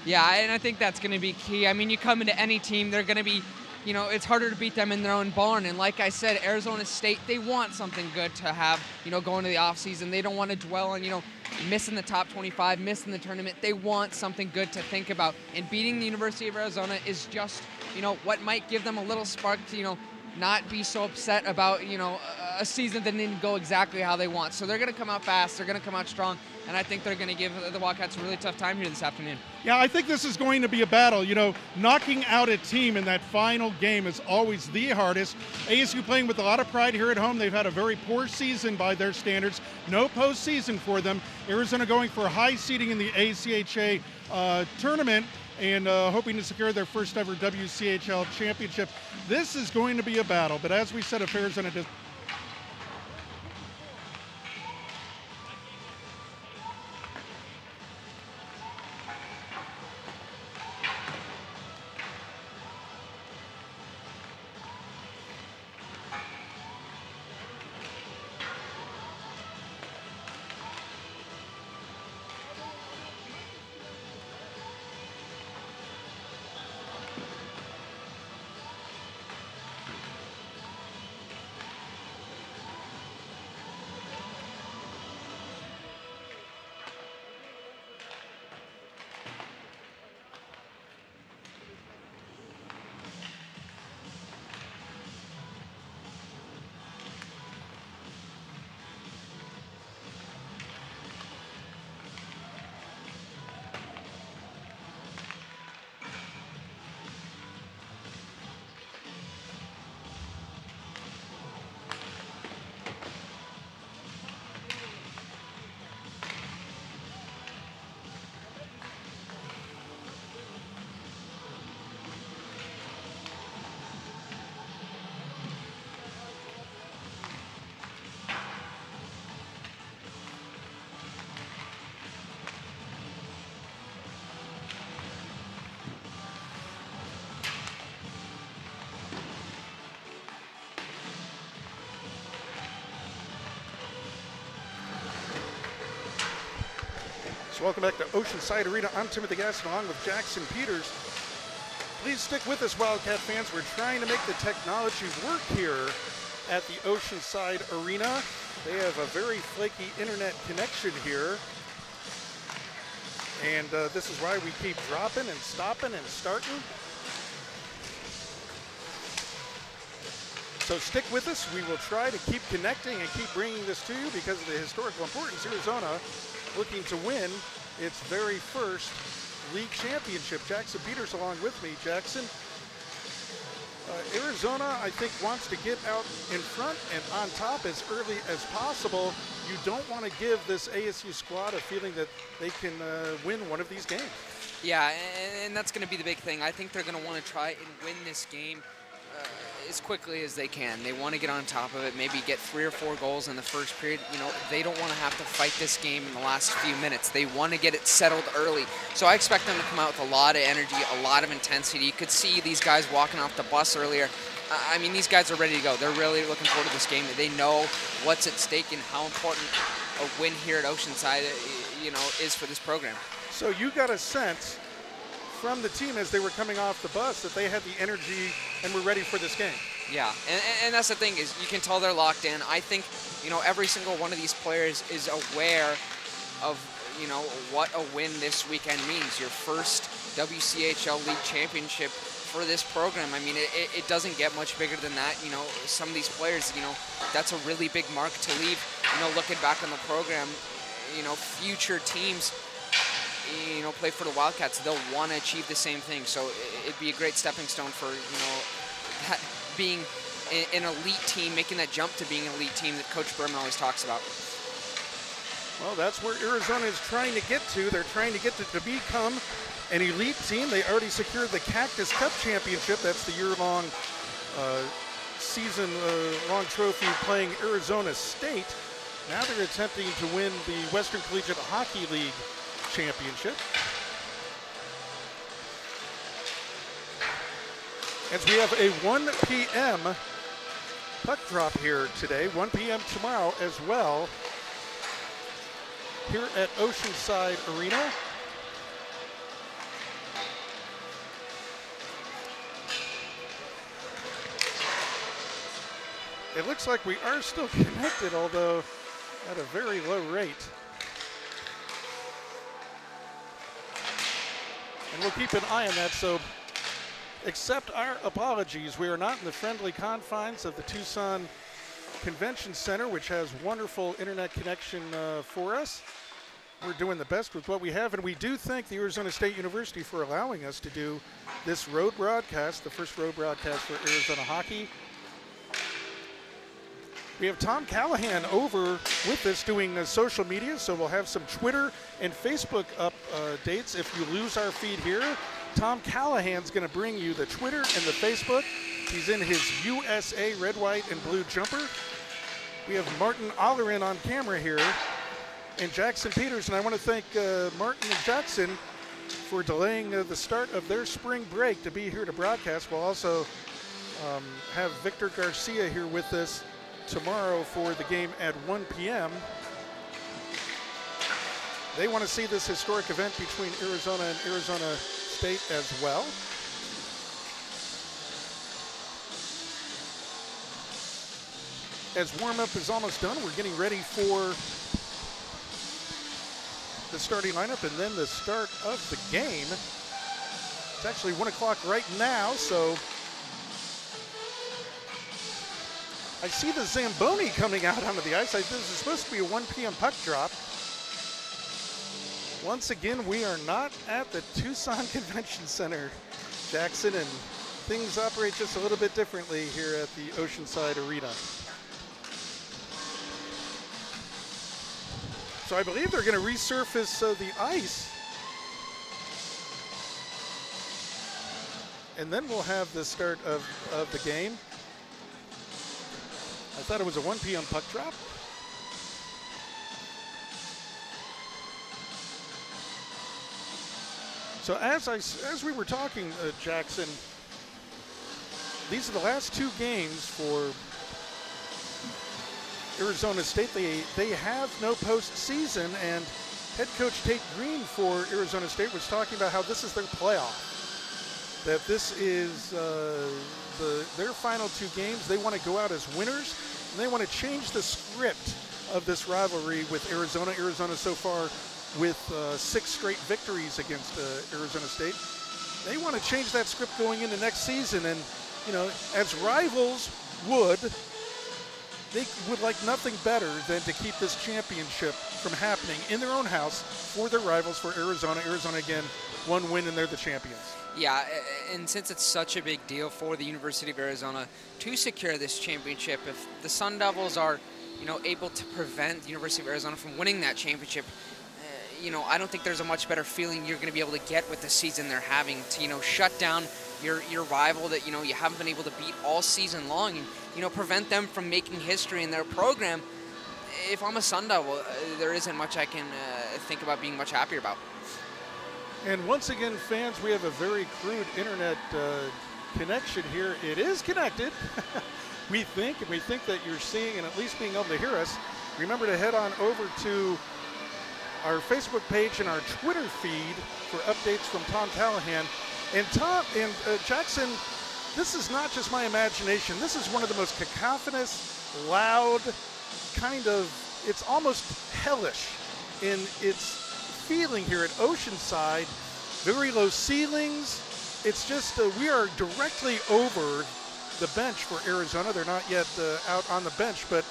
Yeah, and I think that's going to be key. I mean, you come into any team, they're going to be, it's harder to beat them in their own barn. And like I said, Arizona State, they want something good to have, going to the offseason. They don't want to dwell on, missing the top 25, missing the tournament. They want something good to think about. And beating the University of Arizona is just, what might give them a little spark to, not be so upset about, a season that didn't go exactly how they want. So they're going to come out fast. They're going to come out strong. And I think they're going to give the Wildcats a really tough time here this afternoon. Yeah, I think this is going to be a battle. Knocking out a team in that final game is always the hardest. ASU playing with a lot of pride here at home. They've had a very poor season by their standards. No postseason for them. Arizona going for high seeding in the ACHA tournament and hoping to secure their first ever WCHL championship. This is going to be a battle, but as we said, if Arizona does. Welcome back to Oceanside Arena. I'm Timothy Gasson along with Jackson Peters. Please stick with us, Wildcat fans. We're trying to make the technology work here at the Oceanside Arena. They have a very flaky internet connection here. And this is why we keep dropping and stopping and starting. So stick with us. We will try to keep connecting and keep bringing this to you because of the historical importance. Arizona looking to win its very first league championship. Jackson Peters along with me. Jackson, Arizona, I think, wants to get out in front and on top as early as possible. You don't want to give this ASU squad a feeling that they can win one of these games. Yeah, and that's going to be the big thing. I think they're going to want to try and win this game as quickly as they can. They want to get on top of it, maybe get 3 or 4 goals in the first period. They don't want to have to fight this game in the last few minutes. They want to get it settled early. So I expect them to come out with a lot of energy, a lot of intensity. You could see these guys walking off the bus earlier. I mean, these guys are ready to go. They're really looking forward to this game. They know what's at stake and how important a win here at Oceanside, is for this program. So you got a sense from the team as they were coming off the bus that they had the energy and were ready for this game. Yeah, and that's the thing is you can tell they're locked in. I think, every single one of these players is aware of, what a win this weekend means. Your first WCHL League Championship for this program. I mean, it doesn't get much bigger than that. Some of these players, that's a really big mark to leave. Looking back on the program, future teams, play for the Wildcats, they'll want to achieve the same thing. So it'd be a great stepping stone for, that being an elite team, making that jump to being an elite team that Coach Berman always talks about. Well, that's where Arizona is trying to get to. They're trying to get to become an elite team. They already secured the Cactus Cup Championship. That's the year-long season-long trophy playing Arizona State. Now they're attempting to win the Western Collegiate Hockey League Championship. As we have a 1 p.m. puck drop here today, 1 p.m. tomorrow as well, here at Oceanside Arena. It looks like we are still connected, although at a very low rate. And we'll keep an eye on that, so accept our apologies. We are not in the friendly confines of the Tucson Convention Center, which has wonderful internet connection for us. We're doing the best with what we have, and we do thank the Arizona State University for allowing us to do this road broadcast, the first road broadcast for Arizona hockey. We have Tom Callahan over with us doing social media, so we'll have some Twitter and Facebook updates. If you lose our feed here, Tom Callahan's going to bring you the Twitter and the Facebook. He's in his USA red, white, and blue jumper. We have Martin Allerin on camera here and Jackson Peters, and I want to thank Martin and Jackson for delaying the start of their spring break to be here to broadcast. We'll also have Victor Garcia here with us tomorrow for the game at 1 p.m. They want to see this historic event between Arizona and Arizona State as well. As warm-up is almost done, we're getting ready for the starting lineup and then the start of the game. It's actually 1 o'clock right now, so I see the Zamboni coming out onto the ice. This is supposed to be a 1 p.m. puck drop. Once again, we are not at the Tucson Convention Center, Jackson, and things operate just a little bit differently here at the Oceanside Arena. So I believe they're going to resurface the ice. And then we'll have the start of the game. I thought it was a 1 p.m. puck drop. So as we were talking, Jackson, these are the last 2 games for Arizona State. They have no postseason, and head coach Tate Green for Arizona State was talking about how this is their playoff. That this is their final 2 games. They want to go out as winners, and they want to change the script of this rivalry with Arizona. Arizona so far with 6 straight victories against Arizona State. They want to change that script going into next season, and you know, as rivals they would like nothing better than to keep this championship from happening in their own house for their rivals, for Arizona. Arizona, again, 1 win and they're the champions. Yeah, and since it's such a big deal for the University of Arizona to secure this championship, if the Sun Devils are, you know, able to prevent the University of Arizona from winning that championship, you know, I don't think there's a much better feeling you're going to be able to get with the season they're having to, you know, shut down your rival that, you know, you haven't been able to beat all season long and, you know, prevent them from making history in their program. If I'm a Sun Devil, there isn't much I can think about being much happier about. And once again, fans, we have a very crude internet connection here. It is connected, we think that you're seeing and at least being able to hear us. Remember to head on over to our Facebook page and our Twitter feed for updates from Tom Callahan. And Tom and Jackson, this is not just my imagination. This is one of the most cacophonous, loud, kind of, it's almost hellish in its feeling here at Oceanside. Very low ceilings. It's just, we are directly over the bench for Arizona. They're not yet out on the bench, but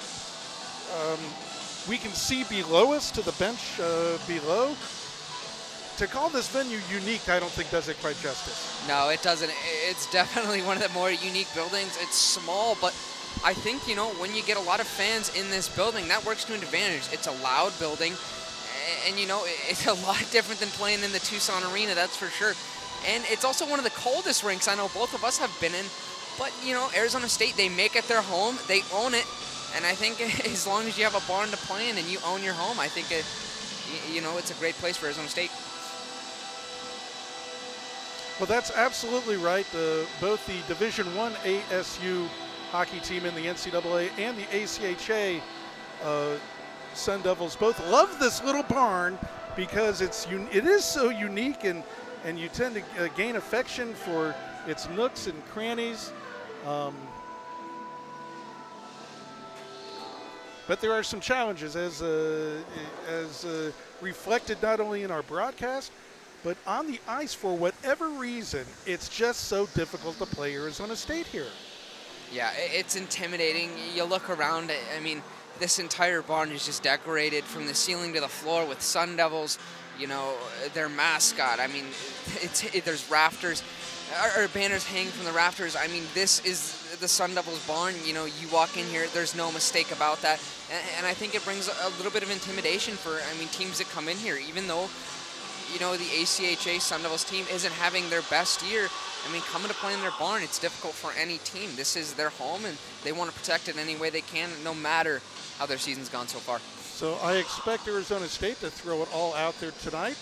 we can see below us to the bench below. To call this venue unique, I don't think does it quite justice. No, it doesn't. It's definitely one of the more unique buildings. It's small, but I think, you know, when you get a lot of fans in this building, that works to an advantage. It's a loud building, and, you know, it's a lot different than playing in the Tucson Arena, that's for sure. And it's also one of the coldest rinks I know both of us have been in. But, you know, Arizona State, they make it their home. They own it. And I think as long as you have a barn to play in and you own your home, I think, you know, it's a great place for Arizona State. Well, that's absolutely right. Both the Division I ASU hockey team in the NCAA and the ACHA Sun Devils both love this little barn because it is so unique, and you tend to gain affection for its nooks and crannies. But there are some challenges as reflected not only in our broadcast, but on the ice. For whatever reason, it's just so difficult to play Arizona State here. Yeah, it's intimidating. You look around, I mean, this entire barn is just decorated from the ceiling to the floor with Sun Devils, you know, their mascot. I mean, there's rafters, or banners hanging from the rafters. I mean, this is the Sun Devils barn. You know, you walk in here, there's no mistake about that. And I think it brings a little bit of intimidation for, I mean, teams that come in here, even though, you know, the ACHA Sun Devils team isn't having their best year. I mean, coming to play in their barn, it's difficult for any team. This is their home, and they want to protect it any way they can, no matter how their season's gone so far. So I expect Arizona State to throw it all out there tonight.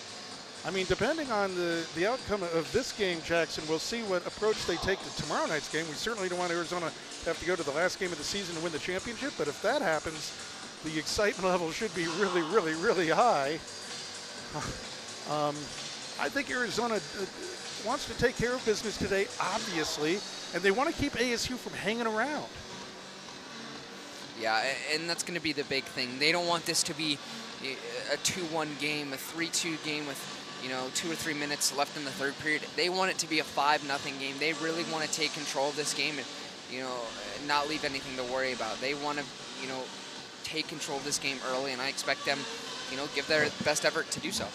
I mean, depending on the outcome of this game, Jackson, we'll see what approach they take to tomorrow night's game. We certainly don't want Arizona to have to go to the last game of the season to win the championship, but if that happens, the excitement level should be really, really, really high. I think Arizona wants to take care of business today, obviously, and they want to keep ASU from hanging around. Yeah, and that's going to be the big thing. They don't want this to be a 2-1 game, a 3-2 game with, you know, 2 or 3 minutes left in the third period. They want it to be a 5-0 game. They really want to take control of this game and, you know, not leave anything to worry about. They want to, you know, take control of this game early, and I expect them, you know, give their best effort to do so.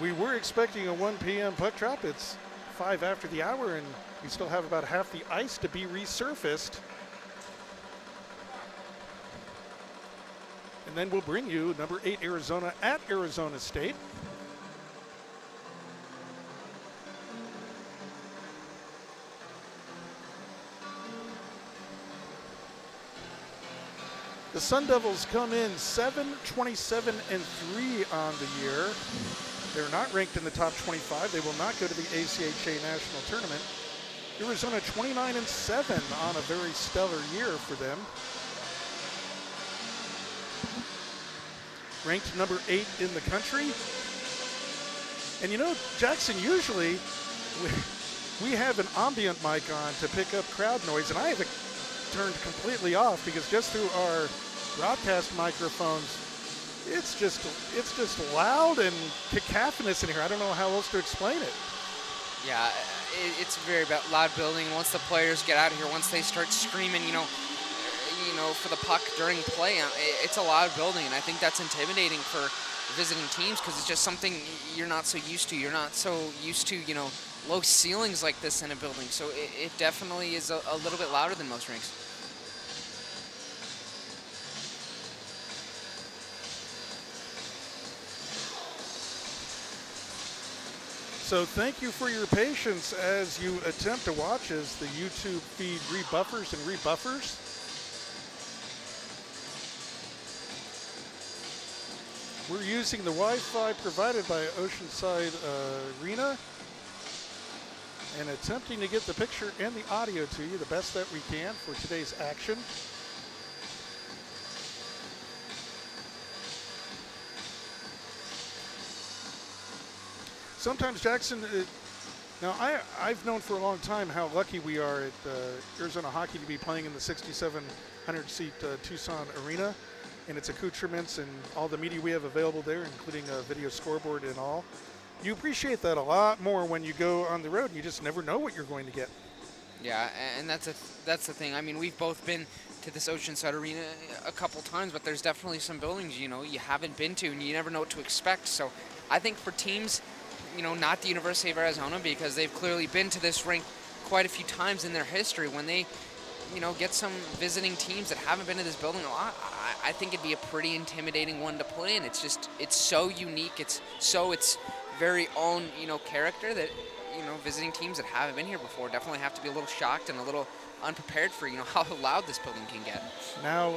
We were expecting a 1 p.m. puck drop. It's 5 after the hour, and we still have about half the ice to be resurfaced. And then we'll bring you number 8 Arizona at Arizona State. The Sun Devils come in 7-27-3 on the year. They're not ranked in the top 25. They will not go to the ACHA National Tournament. Arizona 29-7 on a very stellar year for them. Ranked number 8 in the country. And you know, Jackson, usually we have an ambient mic on to pick up crowd noise, and I have it turned completely off because just through our broadcast microphones, it's just loud and cacophonous in here. I don't know how else to explain it. Yeah, it's a very loud building. Once the players get out of here, once they start screaming, you know, for the puck during play, it's a loud building, and I think that's intimidating for visiting teams because it's just something you're not so used to. You're not so used to, you know, low ceilings like this in a building. So it definitely is a little bit louder than most rinks. So thank you for your patience as you attempt to watch as the YouTube feed rebuffers and rebuffers. We're using the Wi-Fi provided by Oceanside Arena and attempting to get the picture and the audio to you the best that we can for today's action. Sometimes, Jackson, now I've known for a long time how lucky we are at Arizona Hockey to be playing in the 6,700-seat Tucson Arena and its accoutrements and all the media we have available there, including a video scoreboard and all. You appreciate that a lot more when you go on the road and you just never know what you're going to get. Yeah, and that's the thing. I mean, we've both been to this Oceanside Arena a couple times, but there's definitely some buildings, you know, you haven't been to and you never know what to expect. So I think for teams, you know, not the University of Arizona, because they've clearly been to this rink quite a few times in their history, when they, you know, get some visiting teams that haven't been to this building a lot, I think it'd be a pretty intimidating one to play in. It's just, it's so unique. It's very own, you know, character that, you know, visiting teams that haven't been here before definitely have to be a little shocked and a little unprepared for, you know, how loud this building can get. Now,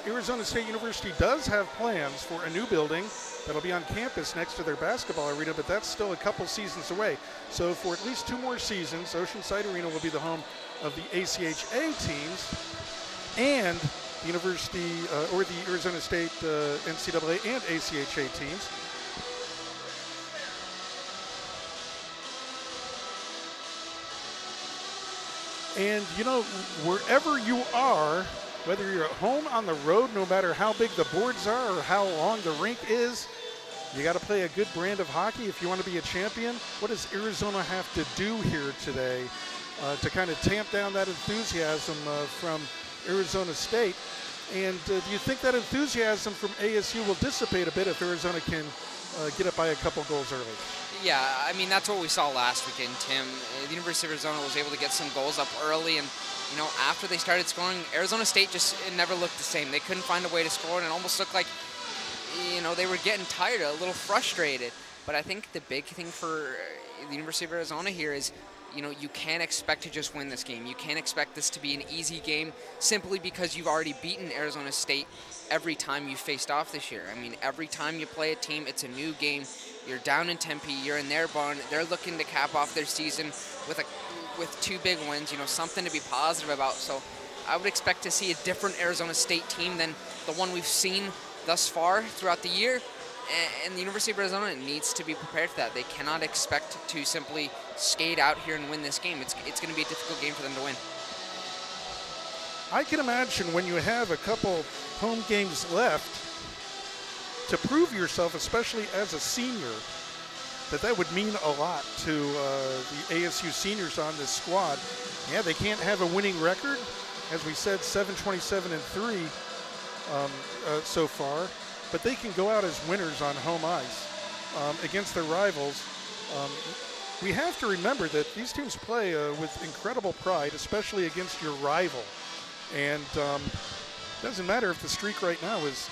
Arizona State University does have plans for a new building that'll be on campus next to their basketball arena, but that's still a couple seasons away. So for at least 2 more seasons, Oceanside Arena will be the home of the ACHA teams and the University or the Arizona State NCAA and ACHA teams. And, you know, wherever you are, whether you're at home, on the road, no matter how big the boards are or how long the rink is, you got to play a good brand of hockey if you want to be a champion. What does Arizona have to do here today to kind of tamp down that enthusiasm from Arizona State? And do you think that enthusiasm from ASU will dissipate a bit if Arizona can get up by a couple goals early? Yeah, I mean, that's what we saw last weekend, Tim. The University of Arizona was able to get some goals up early, and, you know, after they started scoring, Arizona State just it never looked the same. They couldn't find a way to score, and it almost looked like, you know, they were getting tired, a little frustrated. But I think the big thing for the University of Arizona here is, you know, you can't expect to just win this game. You can't expect this to be an easy game simply because you've already beaten Arizona State every time you faced off this year. I mean, every time you play a team, it's a new game. You're down in Tempe. You're in their barn. They're looking to cap off their season with 2 big wins, you know, something to be positive about. So I would expect to see a different Arizona State team than the one we've seen thus far throughout the year. And the University of Arizona needs to be prepared for that. They cannot expect to simply skate out here and win this game. It's going to be a difficult game for them to win. I can imagine when you have a couple home games left to prove yourself, especially as a senior, that would mean a lot to the ASU seniors on this squad. Yeah, they can't have a winning record. As we said, 7-27-3 so far. But they can go out as winners on home ice against their rivals. We have to remember that these teams play with incredible pride, especially against your rival. And it doesn't matter if the streak right now is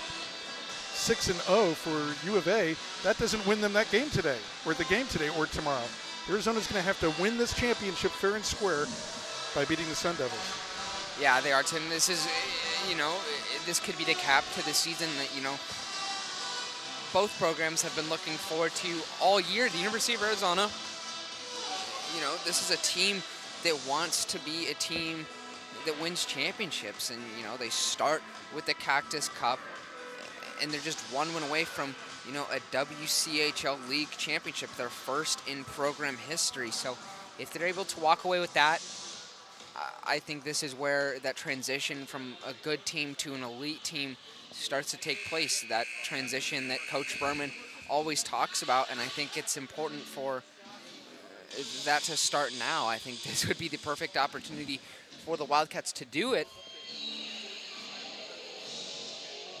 6-0 for U of A. That doesn't win them that game today, or the game today, or tomorrow. Arizona's going to have to win this championship fair and square by beating the Sun Devils. Yeah, they are, Tim. This is, you know, this could be the cap to the season that, you know, both programs have been looking forward to all year. The University of Arizona, you know, this is a team that wants to be a team that wins championships. And, you know, they start with the Cactus Cup, and they're just 1 win away from, you know, a WCHL League championship, their first in program history. So if they're able to walk away with that, I think this is where that transition from a good team to an elite team starts to take place, that transition that Coach Berman always talks about, and I think it's important for that to start now. I think this would be the perfect opportunity for the Wildcats to do it.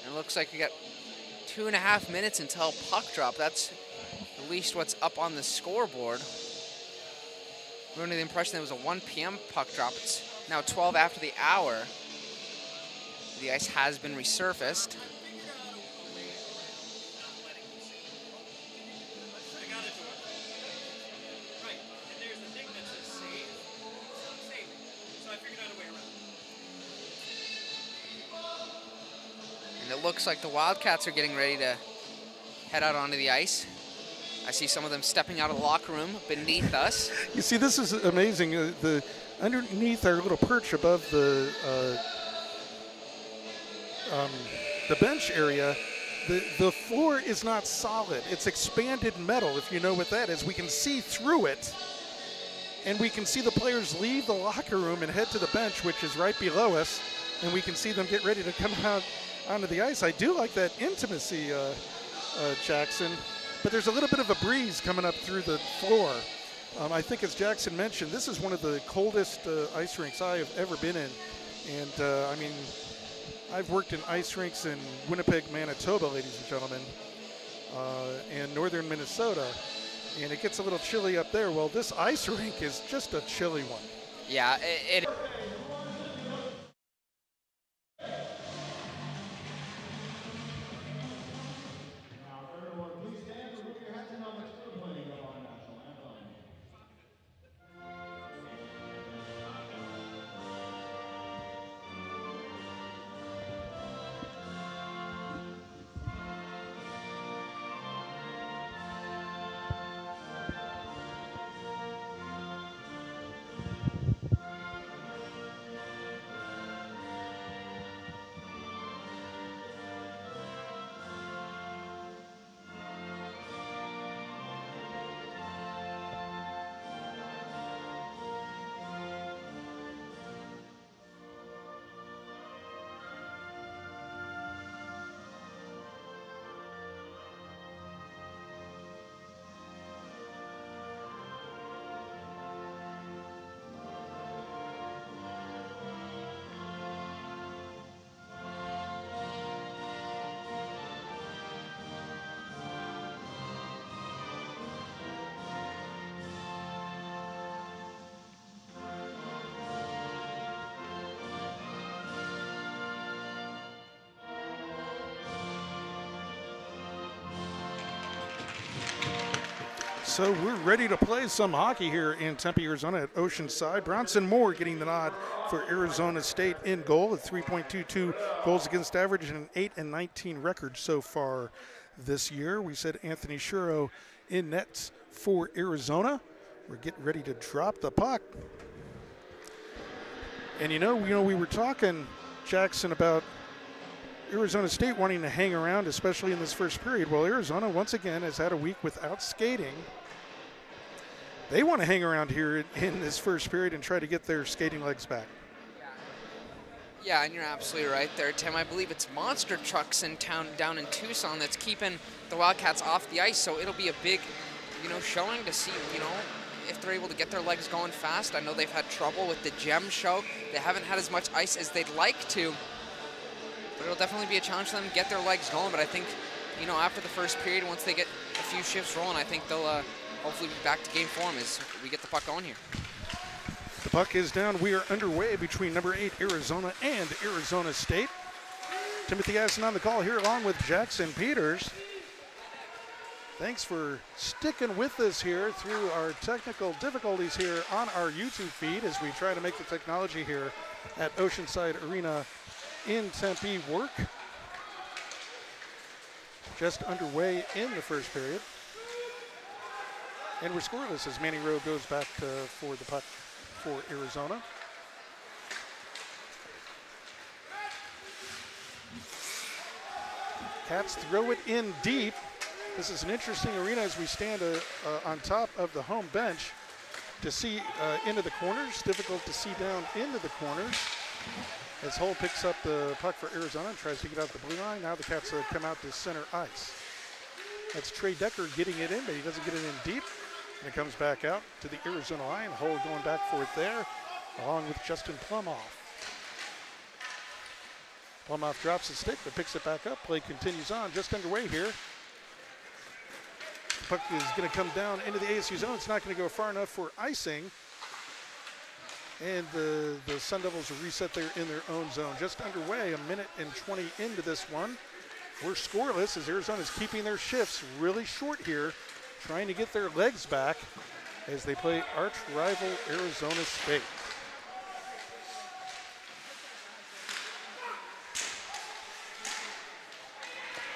And it looks like we got 2.5 minutes until puck drop. That's at least what's up on the scoreboard. We're under the impression that it was a 1 p.m. puck drop. It's now 12 after the hour. The ice has been resurfaced. And it looks like the Wildcats are getting ready to head out onto the ice. I see some of them stepping out of the locker room beneath us. You see, this is amazing. The underneath our little perch above the bench area, the floor is not solid. It's expanded metal, if you know what that is. We can see through it, and we can see the players leave the locker room and head to the bench, which is right below us, and we can see them get ready to come out onto the ice. I do like that intimacy, Jackson, but there's a little bit of a breeze coming up through the floor. I think, as Jackson mentioned, this is one of the coldest ice rinks I have ever been in, and I mean, I've worked in ice rinks in Winnipeg, Manitoba, ladies and gentlemen, and northern Minnesota, and it gets a little chilly up there. Well, this ice rink is just a chilly one. Yeah, it So we're ready to play some hockey here in Tempe, Arizona at Oceanside. Bronson Moore getting the nod for Arizona State in goal at 3.22 goals against average and an 8-19 record so far this year. We said Anthony Shuro in nets for Arizona. We're getting ready to drop the puck. And you know, we were talking, Jackson, about Arizona State wanting to hang around, especially in this first period. Well, Arizona, once again, has had a week without skating. They want to hang around here in this first period and try to get their skating legs back. Yeah, and you're absolutely right there, Tim. I believe it's monster trucks in town down in Tucson that's keeping the Wildcats off the ice, so it'll be a big, showing to see, if they're able to get their legs going fast. I know they've had trouble with the Gem show. They haven't had as much ice as they'd like to. But it'll definitely be a challenge for them to get their legs going. But I think, after the first period, once they get a few shifts rolling, I think they'll hopefully be back to game form as we get the puck going here. The puck is down. We are underway between number 8 Arizona and Arizona State. Timothy Assen on the call here along with Jackson Peters. Thanks for sticking with us here through our technical difficulties here on our YouTube feed as we try to make the technology here at Oceanside Arena in Tempe work. Just underway in the first period. And we're scoreless as Manny Rowe goes back for the puck for Arizona. Cats throw it in deep. This is an interesting arena as we stand on top of the home bench to see into the corners. Difficult to see down into the corners. As Hull picks up the puck for Arizona and tries to get out the blue line. Now the Cats come out to center ice. That's Trey Decker getting it in, but he doesn't get it in deep. And it comes back out to the Arizona line. Hull going back for it there, along with Justin Plumoff. Plumoff drops the stick, but picks it back up. Play continues on, just underway here. The puck is going to come down into the ASU zone. It's not going to go far enough for icing. And the Sun Devils will reset there in their own zone. Just underway, 1:20 into this one. We're scoreless as Arizona's keeping their shifts really short here, trying to get their legs back as they play arch rival Arizona State.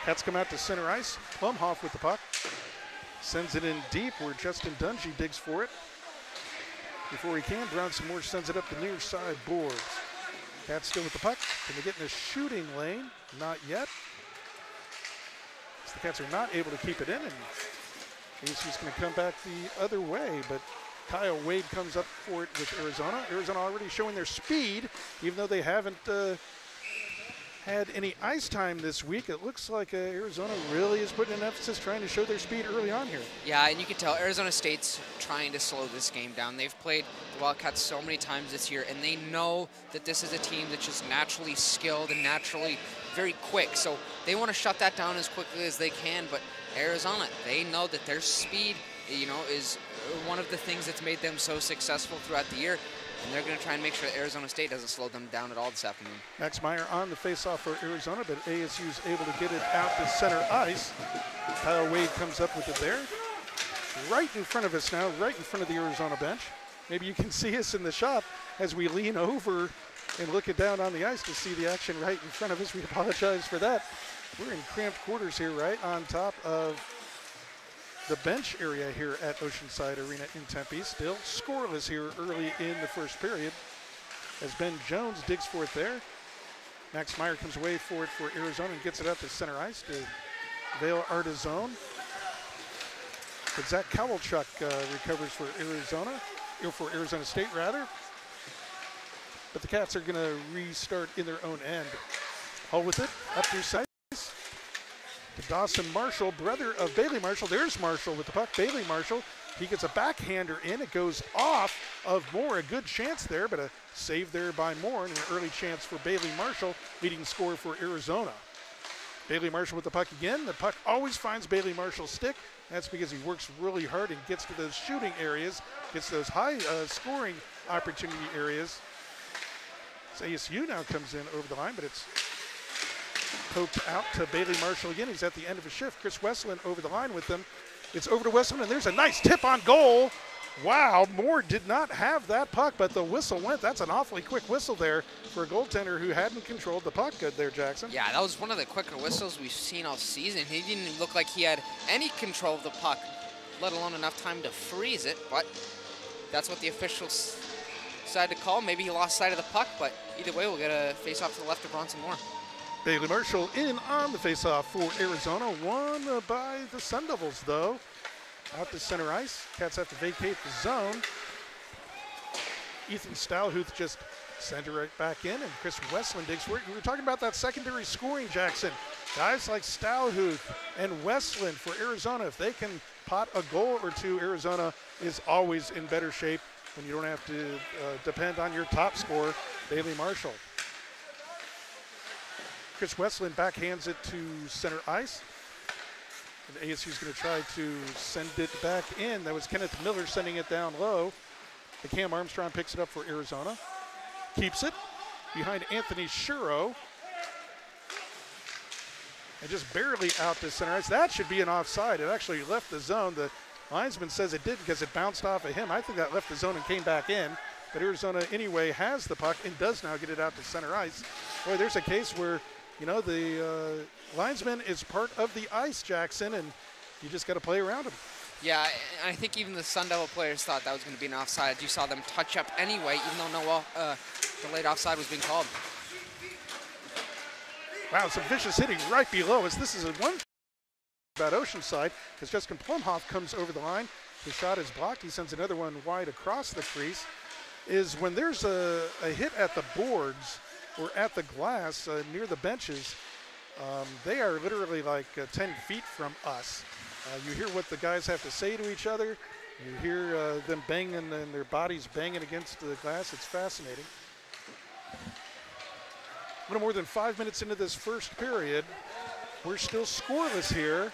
Cats come out to center ice. Plumhoff with the puck. Sends it in deep where Justin Dungy digs for it. Before he can, Bronson Moore sends it up the near side boards. Cats still with the puck. Can they get in the shooting lane? Not yet. So the Cats are not able to keep it in, and ASU's going to come back the other way, but Kyle Wade comes up for it with Arizona. Arizona already showing their speed, even though they haven't had any ice time this week. It looks like Arizona really is putting an emphasis trying to show their speed early on here. Yeah, and you can tell Arizona State's trying to slow this game down. They've played the Wildcats so many times this year, and they know that this is a team that's just naturally skilled and naturally very quick. So they want to shut that down as quickly as they can, but Arizona, they know that their speed, is one of the things that's made them so successful throughout the year. And they're going to try and make sure that Arizona State doesn't slow them down at all this afternoon. Max Meyer on the faceoff for Arizona, but ASU's able to get it out to center ice. Kyle Wade comes up with it there. Right in front of us now, right in front of the Arizona bench. Maybe you can see us in the shot as we lean over and look it down on the ice to see the action right in front of us. We apologize for that. We're in cramped quarters here, right on top of the bench area here at Oceanside Arena in Tempe. Still scoreless here early in the first period as Ben Jones digs for it there. Max Meyer comes away for it for Arizona and gets it up to center ice to Vail Artizone. But Zach Kowalchuk recovers for Arizona State rather. But the Cats are going to restart in their own end. Hull with it, up through sight. To Dawson Marshall, brother of Bailey Marshall. There's Marshall with the puck. Bailey Marshall, he gets a backhander in. It goes off of Moore. A good chance there, but a save there by Moore and an early chance for Bailey Marshall, leading score for Arizona. Bailey Marshall with the puck again. The puck always finds Bailey Marshall's stick. That's because he works really hard and gets to those shooting areas, gets those high scoring opportunity areas. So ASU now comes in over the line, but it's poked out to Bailey Marshall again. He's at the end of a shift. Chris Westland over the line with them. It's over to Westland, and there's a nice tip on goal. Wow, Moore did not have that puck, but the whistle went. That's an awfully quick whistle there for a goaltender who hadn't controlled the puck good there, Jackson. Yeah, that was one of the quicker whistles we've seen all season. He didn't look like he had any control of the puck, let alone enough time to freeze it, but that's what the officials decided to call. Maybe he lost sight of the puck, but either way, we'll get a face-off to the left of Bronson Moore. Bailey Marshall in on the face-off for Arizona, won by the Sun Devils, though. Out to center ice. Cats have to vacate the zone. Ethan Stallhuth just sent it right back in, and Chris Westland digs for it. We were talking about that secondary scoring, Jackson. Guys like Stallhuth and Westland for Arizona, if they can pot a goal or two, Arizona is always in better shape when you don't have to depend on your top scorer, Bailey Marshall. Chris Westland backhands it to center ice. And ASU is going to try to send it back in. That was Kenneth Miller sending it down low. The Cam Armstrong picks it up for Arizona. Keeps it behind Anthony Shuro. And just barely out to center ice. That should be an offside. It actually left the zone. The linesman says it did because it bounced off of him. I think that left the zone and came back in. But Arizona anyway has the puck and does now get it out to center ice. Boy, there's a case where, you know, the linesman is part of the ice, Jackson, and you just got to play around him. Yeah, and I think even the Sun Devil players thought that was going to be an offside. You saw them touch up anyway, even though the late offside was being called. Wow, some vicious hitting right below us. This is a one about Oceanside because Justin Plumhoff comes over the line. The shot is blocked. He sends another one wide across the crease. Is when there's a hit at the boards or at the glass near the benches, they are literally like 10 feet from us. You hear what the guys have to say to each other. You hear them banging and their bodies banging against the glass. It's fascinating. A little more than 5 minutes into this first period. We're still scoreless here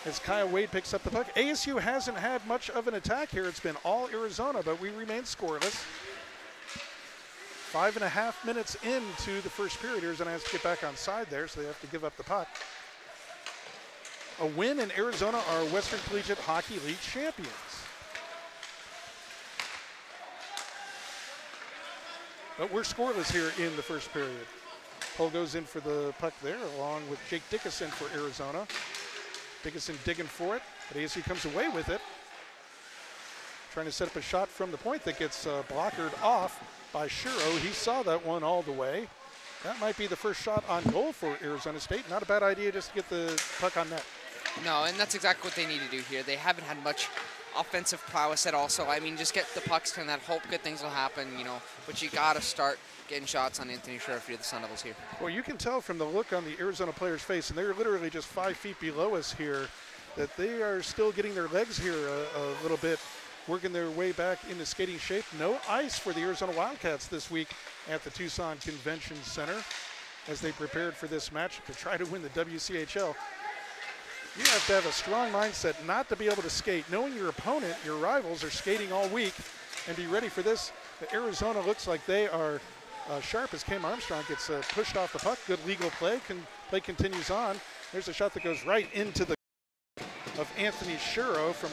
as Kyle Wade picks up the puck. ASU hasn't had much of an attack here. It's been all Arizona, but we remain scoreless. 5.5 minutes into the first period. Arizona has to get back on side there, so they have to give up the puck. A win in Arizona are Western Collegiate Hockey League champions. But we're scoreless here in the first period. Hull goes in for the puck there, along with Jake Dickinson for Arizona. Dickinson digging for it, but ASU comes away with it. Trying to set up a shot from the point that gets blockered off by Shuro. He saw that one all the way. That might be the first shot on goal for Arizona State. Not a bad idea just to get the puck on net. No, and that's exactly what they need to do here. They haven't had much offensive prowess at all, so I mean, just get the pucks to net, hope good things will happen, you know, but you got to start getting shots on Anthony Shuro if you're the Sun Devils here. Well, you can tell from the look on the Arizona player's face, and they're literally just 5 feet below us here, that they are still getting their legs here a little bit, working their way back into skating shape. No ice for the Arizona Wildcats this week at the Tucson Convention Center as they prepared for this match to try to win the WCHL. You have to have a strong mindset not to be able to skate, knowing your opponent, your rivals, are skating all week, and be ready for this. But Arizona looks like they are sharp as Cam Armstrong gets pushed off the puck. Good legal play. Play continues on. There's a shot that goes right into the of Anthony Shuro from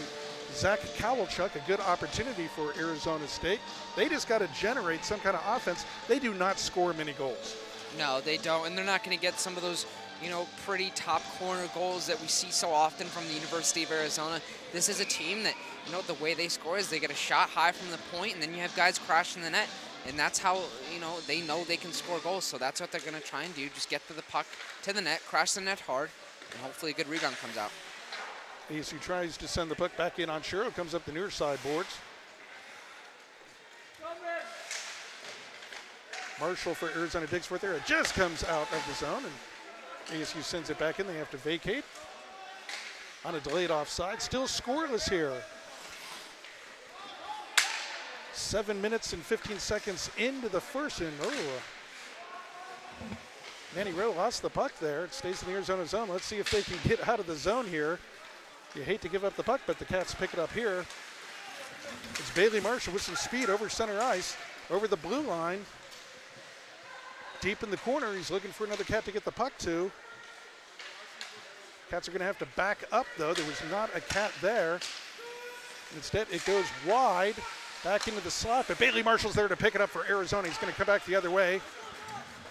Zach Kowalchuk. A good opportunity for Arizona State. They just got to generate some kind of offense. They do not score many goals. No, they don't, and they're not going to get some of those, you know, pretty top corner goals that we see so often from the University of Arizona. This is a team that, you know, the way they score is they get a shot high from the point, and then you have guys crashing the net, and that's how, you know they can score goals. So that's what they're going to try and do, just get to the puck, to the net, crash the net hard, and hopefully a good rebound comes out. ASU tries to send the puck back in on Shuro, comes up the near side boards. Marshall for Arizona digs for it there. It just comes out of the zone, and ASU sends it back in. They have to vacate on a delayed offside. Still scoreless here. 7 minutes and 15 seconds into the first. And Manny Rowe lost the puck there. It stays in the Arizona zone. Let's see if they can get out of the zone here. You hate to give up the puck, but the Cats pick it up here. It's Bailey Marshall with some speed over center ice, over the blue line. Deep in the corner, he's looking for another Cat to get the puck to. Cats are going to have to back up, though. There was not a Cat there. Instead, it goes wide, back into the slot, but Bailey Marshall's there to pick it up for Arizona. He's going to come back the other way.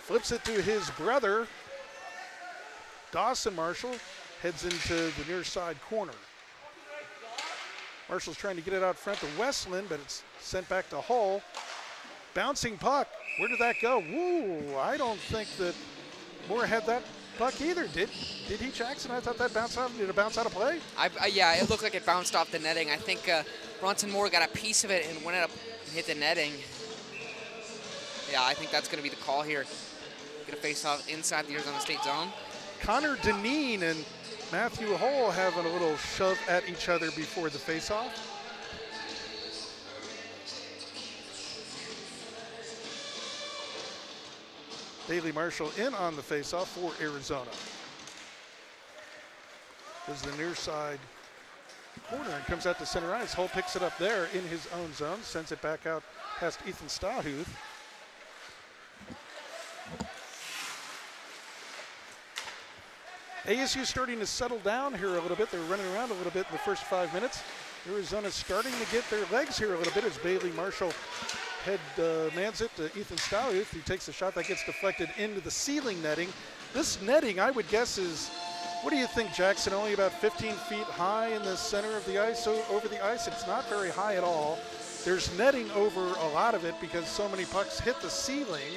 Flips it to his brother. Dawson Marshall heads into the near side corner. Marshall's trying to get it out front to Westland, but it's sent back to Hull. Bouncing puck. Where did that go? Woo! I don't think that Moore had that puck either. Did he, Jackson? I thought that bounced out. Did it bounce out of play? Yeah, it looked like it bounced off the netting. I think Bronson Moore got a piece of it and went up and hit the netting. Yeah, I think that's going to be the call here. Going to face off inside the Arizona State zone. Connor Deneen and Matthew Hull having a little shove at each other before the face-off. Bailey Marshall in on the face-off for Arizona. Is the near side corner and comes out to center ice. Hull picks it up there in his own zone, sends it back out past Ethan Stahuth. ASU starting to settle down here a little bit. They're running around a little bit in the first 5 minutes. Arizona's starting to get their legs here a little bit as Bailey Marshall mans it to Ethan Stahuth. He takes a shot that gets deflected into the ceiling netting. This netting, I would guess, is, what do you think, Jackson? Only about 15 feet high in the center of the ice, so over the ice. It's not very high at all. There's netting over a lot of it because so many pucks hit the ceiling.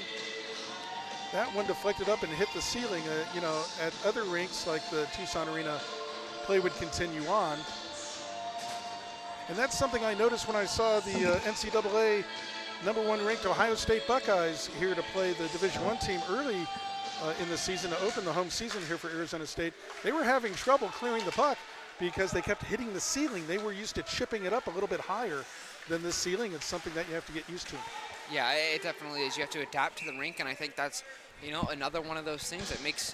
That one deflected up and hit the ceiling. At other rinks like the Tucson Arena, play would continue on. And that's something I noticed when I saw the NCAA #1 ranked Ohio State Buckeyes here to play the Division I team early in the season to open the home season here for Arizona State. They were having trouble clearing the puck because they kept hitting the ceiling. They were used to chipping it up a little bit higher than the ceiling. It's something that you have to get used to. Yeah, it definitely is. You have to adapt to the rink, and I think that's, another one of those things that makes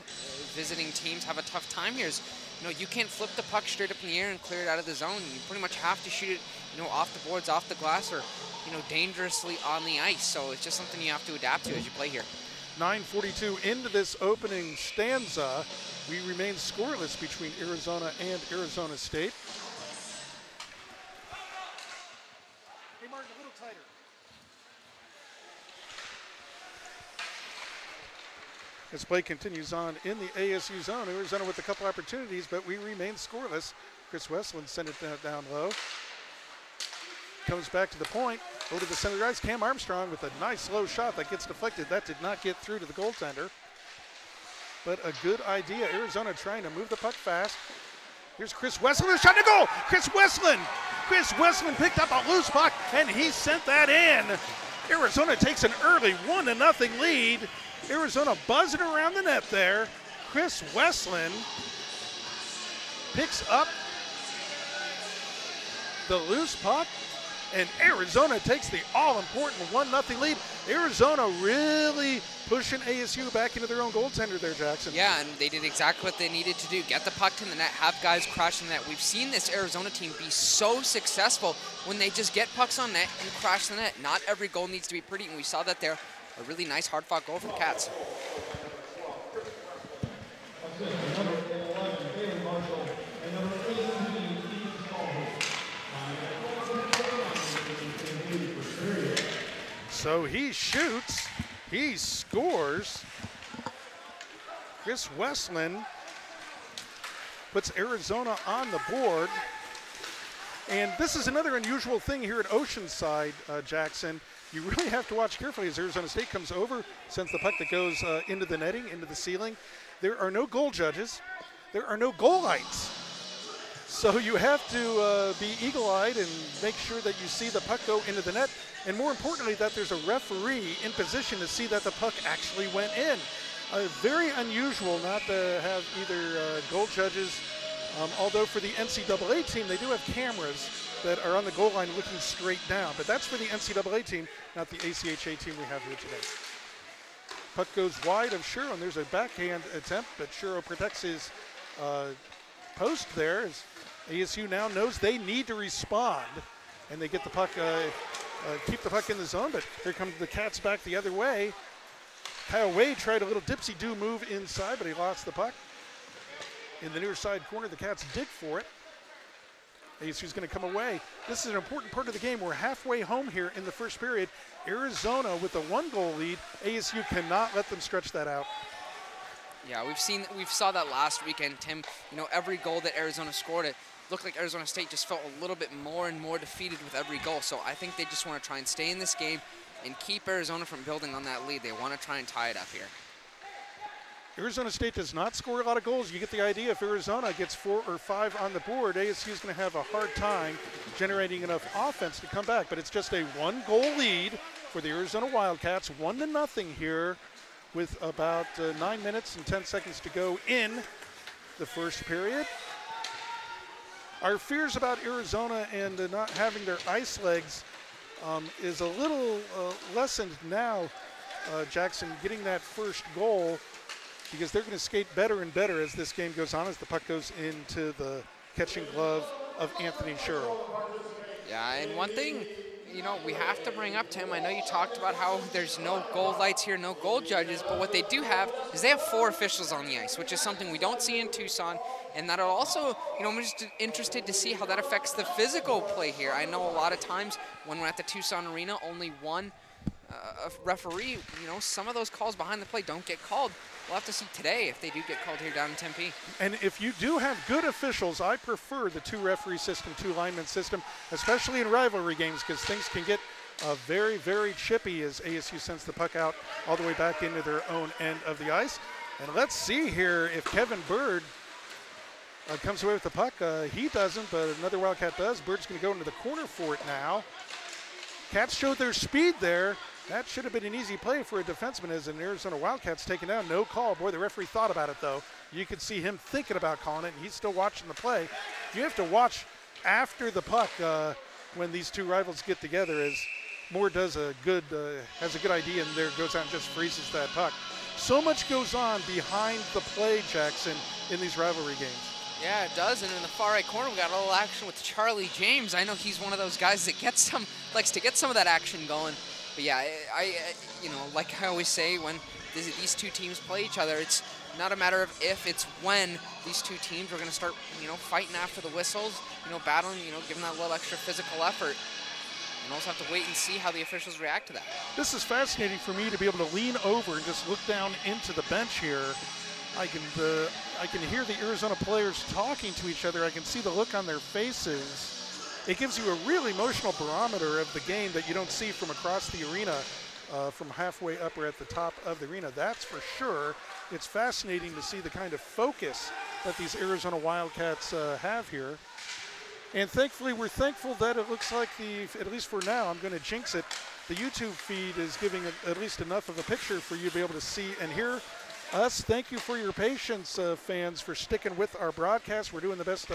visiting teams have a tough time here is, you can't flip the puck straight up in the air and clear it out of the zone. You pretty much have to shoot it, off the boards, off the glass, or, dangerously on the ice. So it's just something you have to adapt to as you play here. 9:42 into this opening stanza. We remain scoreless between Arizona and Arizona State. Hey, Martin, a little tighter. As play continues on in the ASU zone, Arizona with a couple opportunities, but we remain scoreless. Chris Westland sent it down low. Comes back to the point, over to the center ice. Cam Armstrong with a nice low shot that gets deflected. That did not get through to the goaltender. But a good idea. Arizona trying to move the puck fast. Here's Chris Westland, a shot to goal. Chris Westland picked up a loose puck, and he sent that in. Arizona takes an early 1-0 lead. Arizona buzzing around the net there. Chris Westland picks up the loose puck, and Arizona takes the all-important 1-0 lead. Arizona really pushing ASU back into their own goaltender there, Jackson. Yeah, and they did exactly what they needed to do. Get the puck to the net, have guys crash in the net. We've seen this Arizona team be so successful when they just get pucks on net and crash the net. Not every goal needs to be pretty, and we saw that there. A really nice hard-fought goal from the Cats. So he shoots, he scores. Chris Westland puts Arizona on the board. And this is another unusual thing here at Oceanside, Jackson. You really have to watch carefully as Arizona State comes over, sends the puck that goes into the netting, into the ceiling. There are no goal judges. There are no goal lights. So you have to be eagle-eyed and make sure that you see the puck go into the net. And more importantly, that there's a referee in position to see that the puck actually went in. Very unusual not to have either goal judges, although for the NCAA team, they do have cameras that are on the goal line looking straight down. But that's for the NCAA team, not the ACHA team we have here today. Puck goes wide of Shuro, and there's a backhand attempt, but Shuro protects his post there. As ASU now knows they need to respond, and they get the puck, keep the puck in the zone, but here comes the Cats back the other way. Kyle Wade tried a little dipsy-do move inside, but he lost the puck. in the near side corner. The Cats dig for it. ASU's going to come away. This is an important part of the game. We're halfway home here in the first period. Arizona with a 1-goal lead. ASU cannot let them stretch that out. Yeah, we saw that last weekend, Tim. You know, every goal that Arizona scored, it looked like Arizona State just felt a little bit more and more defeated with every goal. So I think they just want to try and stay in this game and keep Arizona from building on that lead. They want to try and tie it up here. Arizona State does not score a lot of goals. You get the idea. If Arizona gets 4 or 5 on the board, ASU is going to have a hard time generating enough offense to come back. But it's just a 1-goal lead for the Arizona Wildcats, 1-0 here with about 9 minutes and 10 seconds to go in the first period. Our fears about Arizona and not having their ice legs is a little lessened now, Jackson, getting that first goal, because they're going to skate better and better as this game goes on, as the puck goes into the catching glove of Anthony Sherrill. Yeah, and one thing, you know, we have to bring up, Tim, I know you talked about how there's no goal lights here, no goal judges, but what they do have is they have 4 officials on the ice, which is something we don't see in Tucson, and that'll also, you know, I'm just interested to see how that affects the physical play here. I know a lot of times when we're at the Tucson Arena, only one referee, you know, some of those calls behind the play don't get called. We'll have to see today if they do get called here down in Tempe. And if you do have good officials, I prefer the 2-referee system, 2-lineman system, especially in rivalry games, because things can get very, very chippy as ASU sends the puck out all the way back into their own end of the ice. And let's see here if Kevin Bird comes away with the puck. He doesn't, but another Wildcat does. Bird's going to go into the corner for it now. Cats showed their speed there. That should have been an easy play for a defenseman as an Arizona Wildcats taken down. No call. Boy, the referee thought about it, though. You could see him thinking about calling it, and he's still watching the play. You have to watch after the puck when these two rivals get together, as Moore has a good idea, and there goes out and just freezes that puck. So much goes on behind the play, Jackson, in these rivalry games. Yeah, it does, and in the far right corner, we got a little action with Charlie James. I know he's one of those guys that likes to get some of that action going. But yeah, I you know, like I always say, when these two teams play each other, it's not a matter of if, it's when these two teams are going to start, you know, fighting after the whistles, you know, battling, you know, giving that little extra physical effort. And also have to wait and see how the officials react to that. This is fascinating for me to be able to lean over and just look down into the bench here. I can hear the Arizona players talking to each other. I can see the look on their faces. It gives you a real emotional barometer of the game that you don't see from across the arena, from halfway up or at the top of the arena. That's for sure. It's fascinating to see the kind of focus that these Arizona Wildcats have here. And thankfully, we're thankful that it looks like at least for now, I'm going to jinx it, the YouTube feed is giving at least enough of a picture for you to be able to see and hear us. Thank you for your patience, fans, for sticking with our broadcast. We're doing the best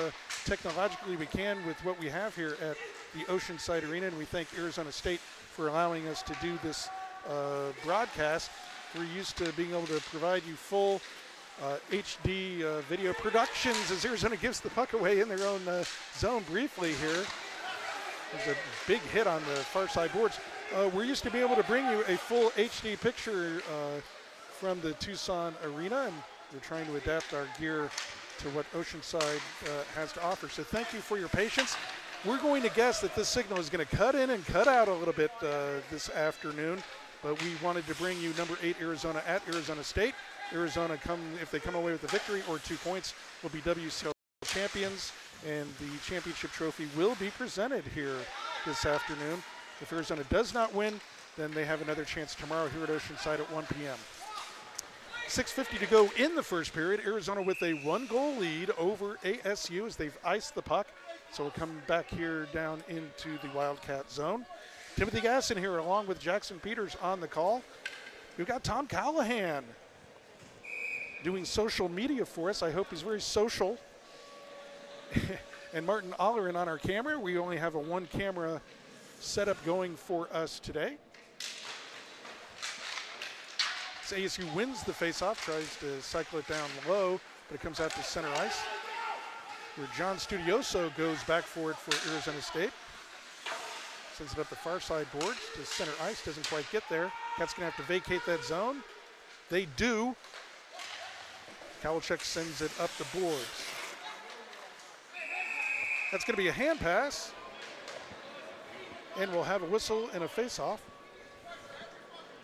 technologically we can with what we have here at the Oceanside Arena, and we thank Arizona State for allowing us to do this broadcast. We're used to being able to provide you full HD video productions as Arizona gives the puck away in their own zone briefly here. There's a big hit on the far side boards. We're used to be able to bring you a full HD picture from the Tucson Arena, and we're trying to adapt our gear to what Oceanside has to offer. So thank you for your patience. We're going to guess that this signal is going to cut in and cut out a little bit this afternoon, but we wanted to bring you number 8 Arizona at Arizona State. Arizona, if they come away with a victory or 2 points, will be WCHL champions, and the championship trophy will be presented here this afternoon. If Arizona does not win, then they have another chance tomorrow here at Oceanside at 1 p.m. 6:50 to go in the first period. Arizona with a 1-goal lead over ASU as they've iced the puck. So we'll come back here down into the Wildcat zone. Timothy Gasson here along with Jackson Peters on the call. We've got Tom Callahan doing social media for us. I hope he's very social. And Martin Allerin on our camera. We only have a 1-camera setup going for us today. As ASU wins the faceoff, tries to cycle it down low, but it comes out to center ice, where John Studioso goes back for it for Arizona State. Sends it up the far side boards to center ice, doesn't quite get there. Cats gonna have to vacate that zone. They do. Kowalczyk sends it up the boards. That's going to be a hand pass. And we'll have a whistle and a face-off.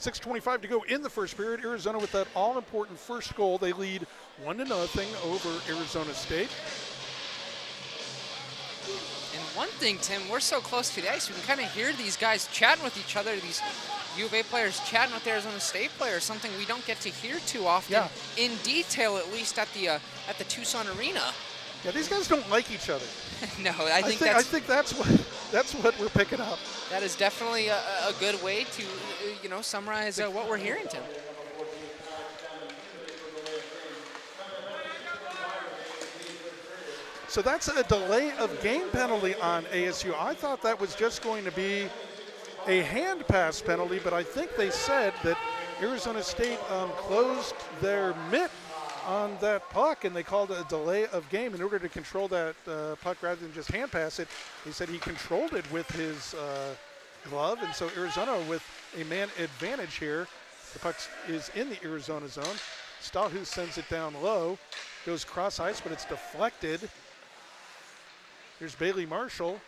6:25 to go in the first period. Arizona with that all-important first goal. They lead 1-0 over Arizona State. And one thing, Tim, we're so close to the ice, we can kind of hear these guys chatting with each other, these U of A players chatting with Arizona State players, something we don't get to hear too often in detail, at least at the Tucson Arena. Yeah, these guys don't like each other. No, I think that's what we're picking up. That is definitely a good way to summarize what we're hearing, Tim. So that's a delay of game penalty on ASU. I thought that was just going to be a hand pass penalty, but I think they said that Arizona State closed their mitt on that puck, and they called it a delay of game in order to control that puck rather than just hand pass it. He said he controlled it with his glove, and so Arizona with a man advantage here. The puck is in the Arizona zone. Stahu sends it down low, goes cross ice, but it's deflected. Here's Bailey Marshall,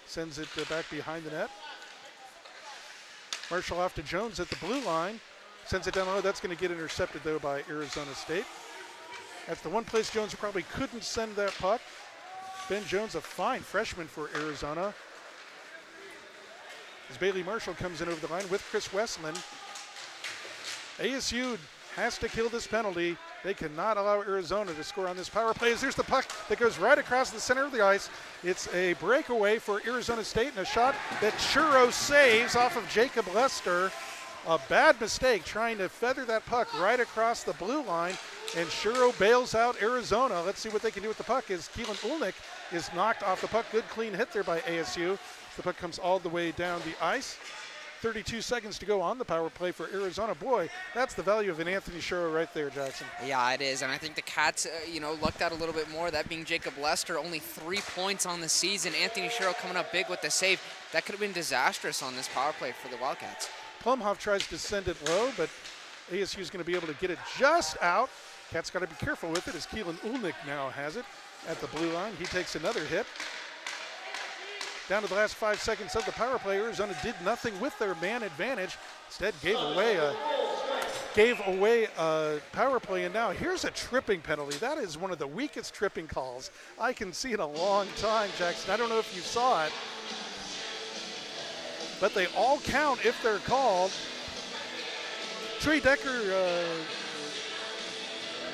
sends it back behind the net. Marshall off to Jones at the blue line, sends it down low. That's going to get intercepted though by Arizona State. That's the one place Jones probably couldn't send that puck. Ben Jones, a fine freshman for Arizona. As Bailey Marshall comes in over the line with Chris Westland. ASU has to kill this penalty. They cannot allow Arizona to score on this power play. As there's the puck that goes right across the center of the ice. It's a breakaway for Arizona State and a shot that Churro saves off of Jacob Lester. A bad mistake trying to feather that puck right across the blue line, and Churro bails out Arizona. Let's see what they can do with the puck as Keelan Ulnick is knocked off the puck. Good clean hit there by ASU. The puck comes all the way down the ice. 32 seconds to go on the power play for Arizona. Boy, that's the value of an Anthony Churro right there, Jackson. Yeah, it is, and I think the Cats, lucked out a little bit more, that being Jacob Lester, only 3 points on the season. Anthony Churro coming up big with the save. That could have been disastrous on this power play for the Wildcats. Plumhoff tries to send it low, but ASU is going to be able to get it just out. Cats got to be careful with it as Keelan Ulnick now has it at the blue line. He takes another hit. Down to the last 5 seconds of the power play, Arizona did nothing with their man advantage. Instead, gave away a power play, and now here's a tripping penalty. That is one of the weakest tripping calls I can see in a long time, Jackson. I don't know if you saw it, but they all count if they're called. Trey Decker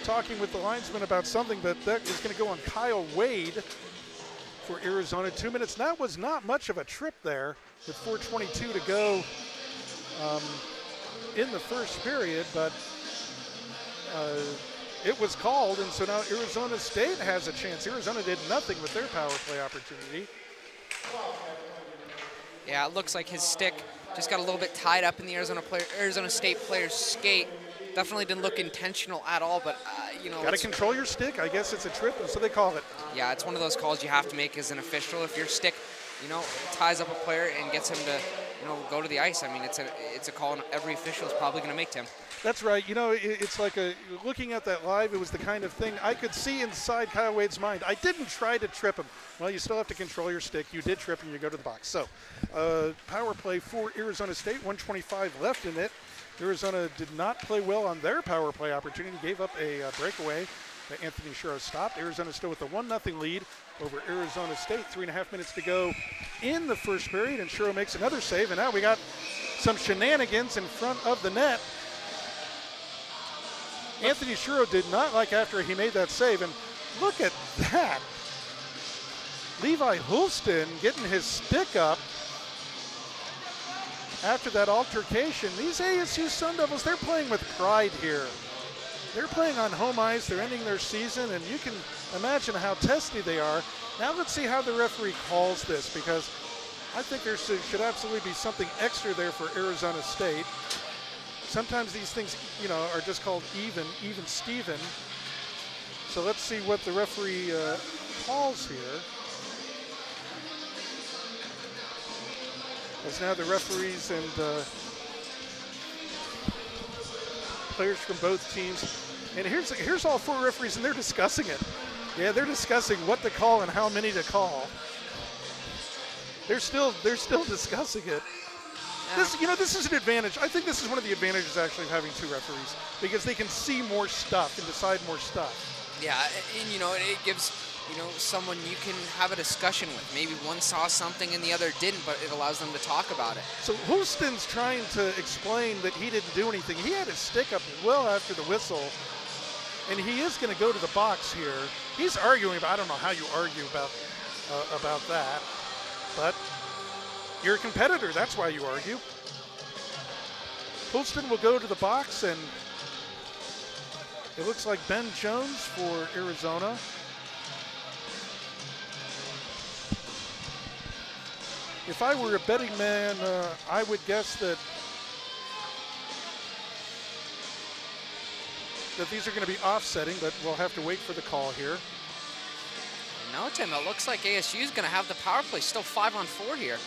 talking with the linesman about something, but that is going to go on Kyle Wade for Arizona. 2 minutes. That was not much of a trip there with 4:22 to go in the first period, but it was called, and so now Arizona State has a chance. Arizona did nothing with their power play opportunity. Yeah, it looks like his stick just got a little bit tied up in the Arizona State player's skate. Definitely didn't look intentional at all, but got to control your stick. I guess it's a trip, and so they call it. Yeah, it's one of those calls you have to make as an official. If your stick, ties up a player and gets him to, go to the ice, I mean, it's a call every official is probably going to make, Tim. That's right. It's like looking at that live, it was the kind of thing I could see inside Kyle Wade's mind. I didn't try to trip him. Well, you still have to control your stick. You did trip him, you go to the box. So, power play for Arizona State, 1:25 left in it. Arizona did not play well on their power play opportunity, gave up a breakaway that Anthony Churro stopped. Arizona still with a 1-0 lead over Arizona State. 3.5 minutes to go in the first period, and Churro makes another save, and now we got some shenanigans in front of the net. Anthony Churro did not like after he made that save, and look at that. Levi Hulston getting his stick up after that altercation. These ASU Sun Devils, they're playing with pride here. They're playing on home ice. They're ending their season, and you can imagine how testy they are. Now let's see how the referee calls this, because I think there should absolutely be something extra there for Arizona State. Sometimes these things, are just called even Steven. So let's see what the referee calls here. As now the referees and players from both teams And here's all 4 referees, and they're discussing it. Yeah, they're discussing what to call and how many to call. They're still discussing it. Yeah. This is an advantage. I think this is one of the advantages actually of having 2 referees, because they can see more stuff and decide more stuff. Yeah, and it gives someone you can have a discussion with. Maybe one saw something and the other didn't, but it allows them to talk about it. So Houston's trying to explain that he didn't do anything. He had his stick up well after the whistle, and he is going to go to the box here. He's arguing about, I don't know how you argue about that, but you're a competitor, that's why you argue. Houston will go to the box, and it looks like Ben Jones for Arizona. If I were a betting man, I would guess that these are going to be offsetting, but we'll have to wait for the call here. No, Tim, it looks like ASU is going to have the power play, still 5-on-4 here.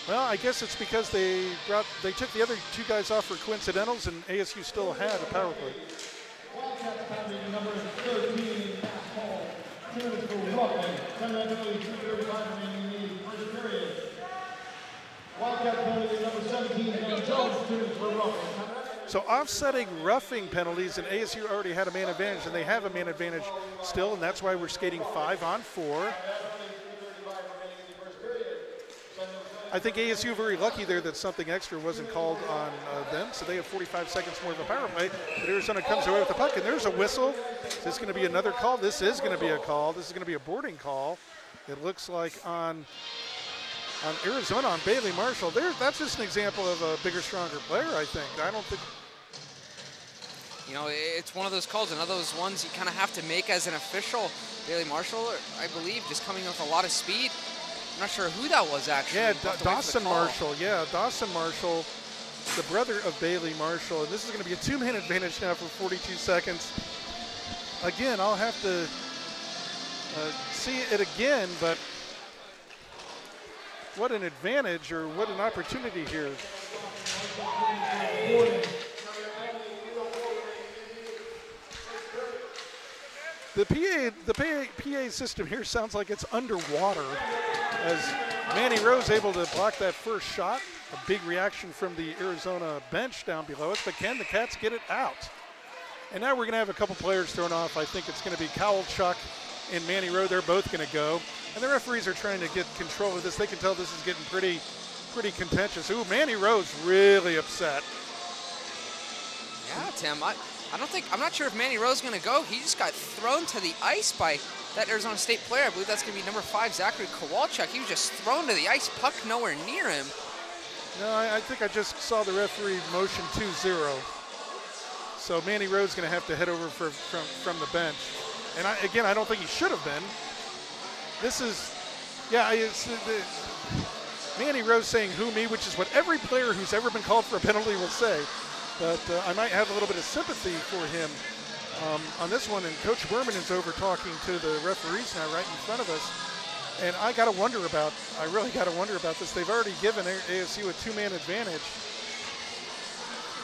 Well, I guess it's because they took the other 2 guys off for coincidentals, and ASU still had a power play. So offsetting roughing penalties, and ASU already had a man advantage, and they have a man advantage still, and that's why we're skating 5-on-4. I think ASU very lucky there that something extra wasn't called on them, so they have 45 seconds more of a power play. But Arizona comes away with the puck, and there's a whistle. Is this going to be another call? This is going to be a call. This is going to be a boarding call. It looks like on Arizona, on Bailey Marshall. That's just an example of a bigger, stronger player, I think. I don't think. It's one of those calls, and of those ones you kind of have to make as an official. Bailey Marshall, I believe, just coming with a lot of speed. I'm not sure who that was, actually. Yeah, Dawson Marshall. Yeah, Dawson Marshall, the brother of Bailey Marshall. And this is going to be a 2-man advantage now for 42 seconds. Again, I'll have to see it again, but what an advantage, or what an opportunity here. The PA system here sounds like it's underwater, as Manny Rose able to block that first shot. A big reaction from the Arizona bench down below us, but can the Cats get it out? And now we're going to have a couple players thrown off. I think it's going to be Kowalchuk and Manny Rose. They're both going to go. And the referees are trying to get control of this. They can tell this is getting pretty contentious. Ooh, Manny Rose really upset. Yeah, Tim, I'm not sure if Manny Rose is going to go. He just got thrown to the ice by that Arizona State player. I believe that's going to be number 5, Zachary Kowalchuk. He was just thrown to the ice, puck nowhere near him. No, I think I just saw the referee motion 2-0. So Manny Rose is going to have to head over from the bench. And I don't think he should have been. This is, Manny Rose saying who me, which is what every player who's ever been called for a penalty will say. But I might have a little bit of sympathy for him on this one. And Coach Berman is over talking to the referees now right in front of us. And I really got to wonder about this. They've already given ASU a 2-man advantage.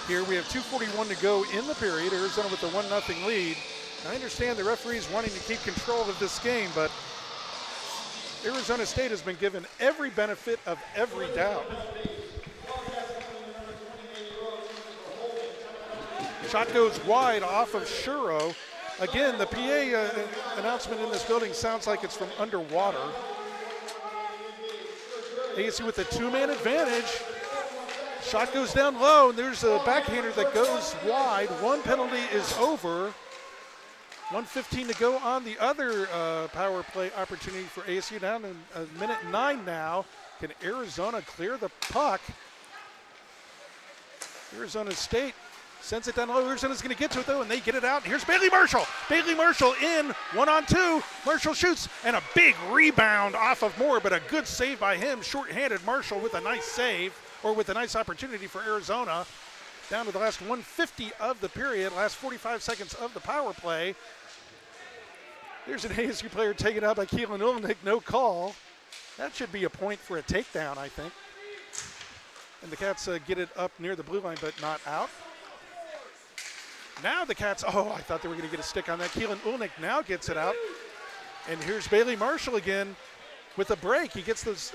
Here we have 2:41 to go in the period. Arizona with the 1-0 lead. I understand the referees wanting to keep control of this game, but Arizona State has been given every benefit of every doubt. Shot goes wide off of Shuro. Again, the PA announcement in this building sounds like it's from underwater. ASU with a 2-man advantage. Shot goes down low, and there's a backhander that goes wide. One penalty is over. 1:15 to go on the other power play opportunity for ASU. Down in a minute 9 now. Can Arizona clear the puck? Arizona State sends it down low. Arizona's going to get to it, though, and they get it out. And here's Bailey Marshall. Bailey Marshall in 1-on-2. Marshall shoots, and a big rebound off of Moore, but a good save by him. Short-handed Marshall with a nice save, or with a nice opportunity for Arizona. Down to the last 1:50 of the period, last 45 seconds of the power play. There's an ASU player taken out by Keelan Ulnick, no call. That should be a point for a takedown, I think. And the Cats get it up near the blue line, but not out. Now the Cats, I thought they were going to get a stick on that. Keelan Ulnick now gets it out. And here's Bailey Marshall again with a break. He gets his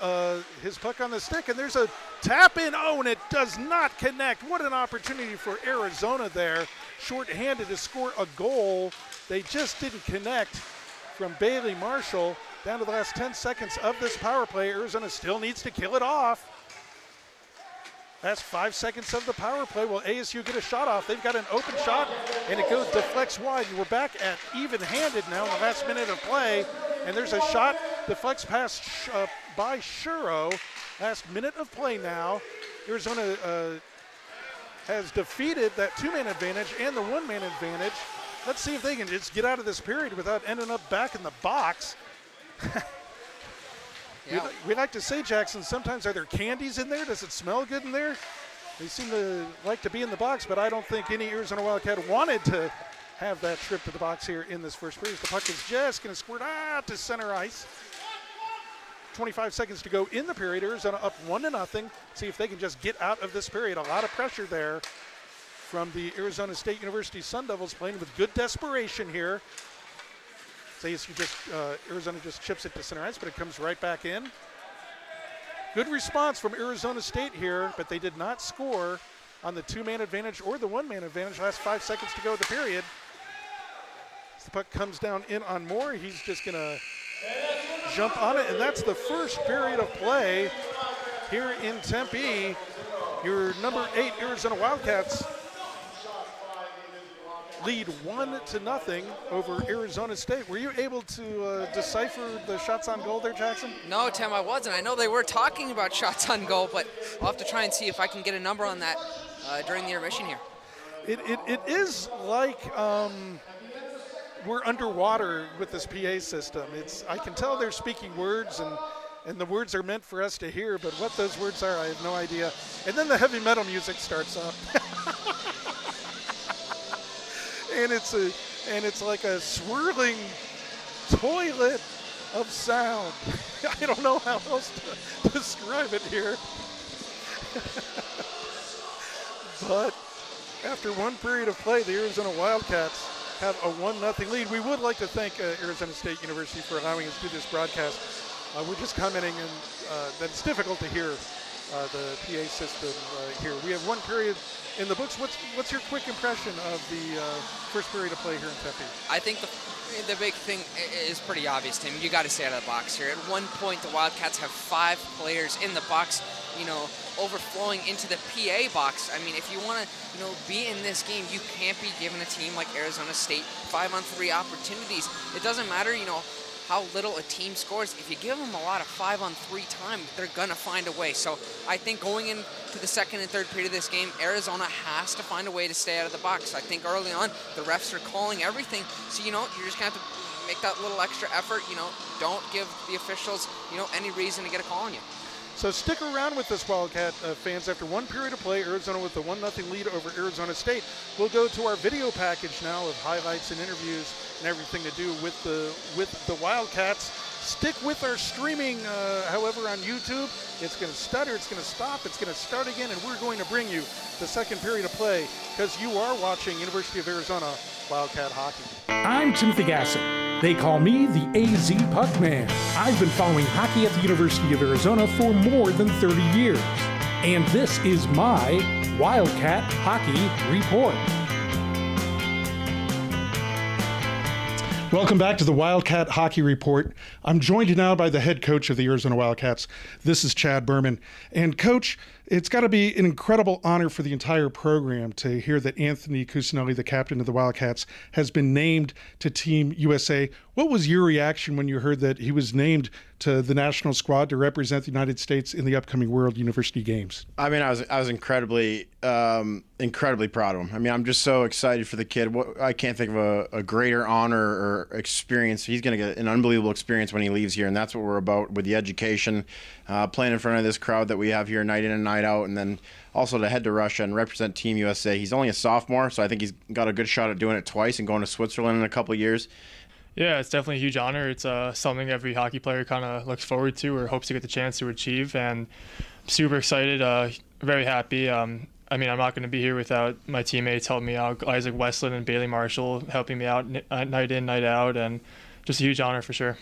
puck on the stick, and there's a tap in. And it does not connect. What an opportunity for Arizona there. Short-handed to score a goal. They just didn't connect from Bailey Marshall. Down to the last 10 seconds of this power play. Arizona still needs to kill it off. Last 5 seconds of the power play. Will ASU get a shot off? They've got an open shot, and it deflects wide. And we're back at even-handed now in the last minute of play. And there's a shot, deflects past by Shuro. Last minute of play now. Arizona has defeated that two-man advantage and the one-man advantage. Let's see if they can just get out of this period without ending up back in the box. Yeah. We like to say, Jackson, sometimes are there candies in there? Does it smell good in there? They seem to like to be in the box, but I don't think any Arizona Wildcat wanted to have that trip to the box here in this first period. The puck is just going to squirt out to center ice. 25 seconds to go in the period. Arizona up 1-0. See if they can just get out of this period. A lot of pressure there from the Arizona State University Sun Devils, playing with good desperation here. Arizona just chips it to center ice, but it comes right back in. Good response from Arizona State here, but they did not score on the two-man advantage or the one-man advantage. Last 5 seconds to go of the period. As the puck comes down in on Moore, he's just going to jump on it, and that's the first period of play here in Tempe. Your number 8 Arizona Wildcats lead 1-0 over Arizona State. Were you able to decipher the shots on goal there, Jackson? No, Tim, I wasn't. I know they were talking about shots on goal, but I'll have to try and see if I can get a number on that during the intermission here. It is like we're underwater with this PA system. I can tell they're speaking words, and the words are meant for us to hear, but what those words are, I have no idea. And then the heavy metal music starts up. And it's like a swirling toilet of sound. I don't know how else to describe it here. But after one period of play, the Arizona Wildcats have a 1-0 lead. We would like to thank Arizona State University for allowing us to do this broadcast. We're just commenting that it's difficult to hear the PA system here. We have one period in the books. What's your quick impression of the first period of play here in Tempe? I think the big thing is pretty obvious, Tim. You got to stay out of the box here. At one point, the Wildcats have 5 players in the box, overflowing into the PA box. I mean, if you want to, be in this game, you can't be giving a team like Arizona State 5-on-3 opportunities. It doesn't matter, how little a team scores. If you give them a lot of 5-on-3 time, they're going to find a way. So I think going into the second and third period of this game, Arizona has to find a way to stay out of the box. I think early on, the refs are calling everything. So, you're just going to have to make that little extra effort. Don't give the officials, any reason to get a call on you. So stick around with us, Wildcat fans. After one period of play, Arizona with the 1-0 lead over Arizona State. We'll go to our video package now of highlights and interviews and everything to do with the Wildcats. Stick with our streaming, however, on YouTube. It's going to stutter, it's going to stop, it's going to start again, and we're going to bring you the second period of play because you are watching University of Arizona Wildcat Hockey. I'm Timothy Gasson. They call me the AZ Puckman. I've been following hockey at the University of Arizona for more than 30 years. And this is my Wildcat Hockey Report. Welcome back to the Wildcat Hockey Report. I'm joined now by the head coach of the Arizona Wildcats. This is Chad Berman. And Coach, it's got to be an incredible honor for the entire program to hear that Anthony Cusinelli, the captain of the Wildcats, has been named to Team USA. What was your reaction when you heard that he was named to the national squad to represent the United States in the upcoming World University Games? I mean, I was incredibly proud of him. I mean, I'm just so excited for the kid. I can't think of a greater honor or experience. He's going to get an unbelievable experience when he leaves here, and that's what we're about with the education, playing in front of this crowd that we have here night in and night out, and then also to head to Russia and represent Team USA. He's only a sophomore, so I think he's got a good shot at doing it twice and going to Switzerland in a couple of years. Yeah, it's definitely a huge honor. It's something every hockey player kind of looks forward to or hopes to get the chance to achieve, and I'm super excited, very happy. I mean, I'm not going to be here without my teammates helping me out. Isaac Westland and Bailey Marshall helping me out night in, night out, and just a huge honor for sure.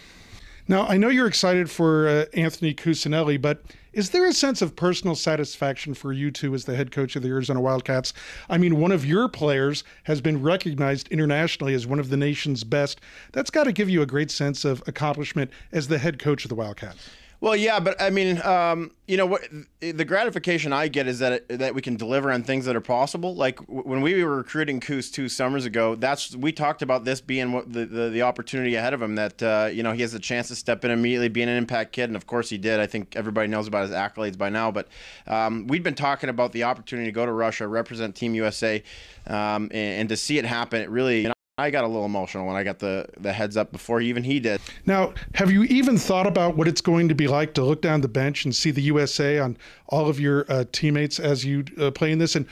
Now, I know you're excited for Anthony Cusinelli, but is there a sense of personal satisfaction for you two as the head coach of the Arizona Wildcats? I mean, one of your players has been recognized internationally as one of the nation's best. That's got to give you a great sense of accomplishment as the head coach of the Wildcats. Well, yeah, but I mean, what the gratification I get is that we can deliver on things that are possible. Like when we were recruiting Coos 2 summers ago, we talked about this being what the opportunity ahead of him. That he has a chance to step in immediately, being an impact kid, and of course he did. I think everybody knows about his accolades by now. But we'd been talking about the opportunity to go to Russia, represent Team USA, and to see it happen, it really. I got a little emotional when I got the heads up before he did. Now, have you even thought about what it's going to be like to look down the bench and see the USA on all of your teammates as you play in this? And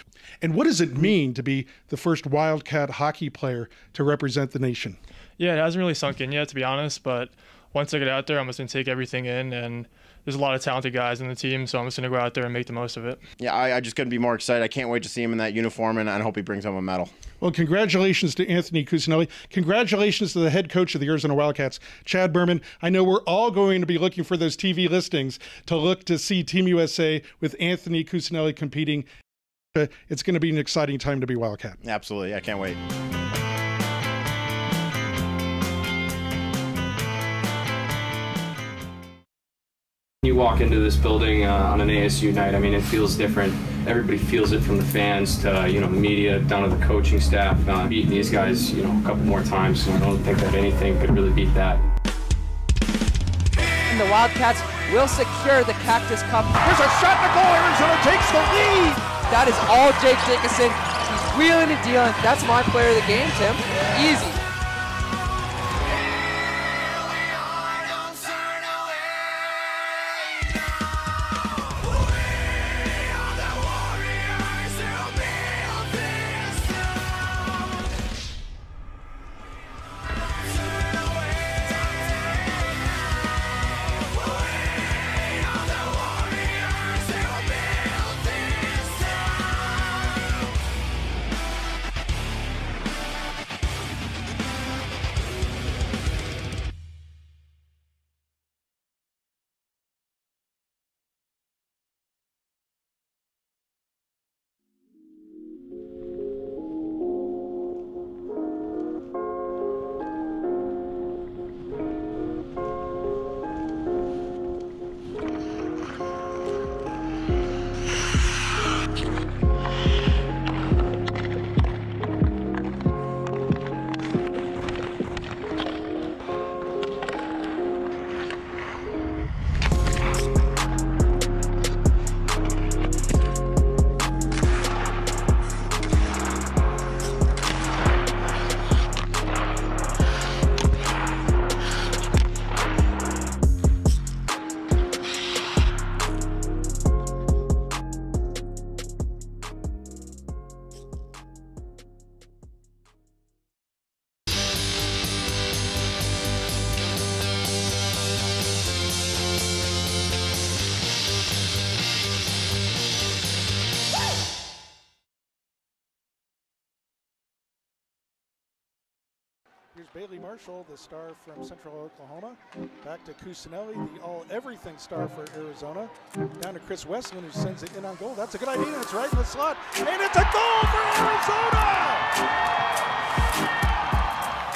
what does it mean to be the first Wildcat hockey player to represent the nation? Yeah, it hasn't really sunk in yet, to be honest, but once I get out there, I'm just going to take everything in, and there's a lot of talented guys in the team, so I'm just going to go out there and make the most of it. Yeah, I just couldn't be more excited. I can't wait to see him in that uniform, and I hope he brings home a medal. Well, congratulations to Anthony Cusinelli. Congratulations to the head coach of the Arizona Wildcats, Chad Berman. I know we're all going to be looking for those TV listings to look to see Team USA with Anthony Cusinelli competing. It's going to be an exciting time to be Wildcat. Absolutely. I can't wait. You walk into this building on an ASU night, I mean, it feels different. Everybody feels it, from the fans to, the media, down to the coaching staff. Beating these guys, a couple more times, I don't think that anything could really beat that. And the Wildcats will secure the Cactus Cup. There's a shot in the goal. Arizona takes the lead. That is all Jake Dickinson. He's wheeling and dealing. That's my player of the game, Tim. Easy. Here's Bailey Marshall, the star from Central Oklahoma. Back to Cusinelli, the all-everything star for Arizona. Down to Chris Westland, who sends it in on goal. That's a good idea. It's right in the slot. And it's a goal for Arizona!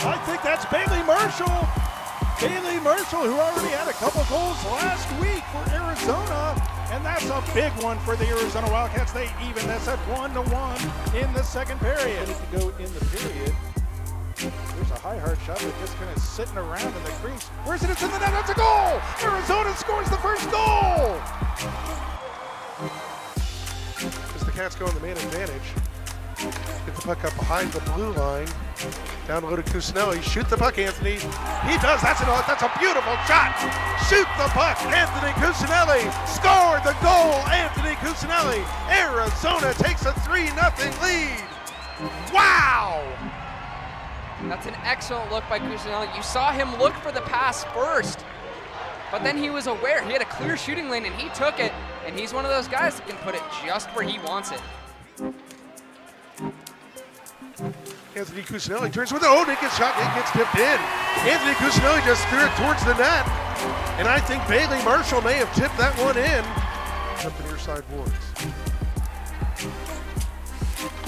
I think that's Bailey Marshall. Bailey Marshall, who already had a couple goals last week for Arizona. And that's a big one for the Arizona Wildcats. They even this at 1-1 in the second period. It can go in the period. There's a high hard shot, but just kind of sitting around in the crease. Where's it? It's in the net. That's a goal! Arizona scores the first goal! As the Cats go on the man advantage. Get the puck up behind the blue line. Down low to Cusinelli. Shoot the puck, Anthony. He does. That's a beautiful shot. Shoot the puck. Anthony Cusinelli scored the goal. Anthony Cusinelli. Arizona takes a 3-0 lead. Wow! That's an excellent look by Cusinelli. You saw him look for the pass first, but then he was aware. He had a clear shooting lane, and he took it, and he's one of those guys that can put it just where he wants it. Anthony Cusinelli turns with it. Oh, Nick gets shot. Nick gets tipped in. Anthony Cusinelli just threw it towards the net. And I think Bailey Marshall may have tipped that one in. Up the near side boards.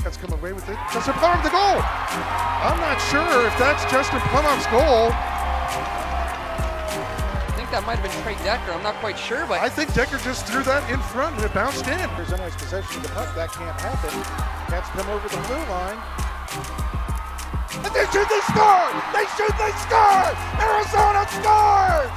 That's come away with it. Justin Plumhoff the goal. I'm not sure if that's Justin Plumhoff's goal. I think that might have been Trey Decker. I'm not quite sure, but I think Decker just threw that in front and it bounced in. There's a nice possession of the puck. That can't happen. Cats come over the blue line. And they shoot, they score! They shoot, they score! Arizona scores!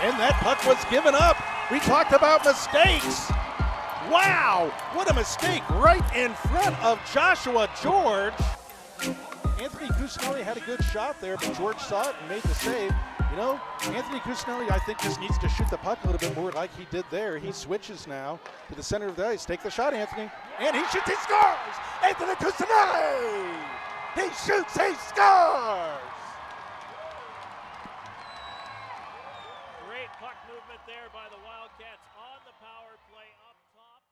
And that puck was given up. We talked about mistakes. Wow, what a mistake right in front of Joshua George. Anthony Cusinelli had a good shot there, but George saw it and made the save. You know, Anthony Cusinelli, I think, just needs to shoot the puck a little bit more like he did there. He switches now to the center of the ice. Take the shot, Anthony. And he shoots, he scores! Anthony Cusinelli! He shoots, he scores! Great puck movement there by the Wildcats on the power play up top.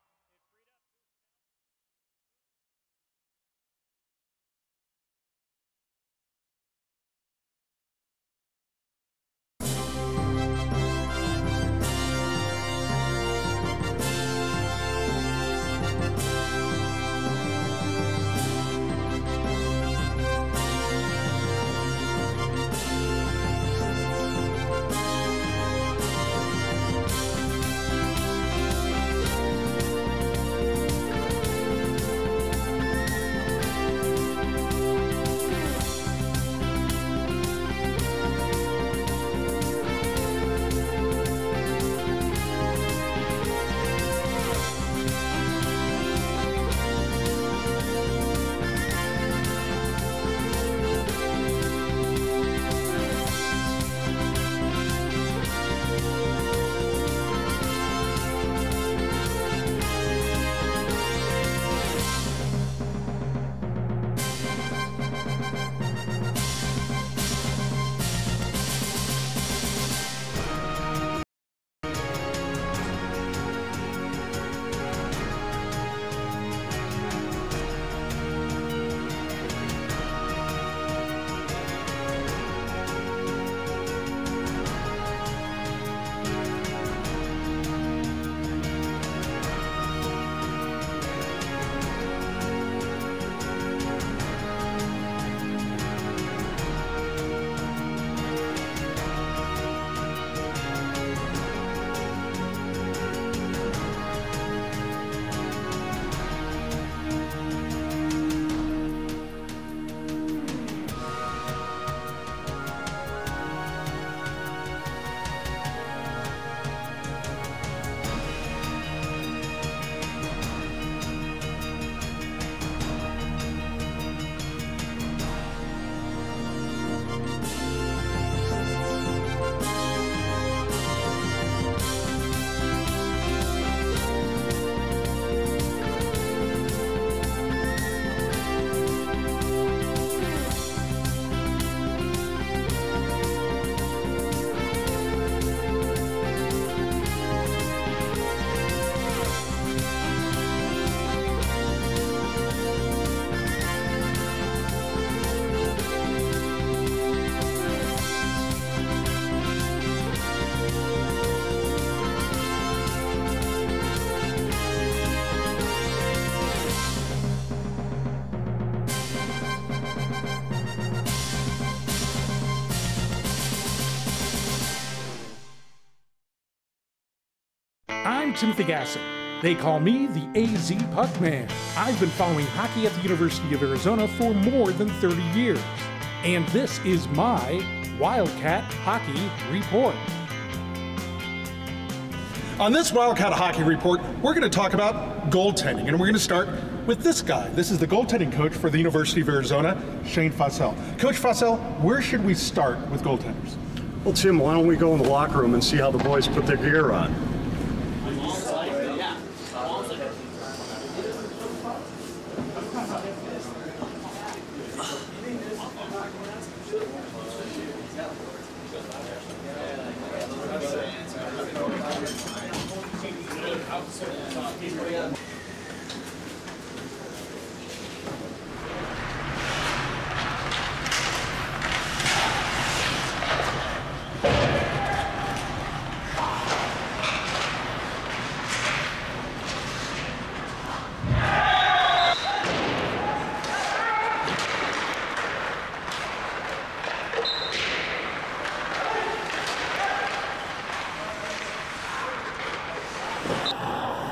I'm Timothy Gasson. They call me the AZ Puck Man. I've been following hockey at the University of Arizona for more than 30 years. And this is my Wildcat Hockey Report. On this Wildcat Hockey Report, we're going to talk about goaltending, and we're going to start with this guy. This is the goaltending coach for the University of Arizona, Shane Fossell. Coach Fossell, where should we start with goaltenders? Well, Tim, why don't we go in the locker room and see how the boys put their gear on?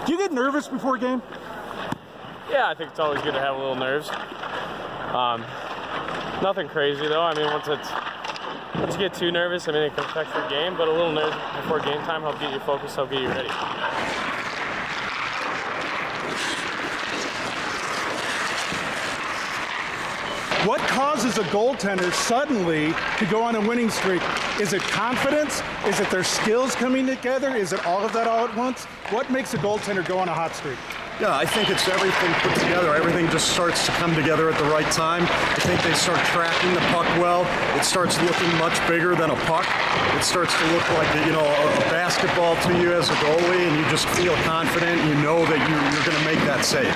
Do you get nervous before a game? Yeah, I think it's always good to have a little nerves. Nothing crazy though. I mean, once you get too nervous, I mean, it can affect your game, but a little nerves before game time help get you focused, help get you ready. What causes a goaltender suddenly to go on a winning streak? Is it confidence? Is it their skills coming together? Is it all of that all at once? What makes a goaltender go on a hot streak? Yeah, I think it's everything put together. Everything just starts to come together at the right time. I think they start tracking the puck well. It starts looking much bigger than a puck. It starts to look like a basketball to you as a goalie, and you just feel confident. You know that you're going to make that save.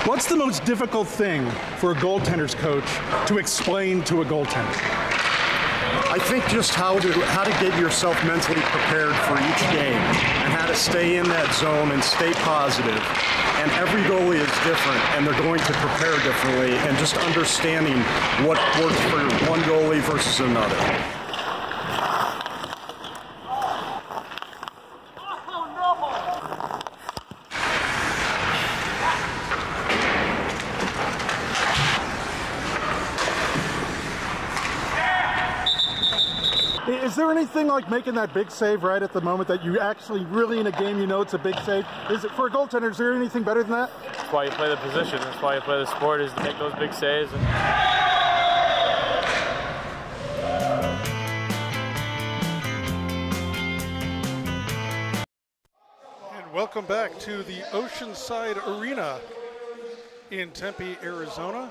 What's the most difficult thing for a goaltender's coach to explain to a goaltender? I think just how to get yourself mentally prepared for each game and how to stay in that zone and stay positive. And every goalie is different, and they're going to prepare differently, and just understanding what works for one goalie versus another. Is there anything like making that big save right at the moment that you actually really in a game you know it's a big save? Is it for a goaltender, is there anything better than that? That's why you play the position. That's why you play the sport, is to make those big saves. And welcome back to the Oceanside Arena in Tempe, Arizona.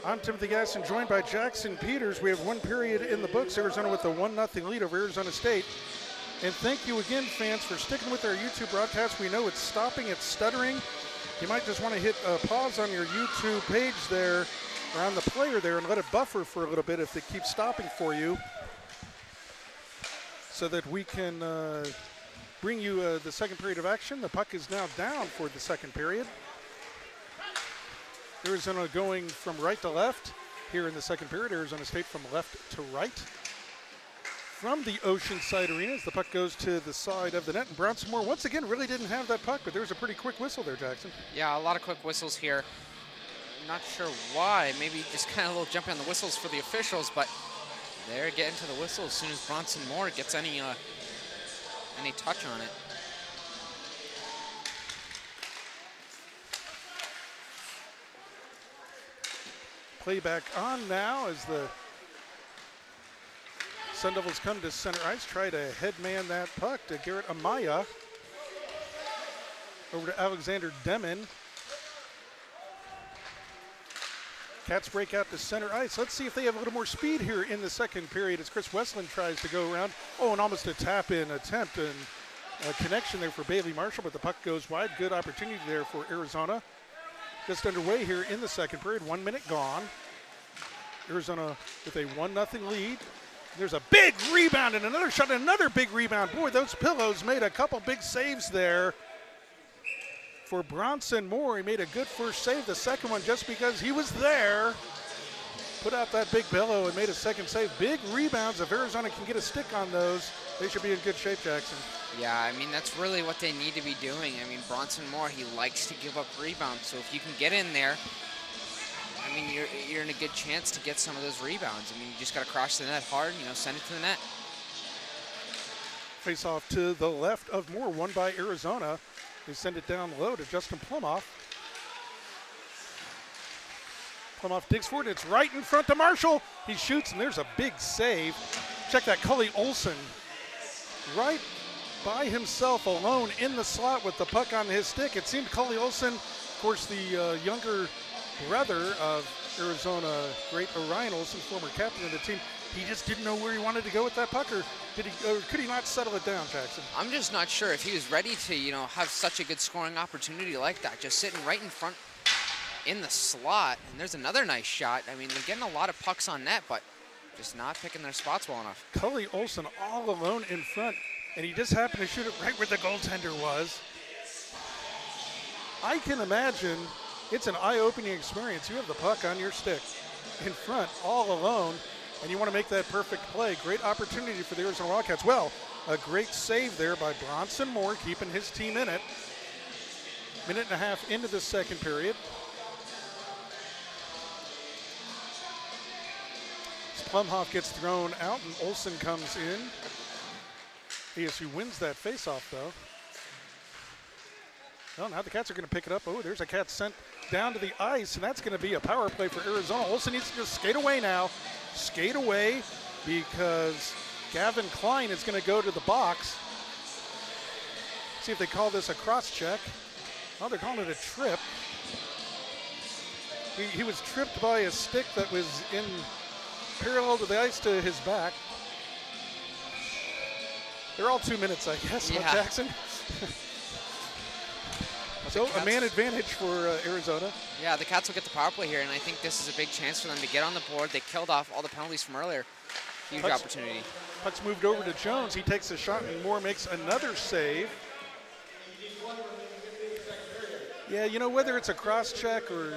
I'm Timothy Gasson, joined by Jackson Peters. We have one period in the books. Arizona with a 1-0 lead over Arizona State. And thank you again, fans, for sticking with our YouTube broadcast. We know it's stopping, it's stuttering. You might just want to hit pause on your YouTube page there, or on the player there, and let it buffer for a little bit if it keeps stopping for you, so that we can bring you the second period of action. The puck is now down for the second period. Arizona going from right to left here in the second period. Arizona State from left to right. From the Oceanside Arena as the puck goes to the side of the net. And Bronson Moore once again really didn't have that puck, but there was a pretty quick whistle there, Jackson. Yeah, a lot of quick whistles here. Not sure why. Maybe just kind of a little jumping on the whistles for the officials, but they're getting to the whistle as soon as Bronson Moore gets any touch on it. Playback on now as the Sun Devils come to center ice, try to headman that puck to Garrett Amaya. Over to Alexander Demon. Cats break out to center ice. Let's see if they have a little more speed here in the second period as Chris Westland tries to go around. Oh, and almost a tap-in attempt and a connection there for Bailey Marshall, but the puck goes wide. Good opportunity there for Arizona. Just underway here in the second period, 1 minute gone. Arizona with a 1-0 lead. There's a big rebound and another shot and another big rebound. Boy, those Pillows made a couple big saves there for Bronson Moore. He made a good first save, the second one just because he was there. Put out that big pillow and made a second save. Big rebounds. If Arizona can get a stick on those, they should be in good shape, Jackson. Yeah, I mean, that's really what they need to be doing. I mean, Bronson Moore, he likes to give up rebounds. So if you can get in there, I mean, you're in a good chance to get some of those rebounds. I mean, you just got to cross the net hard, send it to the net. Face off to the left of Moore, won by Arizona. They send it down low to Justin Plumoff. Plumoff digs forward. It's right in front to Marshall. He shoots, and there's a big save. Check that, Cully Olson. Right by himself alone in the slot with the puck on his stick. It seemed Cully Olson, of course, the younger brother of Arizona great Orion Olson, former captain of the team, he just didn't know where he wanted to go with that puck, or could he not settle it down, Jackson? I'm just not sure if he was ready to, have such a good scoring opportunity like that, just sitting right in front in the slot. And there's another nice shot. I mean, they're getting a lot of pucks on net, but just not picking their spots well enough. Cully Olson all alone in front, and he just happened to shoot it right where the goaltender was. I can imagine it's an eye-opening experience. You have the puck on your stick in front all alone, and you want to make that perfect play. Great opportunity for the Arizona Wildcats. Well, a great save there by Bronson Moore, keeping his team in it. Minute and a half into the second period. Plumhoff gets thrown out, and Olson comes in. ASU wins that faceoff, though. Well, now the Cats are going to pick it up. Oh, there's a Cat sent down to the ice, and that's going to be a power play for Arizona. Olson needs to just skate away now. Skate away, because Gavin Klein is going to go to the box. See if they call this a cross check. Oh, they're calling it a trip. He was tripped by a stick that was in parallel to the ice to his back. They're all 2 minutes, I guess, yeah. Jackson. So a man advantage for Arizona. Yeah, the Cats will get the power play here, and I think this is a big chance for them to get on the board. They killed off all the penalties from earlier. Huge opportunity. Puck's moved over to Jones. He takes a shot, and Moore makes another save. Yeah, whether it's a cross check or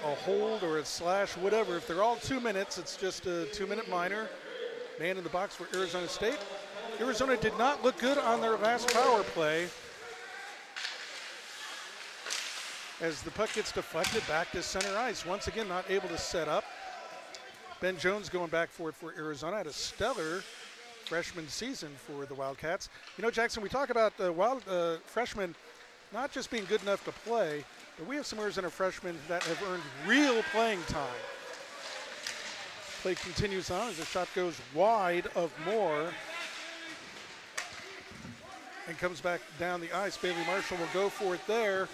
a hold or a slash, whatever, if they're all 2 minutes, it's just a 2-minute minor. Man in the box for Arizona State. Arizona did not look good on their last power play, as the puck gets deflected back to center ice. Once again, not able to set up. Ben Jones going back for it for Arizona. Had a stellar freshman season for the Wildcats. Jackson, we talk about the freshmen not just being good enough to play, but we have some Arizona freshmen that have earned real playing time. Play continues on as the shot goes wide of Moore and comes back down the ice. Bailey Marshall will go for it there.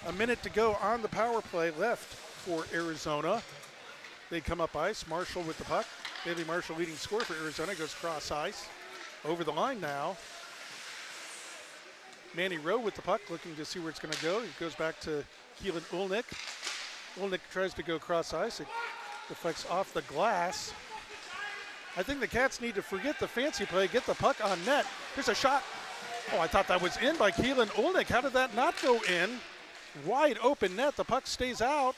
A minute to go on the power play left for Arizona. They come up ice. Marshall with the puck. Bailey Marshall leading scorer for Arizona, goes cross ice. Over the line now. Manny Rowe with the puck, looking to see where it's going to go. He goes back to Keelan Ulnick. Ulnick tries to go cross ice. It deflects off the glass. I think the Cats need to forget the fancy play, get the puck on net. Here's a shot. Oh, I thought that was in by Keelan Ulnick. How did that not go in? Wide open net. The puck stays out.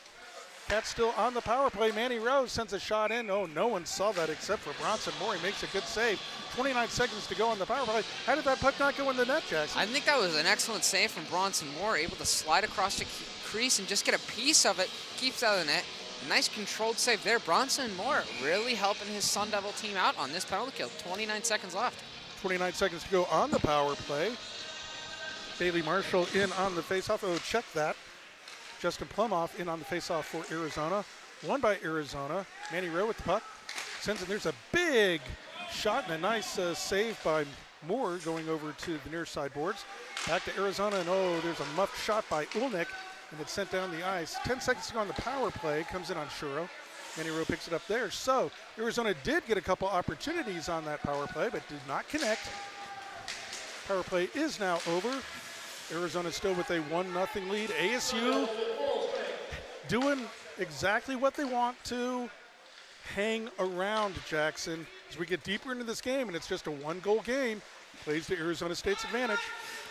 Cats still on the power play. Manny Rose sends a shot in. Oh, no one saw that except for Bronson Moore. He makes a good save. 29 seconds to go on the power play. How did that puck not go in the net, Jackson? I think that was an excellent save from Bronson Moore, able to slide across the crease and just get a piece of it. Keeps out of the net. Nice controlled save there. Bronson Moore really helping his Sun Devil team out on this penalty kill. 29 seconds left. 29 seconds to go on the power play. Bailey Marshall in on the faceoff. Oh, check that. Justin Plumhoff in on the faceoff for Arizona. Won by Arizona. Manny Rowe with the puck. Sends it. There's a big shot and a nice save by Moore going over to the near side boards. Back to Arizona, and oh, there's a muffed shot by Ulnick, and it's sent down the ice. 10 seconds to go on the power play. Comes in on Shuro. Manny Rowe picks it up there. So Arizona did get a couple opportunities on that power play, but did not connect. Power play is now over. Arizona still with a 1-0 lead. ASU doing exactly what they want to. Hang around, Jackson. As we get deeper into this game, and it's just a 1-goal game, plays to Arizona State's advantage.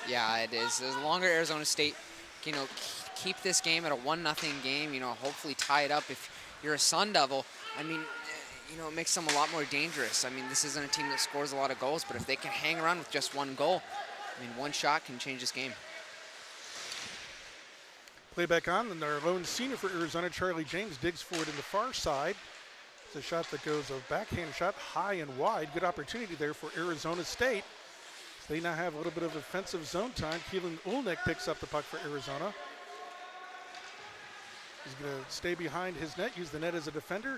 Yeah, it is. As longer Arizona State, keep this game at a 1-0 game, hopefully tie it up. If you're a Sun Devil, I mean, it makes them a lot more dangerous. I mean, this isn't a team that scores a lot of goals, but if they can hang around with just one goal, I mean, one shot can change this game. Play back on, and our lone senior for Arizona, Charlie James, digs for it in the far side. It's a shot that goes, a backhand shot, high and wide. Good opportunity there for Arizona State. They now have a little bit of offensive zone time. Keelan Ulnick picks up the puck for Arizona. He's going to stay behind his net, use the net as a defender.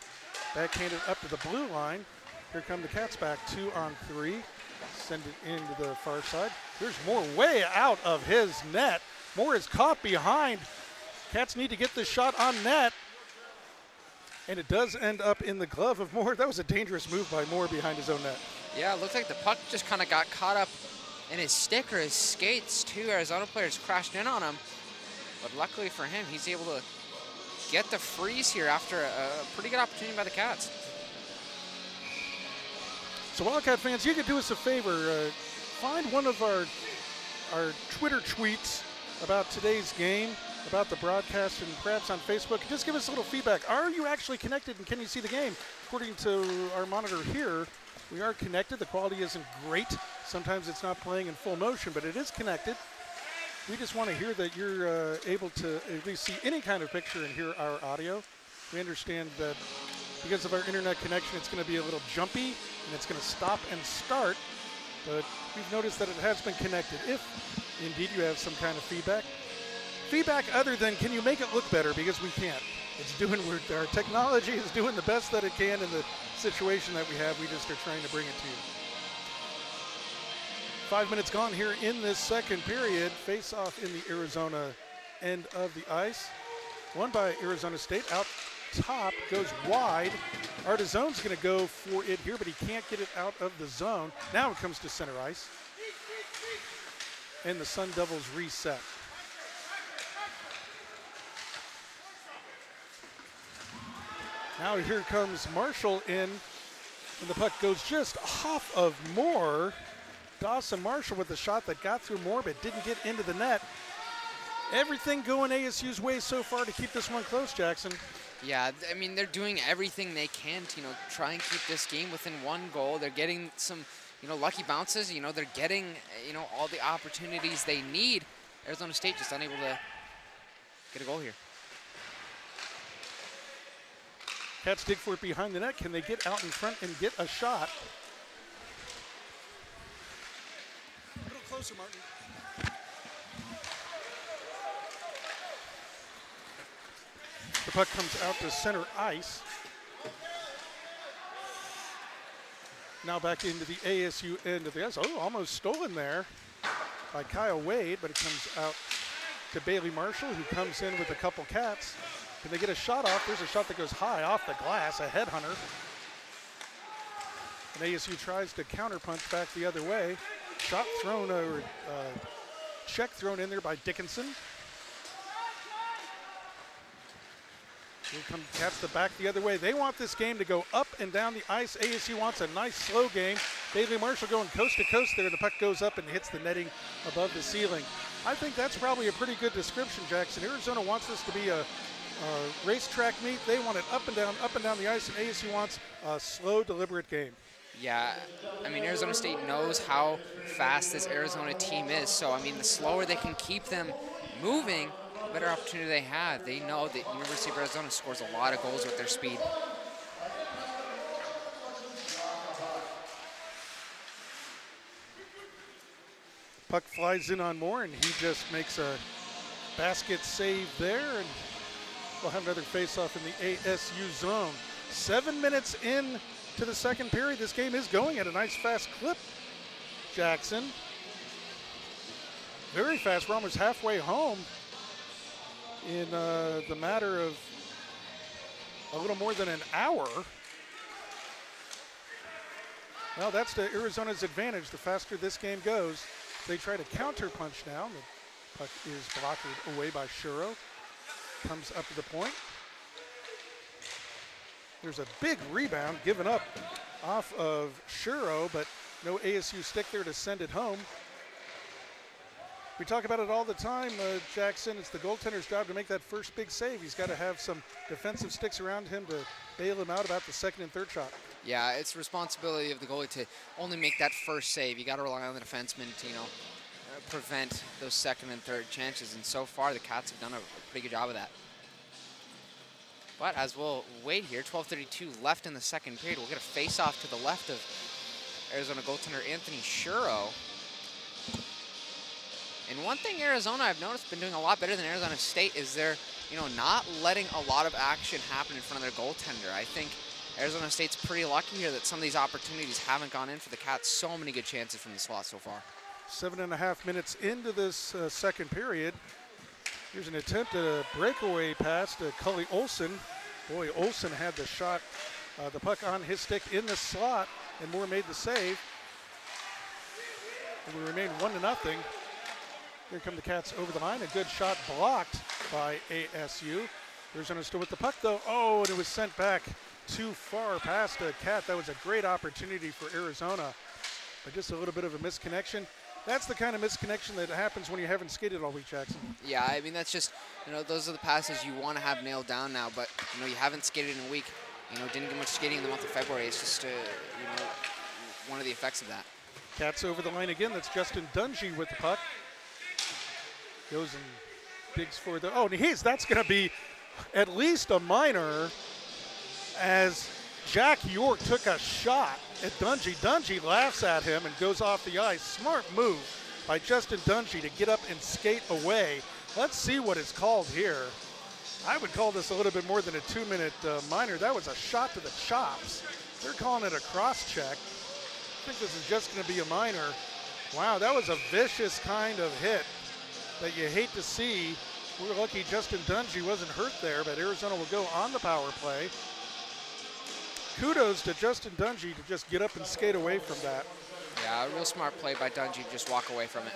Backhanded up to the blue line. Here come the Cats back, 2-on-3. Send it into the far side. There's Moore way out of his net. Moore is caught behind. Cats need to get this shot on net. And it does end up in the glove of Moore. That was a dangerous move by Moore behind his own net. Yeah, it looked like the puck just kind of got caught up in his stick or his skates. Two Arizona players crashed in on him. But luckily for him, he's able to get the freeze here after a pretty good opportunity by the Cats. So Wildcat fans, you could do us a favor. Find one of our Twitter tweets about today's game, about the broadcast, and perhaps on Facebook. Just give us a little feedback. Are you actually connected, and can you see the game? According to our monitor here, we are connected. The quality isn't great. Sometimes it's not playing in full motion, but it is connected. We just want to hear that you're able to at least see any kind of picture and hear our audio. We understand that because of our internet connection, it's going to be a little jumpy, and it's going to stop and start. But we've noticed that it has been connected. If indeed you have some kind of feedback other than can you make it look better, because we can't. It's doing, our technology is doing the best that it can in the situation that we have. We just are trying to bring it to you. 5 minutes gone here in this second period. Face off in the Arizona end of the ice. Won by Arizona State. Out top, goes wide. Artizone's going to go for it here, but he can't get it out of the zone. Now it comes to center ice. And the Sun Devils reset. Now here comes Marshall in, and the puck goes just off of Moore. Dawson Marshall with the shot that got through Moore but didn't get into the net. Everything going ASU's way so far to keep this one close, Jackson. Yeah, I mean, they're doing everything they can to, try and keep this game within one goal. They're getting some, lucky bounces. They're getting, all the opportunities they need. Arizona State just unable to get a goal here. Cats dig for it behind the net. Can they get out in front and get a shot? A little closer, Martin. The puck comes out to center ice. Now back into the ASU end of the ice. Oh, almost stolen there by Kyle Wade, but it comes out to Bailey Marshall, who comes in with a couple Cats. Can they get a shot off? There's a shot that goes high off the glass, a headhunter. And ASU tries to counterpunch back the other way. Shot thrown, or check thrown in there by Dickinson. Here come Cats the back the other way. They want this game to go up and down the ice. ASU wants a nice slow game. Bailey Marshall going coast to coast there. The puck goes up and hits the netting above the ceiling. I think that's probably a pretty good description, Jackson. Arizona wants this to be a racetrack meet. They want it up and down the ice, and ASU wants a slow, deliberate game. Yeah, I mean, Arizona State knows how fast this Arizona team is. So, I mean, the slower they can keep them moving, the better opportunity they have. They know that University of Arizona scores a lot of goals with their speed. Puck flies in on Moore, and he just makes a basket save there, and we'll have another face-off in the ASU zone. 7 minutes in to the second period. This game is going at a nice fast clip, Jackson. Very fast. We're almost halfway home in the matter of a little more than an hour. Well, that's to Arizona's advantage. The faster this game goes, they try to counter punch now. The puck is blocked away by Shuro. Comes up to the point. There's a big rebound given up off of Shuro, but no ASU stick there to send it home. We talk about it all the time, Jackson. It's the goaltender's job to make that first big save. He's got to have some defensive sticks around him to bail him out about the second and third shot. Yeah, it's the responsibility of the goalie to only make that first save. You got to rely on the defenseman to, prevent those second and third chances. And so far, the Cats have done a pretty good job of that. But as we'll wait here, 12:32 left in the second period. We'll get a face-off to the left of Arizona goaltender Anthony Shuro. And one thing Arizona I've noticed been doing a lot better than Arizona State is they're, not letting a lot of action happen in front of their goaltender. I think, Arizona State's pretty lucky here that some of these opportunities haven't gone in for the Cats. So many good chances from the slot so far. 7.5 minutes into this second period. Here's an attempt at a breakaway pass to Cully Olson. Boy, Olson had the shot, the puck on his stick in the slot, and Moore made the save. And we remain 1-0. Here come the Cats over the line. A good shot blocked by ASU. Arizona still with the puck, though. Oh, and it was sent back too far past a Cat. That was a great opportunity for Arizona, but just a little bit of a misconnection. That's the kind of misconnection that happens when you haven't skated all week, Jackson. Yeah, I mean, that's just, those are the passes you want to have nailed down now, but, you haven't skated in a week. Didn't get much skating in the month of February. It's just, one of the effects of that. Cats over the line again. That's Justin Dungy with the puck. Goes and digs for the, and that's going to be at least a minor, as Jack York took a shot at Dungy. Dungy laughs at him and goes off the ice. Smart move by Justin Dungy to get up and skate away. Let's see what is called here. I would call this a little bit more than a 2-minute minor. That was a shot to the chops. They're calling it a cross check. I think this is just going to be a minor. Wow, that was a vicious kind of hit that you hate to see. We're lucky Justin Dungy wasn't hurt there, but Arizona will go on the power play. Kudos to Justin Dungy to just get up and skate away from that. Yeah, a real smart play by Dungy to just walk away from it.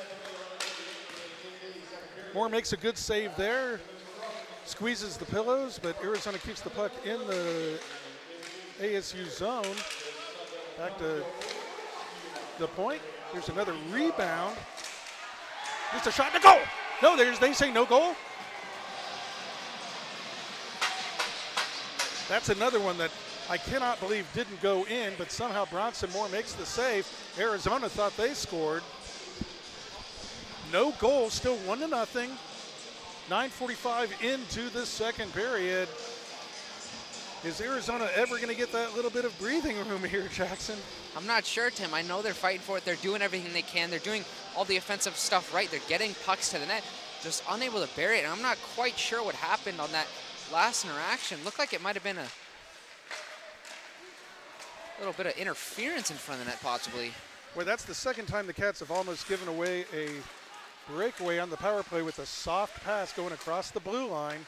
Moore makes a good save there. Squeezes the pillows, but Arizona keeps the puck in the ASU zone. Back to the point. Here's another rebound. Just a shot to goal. No, they say no goal. That's another one that I cannot believe didn't go in, but somehow Bronson Moore makes the save. Arizona thought they scored. No goal, still 1-0. 9:45 into the second period. Is Arizona ever going to get that little bit of breathing room here, Jackson? I'm not sure, Tim. I know they're fighting for it. They're doing everything they can. They're doing all the offensive stuff right. They're getting pucks to the net, just unable to bury it. And I'm not quite sure what happened on that last interaction. Looked like it might have been a little bit of interference in front of the net, possibly. Well, that's the second time the Cats have almost given away a breakaway on the power play with a soft pass going across the blue line.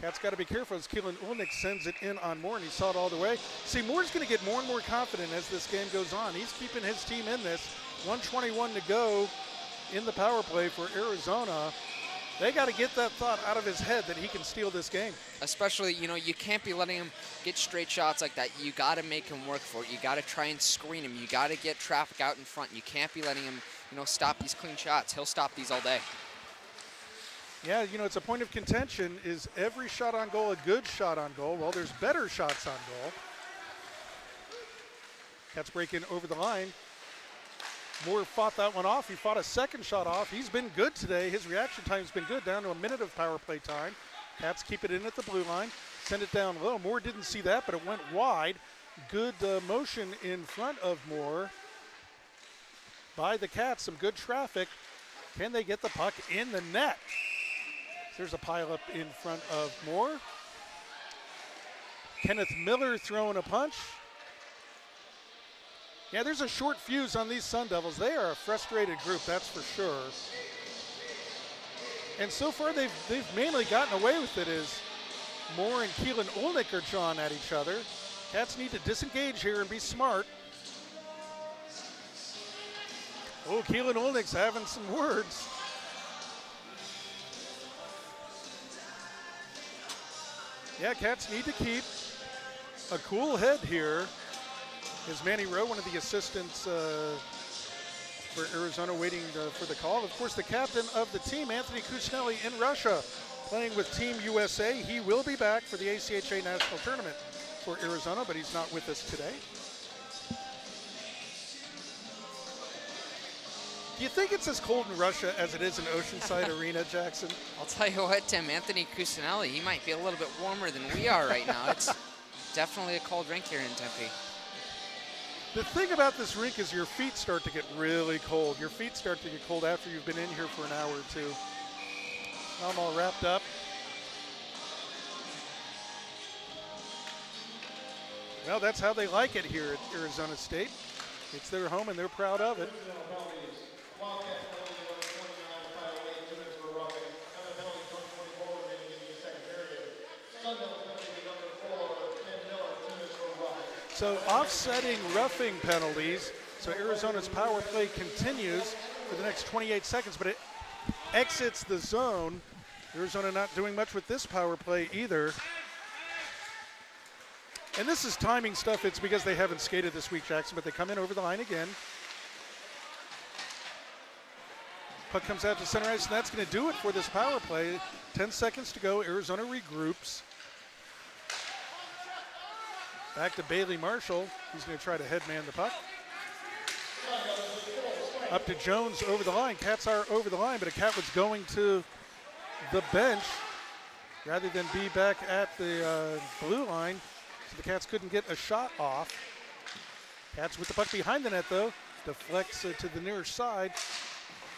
Cats got to be careful as Keelan Ulnick sends it in on Moore, and he saw it all the way. See, Moore's going to get more and more confident as this game goes on. He's keeping his team in this. 1:21 to go in the power play for Arizona. They got to get that thought out of his head that he can steal this game. Especially, you can't be letting him get straight shots like that. You got to make him work for it. You got to try and screen him. You got to get traffic out in front. You can't be letting him, stop these clean shots. He'll stop these all day. Yeah, it's a point of contention. Is every shot on goal a good shot on goal? Well, there's better shots on goal. Cats break in over the line. Moore fought that one off. He fought a second shot off. He's been good today. His reaction time's been good, down to a minute of power play time. Cats keep it in at the blue line, send it down low. Moore didn't see that, but it went wide. Good motion in front of Moore by the Cats. Some good traffic. Can they get the puck in the net? There's a pileup in front of Moore. Kenneth Miller throwing a punch. Yeah, there's a short fuse on these Sun Devils. They are a frustrated group, that's for sure. And so far, they've mainly gotten away with it as Moore and Keelan Ulnick are jawing at each other. Cats need to disengage here and be smart. Oh, Keelan Ulnick's having some words. Yeah, Cats need to keep a cool head here. Is Manny Rowe, one of the assistants for Arizona, waiting for the call. Of course, the captain of the team, Anthony Kuznelli, in Russia, playing with Team USA. He will be back for the ACHA National Tournament for Arizona, but he's not with us today. Do you think it's as cold in Russia as it is in Oceanside Arena, Jackson? I'll tell you what, Tim, Anthony Kuznelli, he might be a little bit warmer than we are right now. It's definitely a cold rink here in Tempe. The thing about this rink is your feet start to get really cold. Your feet start to get cold after you've been in here for an hour or two. I'm all wrapped up. Well, that's how they like it here at Arizona State. It's their home, and they're proud of it. So offsetting roughing penalties. So Arizona's power play continues for the next 28 seconds, but it exits the zone. Arizona not doing much with this power play either. And this is timing stuff. It's because they haven't skated this week, Jackson, but they come in over the line again. Puck comes out to center ice, and that's going to do it for this power play. 10 seconds to go. Arizona regroups. Back to Bailey Marshall. He's going to try to headman the puck. Up to Jones over the line. Cats are over the line, but a Cat was going to the bench rather than be back at the blue line. So the Cats couldn't get a shot off. Cats with the puck behind the net, though. Deflects to the near side.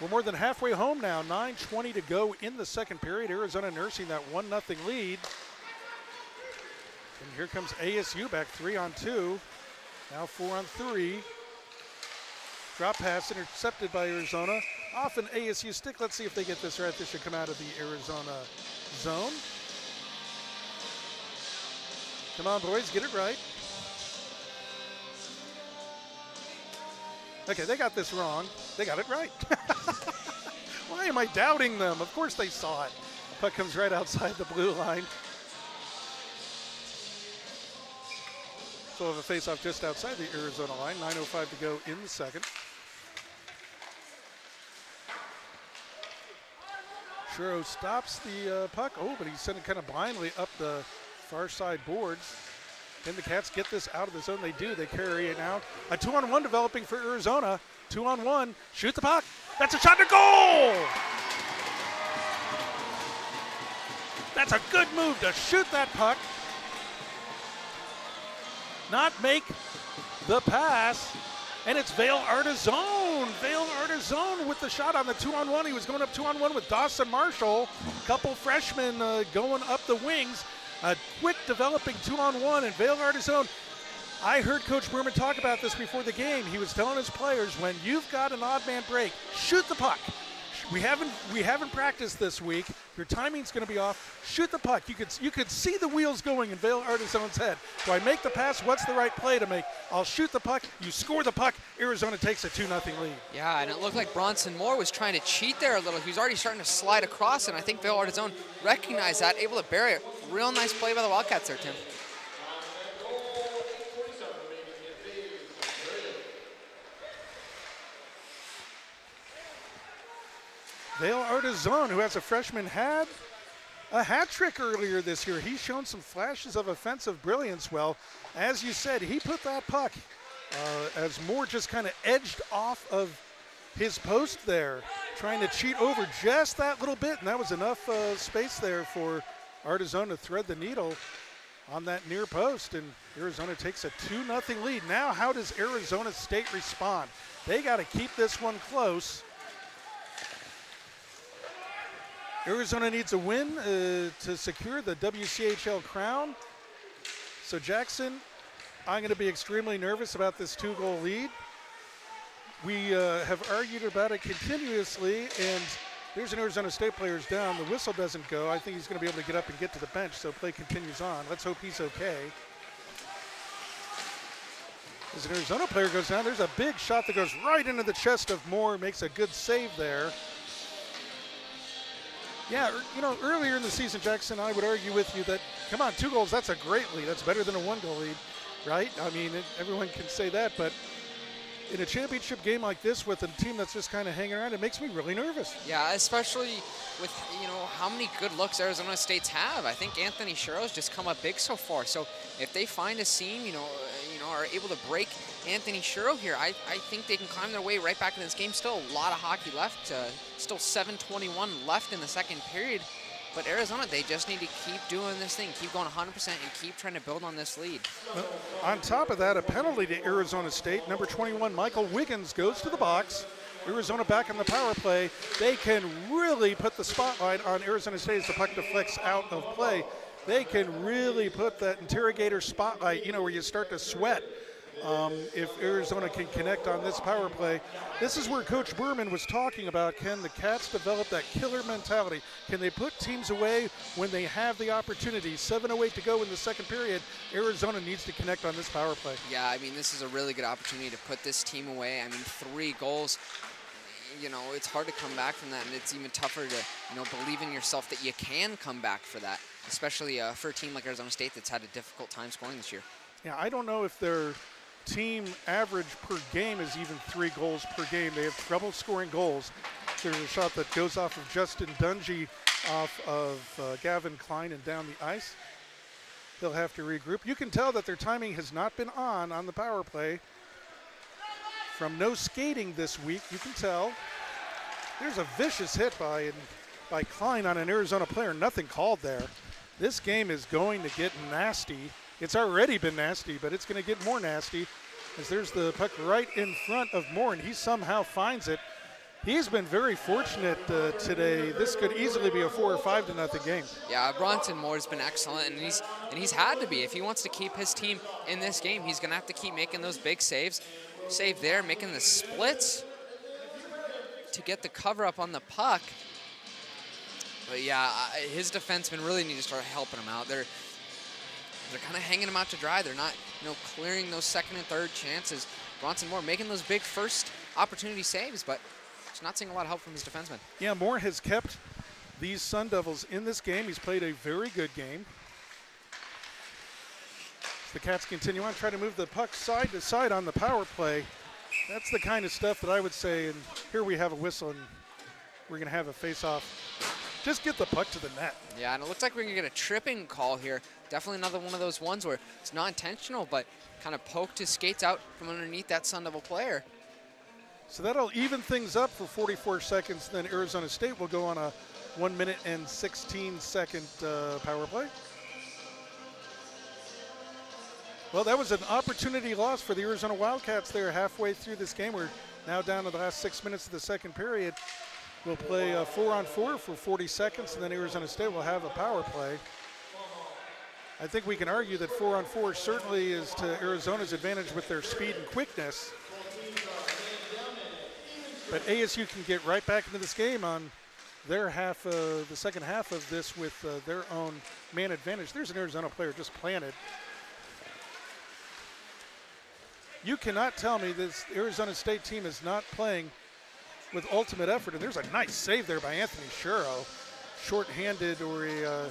We're more than halfway home now. 9:20 to go in the second period. Arizona nursing that 1-0 lead. And here comes ASU back 3-on-2. Now 4-on-3. Drop pass intercepted by Arizona. Off an ASU stick. Let's see if they get this right. This should come out of the Arizona zone. Come on, boys, get it right. Okay, they got this wrong. They got it right. Why am I doubting them? Of course they saw it. Puck comes right outside the blue line. So have a face-off just outside the Arizona line. 9:05 to go in the second. Shuro stops the puck. Oh, but he's sending kind of blindly up the far side boards. Can the Cats get this out of the zone? They do. They carry it now. A 2-on-1 developing for Arizona. 2-on-1. Shoot the puck. That's a shot to goal! That's a good move to shoot that puck. Not make the pass. And it's Vail Artizone. Vail Artizone with the shot on the 2-on-1. He was going up 2-on-1 with Dawson Marshall. Couple freshmen going up the wings. A quick developing 2-on-1, and Vail Artizone. I heard Coach Berman talk about this before the game. He was telling his players, when you've got an odd man break, shoot the puck. We haven't practiced this week. Your timing's going to be off. Shoot the puck. You could see the wheels going in Vail Artizone's head. Do I make the pass? What's the right play to make? I'll shoot the puck. You score the puck. Arizona takes a 2-0 lead. Yeah, and it looked like Bronson Moore was trying to cheat there a little. He was already starting to slide across, and I think Vail Artizone recognized that, able to bury it. Real nice play by the Wildcats there, Tim. Vail Artizone, who as a freshman had a hat trick earlier this year. He's shown some flashes of offensive brilliance. Well, as you said, he put that puck as Moore just kind of edged off of his post there, trying to cheat over just that little bit, and that was enough space there for Artizone to thread the needle on that near post, and Arizona takes a 2-0 lead. Now, how does Arizona State respond? They got to keep this one close. Arizona needs a win to secure the WCHL crown. So Jackson, I'm going to be extremely nervous about this 2-goal lead. We have argued about it continuously, and there's an Arizona State player's down. The whistle doesn't go. I think he's going to be able to get up and get to the bench, so play continues on. Let's hope he's okay. As an Arizona player goes down, there's a big shot that goes right into the chest of Moore, makes a good save there. Yeah, you know, earlier in the season, Jackson, I would argue with you that, come on, 2 goals, that's a great lead. That's better than a 1-goal lead, right? I mean, everyone can say that, but in a championship game like this with a team that's just kind of hanging around, it makes me really nervous. Yeah, especially with, you know, how many good looks Arizona State's have. I think Anthony Sherrill's just come up big so far. So if they find a seam, you know, are able to break Anthony Sherrill here, I think they can climb their way right back in this game. Still a lot of hockey left. Still 7:21 left in the second period. But Arizona, they just need to keep doing this thing, keep going 100% and keep trying to build on this lead. On top of that, a penalty to Arizona State. Number 21, Michael Wiggins, goes to the box. Arizona back on the power play. They can really put the spotlight on Arizona State as the puck deflects out of play. they can really put that interrogator spotlight, where you start to sweat if Arizona can connect on this power play. This is where Coach Berman was talking about, can the Cats develop that killer mentality? Can they put teams away when they have the opportunity? 7:08 to go in the second period. Arizona needs to connect on this power play. Yeah, I mean, this is a really good opportunity to put this team away. I mean, 3 goals. It's hard to come back from that, and it's even tougher to, believe in yourself that you can come back for that, especially for a team like Arizona State that's had a difficult time scoring this year. Yeah, I don't know if their team average per game is even 3 goals per game. They have trouble scoring goals. There's a shot that goes off of Justin Dungy off of Gavin Klein and down the ice. They'll have to regroup. You can tell that their timing has not been on the power play. From no skating this week, you can tell. There's a vicious hit by Klein on an Arizona player. Nothing called there. This game is going to get nasty. It's already been nasty, but it's going to get more nasty as there's the puck right in front of Moore, and he somehow finds it. He's been very fortunate today. This could easily be a 4 or 5-0 game. Yeah, Bronson Moore's been excellent, and he's had to be. If he wants to keep his team in this game, he's going to have to keep making those big saves. Save there, making the splits to get the cover up on the puck. But yeah, his defensemen really need to start helping him out. They're kind of hanging him out to dry. They're not, clearing those second and third chances. Bronson Moore making those big first opportunity saves, but just not seeing a lot of help from his defensemen. Yeah, Moore has kept these Sun Devils in this game. He's played a very good game. The Cats continue on, try to move the puck side to side on the power play. That's the kind of stuff that I would say, and here we have a whistle, and we're going to have a face-off. Just get the puck to the net. Yeah, and it looks like we're going to get a tripping call here. Definitely another one of those ones where it's not intentional, but kind of poked his skates out from underneath that Sun Devil player. So that'll even things up for 44 seconds. Then Arizona State will go on a 1 minute and 16-second power play. Well, that was an opportunity loss for the Arizona Wildcats there halfway through this game. We're now down to the last 6 minutes of the second period. We'll play 4-on-4 for 40 seconds, and then Arizona State will have a power play. I think we can argue that 4-on-4 certainly is to Arizona's advantage with their speed and quickness. But ASU can get right back into this game on their half, the second half of this with their own man advantage. There's an Arizona player just planted. You cannot tell me this Arizona State team is not playing with ultimate effort. And there's a nice save there by Anthony Shuro. Short-handed or a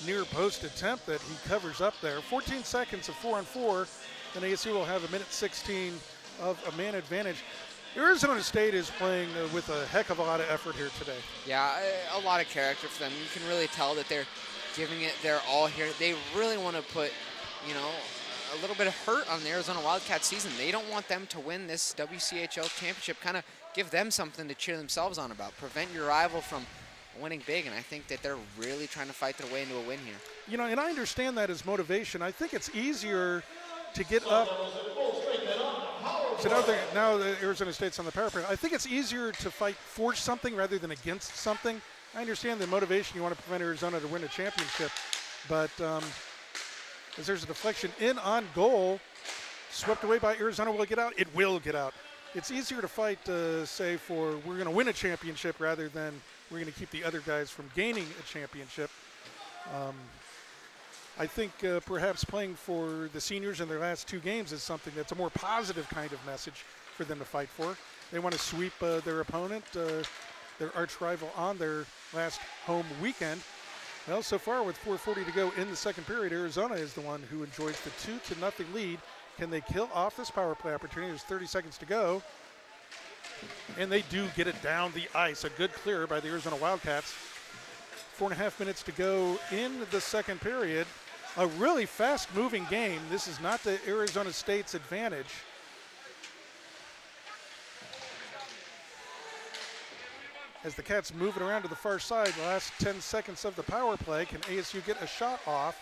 near post attempt that he covers up there. 14 seconds of 4-on-4. And ASU will have 1:16 of a man advantage. Arizona State is playing with a heck of a lot of effort here today. Yeah, a lot of character for them. You can really tell that they're giving it their all here. They really want to put, a little bit of hurt on the Arizona Wildcats season. They don't want them to win this WCHL championship, kind of give them something to cheer themselves on about, prevent your rival from winning big, and I think that they're really trying to fight their way into a win here. And I understand that as motivation. I think it's easier to get up. So now the Arizona State's on the power play. I think it's easier to fight for something rather than against something. I understand the motivation. You want to prevent Arizona to win a championship, but as there's a deflection in on goal, swept away by Arizona, will it get out? It will get out. It's easier to fight, say, for we're going to win a championship rather than we're going to keep the other guys from gaining a championship. I think perhaps playing for the seniors in their last 2 games is something that's a more positive kind of message for them to fight for. They want to sweep their opponent, their arch rival, on their last home weekend. Well, so far with 4:40 to go in the second period, Arizona is the one who enjoys the 2-0 lead. Can they kill off this power play opportunity? There's 30 seconds to go. And they do get it down the ice. A good clear by the Arizona Wildcats. 4.5 minutes to go in the second period. A really fast-moving game. This is not to Arizona State's advantage. As the Cats move it around to the far side, the last 10 seconds of the power play, can ASU get a shot off?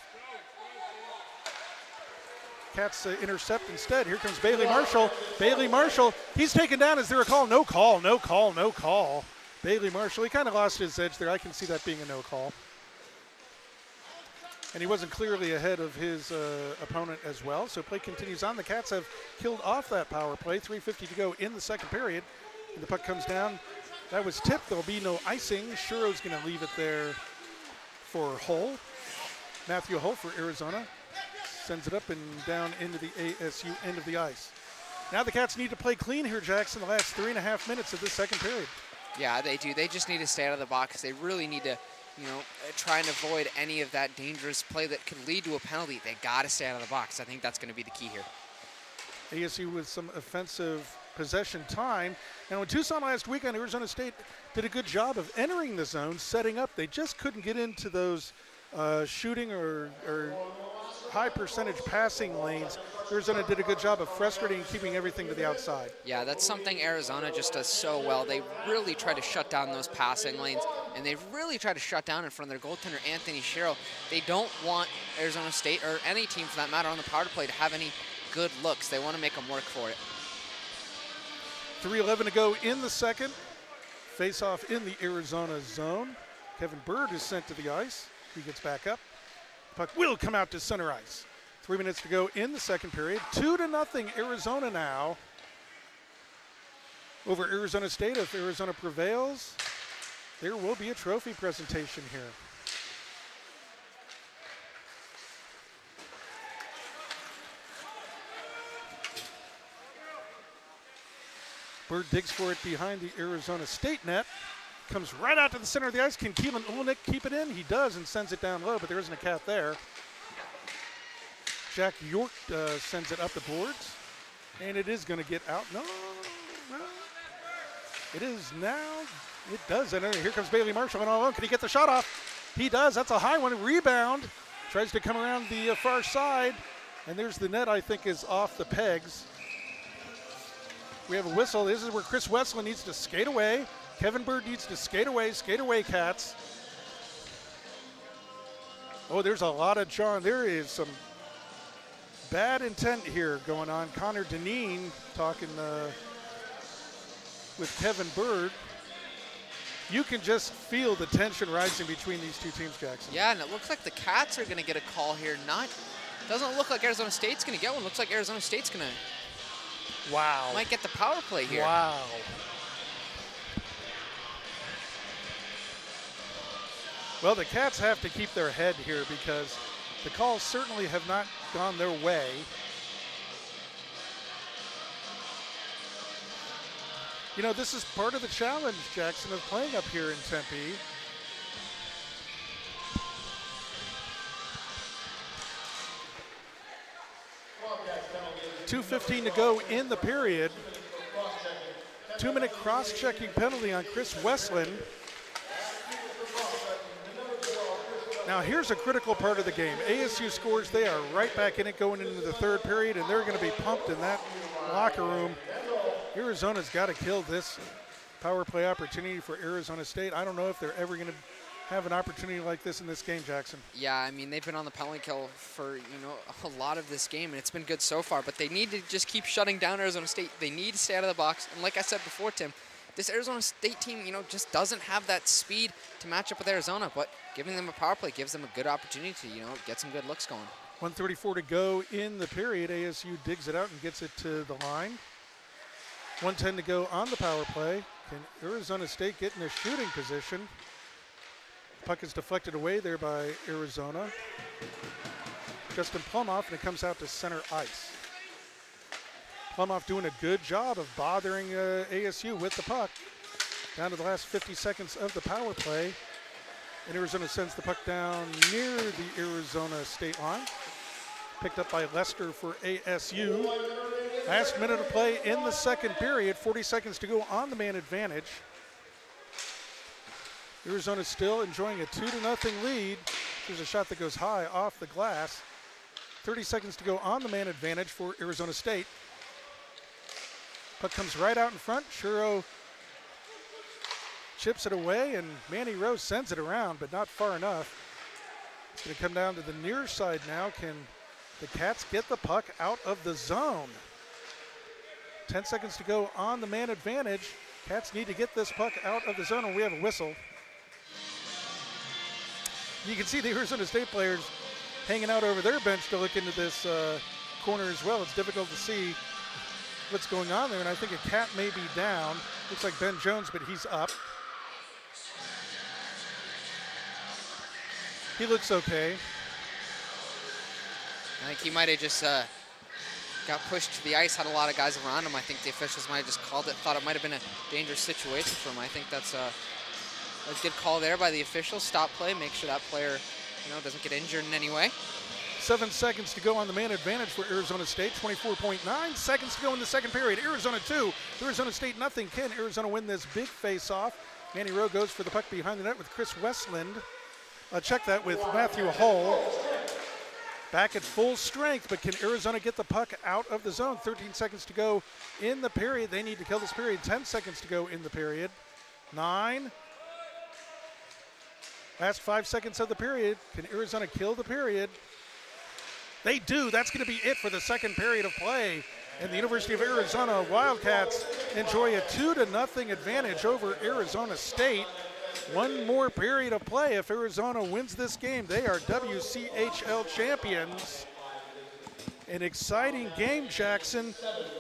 Cats intercept instead. Here comes Bailey Marshall. Bailey Marshall, he's taken down. Is there a call? No call, no call, no call. Bailey Marshall, he kind of lost his edge there. I can see that being a no call. and he wasn't clearly ahead of his opponent as well. So play continues on. The Cats have killed off that power play. 3:50 to go in the second period. And the puck comes down. That was tipped. There'll be no icing. Shuro's going to leave it there for Hull. Matthew Hull for Arizona sends it up and down into the ASU end of the ice. Now the Cats need to play clean here, Jackson, the last 3.5 minutes of this second period. Yeah, they do. They just need to stay out of the box. They really need to, try and avoid any of that dangerous play that could lead to a penalty. They got to stay out of the box. I think that's going to be the key here. ASU with some offensive possession time. And when Tucson last weekend, Arizona State did a good job of entering the zone, setting up. They just couldn't get into those shooting or high percentage passing lanes. Arizona did a good job of frustrating and keeping everything to the outside. Yeah, that's something Arizona just does so well. They really try to shut down those passing lanes, and they really try to shut down in front of their goaltender, Anthony Shiro. They don't want Arizona State, or any team for that matter, on the power play to have any good looks. They want to make them work for it. 3:11 to go in the second. Face-off in the Arizona zone. Kevin Bird is sent to the ice. He gets back up. Puck will come out to center ice. 3 minutes to go in the second period. 2-0 Arizona now over Arizona State. If Arizona prevails, there will be a trophy presentation here. Bird digs for it behind the Arizona State net. Comes right out to the center of the ice. Can Keelan Ulnick keep it in? He does and sends it down low, but there isn't a Cat there. Jack York sends it up the boards, and it is going to get out. No. It is now. It does. And here comes Bailey Marshall and all alone. Can he get the shot off? He does. That's a high one. Rebound. Tries to come around the far side, and there's the net, I think, is off the pegs. We have a whistle. This is where Chris Westland needs to skate away. Kevin Bird needs to skate away, Cats. Oh, there's a lot of John. There is some bad intent here going on. Connor Deneen talking with Kevin Bird. You can just feel the tension rising between these two teams, Jackson. Yeah, and it looks like the Cats are going to get a call here. Doesn't look like Arizona State's going to get one. Looks like Arizona State's going to. Wow. Might get the power play here. Wow. Well, the Cats have to keep their head here because the calls certainly have not gone their way. This is part of the challenge, Jackson, of playing up here in Tempe. .2:15 to go in the period. 2-minute cross-checking penalty on Chris Westland. Now here's a critical part of the game. ASU scores, they are right back in it going into the third period, and they're going to be pumped in that locker room. Arizona's got to kill this power play opportunity for Arizona State. I don't know if they're ever going to have an opportunity like this in this game, Jackson. Yeah, I mean, they've been on the penalty kill for, a lot of this game, and it's been good so far, but they need to just keep shutting down Arizona State. They need to stay out of the box, and like I said before, Tim, this Arizona State team, just doesn't have that speed to match up with Arizona, but giving them a power play gives them a good opportunity to, get some good looks going. 1:34 to go in the period. ASU digs it out and gets it to the line. 1:10 to go on the power play. Can Arizona State get in a shooting position? Puck is deflected away there by Arizona. Justin Plumoff, and it comes out to center ice. Plumoff doing a good job of bothering ASU with the puck. Down to the last 50 seconds of the power play. And Arizona sends the puck down near the Arizona State line. Picked up by Lester for ASU. Last minute of play in the second period. 40 seconds to go on the man advantage. Arizona still enjoying a 2-0 lead. There's a shot that goes high off the glass. 30 seconds to go on the man advantage for Arizona State. Puck comes right out in front. Shuro chips it away, and Manny Rose sends it around, but not far enough. It's going to come down to the near side now. Can the Cats get the puck out of the zone? 10 seconds to go on the man advantage. Cats need to get this puck out of the zone, and we have a whistle. You can see the Arizona State players hanging out over their bench to look into this corner as well. It's difficult to see what's going on there, and I think a Cat may be down. Looks like Ben Jones, but he's up. He looks okay. I think he might have just got pushed to the ice, had a lot of guys around him. I think the officials might have just called it, thought it might have been a dangerous situation for him. I think that's a good call there by the officials. Stop play, make sure that player, doesn't get injured in any way. 7 seconds to go on the man advantage for Arizona State. 24.9 seconds to go in the second period. Arizona 2, Arizona State nothing. Can Arizona win this big face-off? Manny Rowe goes for the puck behind the net with Chris Westland. Check that with Matthew Hull. Back at full strength, but can Arizona get the puck out of the zone? 13 seconds to go in the period. They need to kill this period. 10 seconds to go in the period. 9. Last 5 seconds of the period. Can Arizona kill the period? They do. That's going to be it for the second period of play. And the University of Arizona Wildcats enjoy a 2-0 advantage over Arizona State. One more period of play. If Arizona wins this game, they are WCHL champions. An exciting game, Jackson.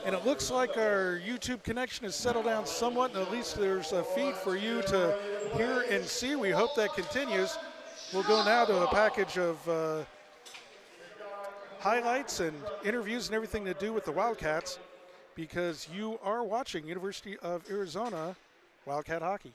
And it looks like our YouTube connection has settled down somewhat, and at least there's a feed for you to hear and see. We hope that continues. We'll go now to a package of highlights and interviews and everything to do with the Wildcats, because you are watching University of Arizona Wildcat Hockey.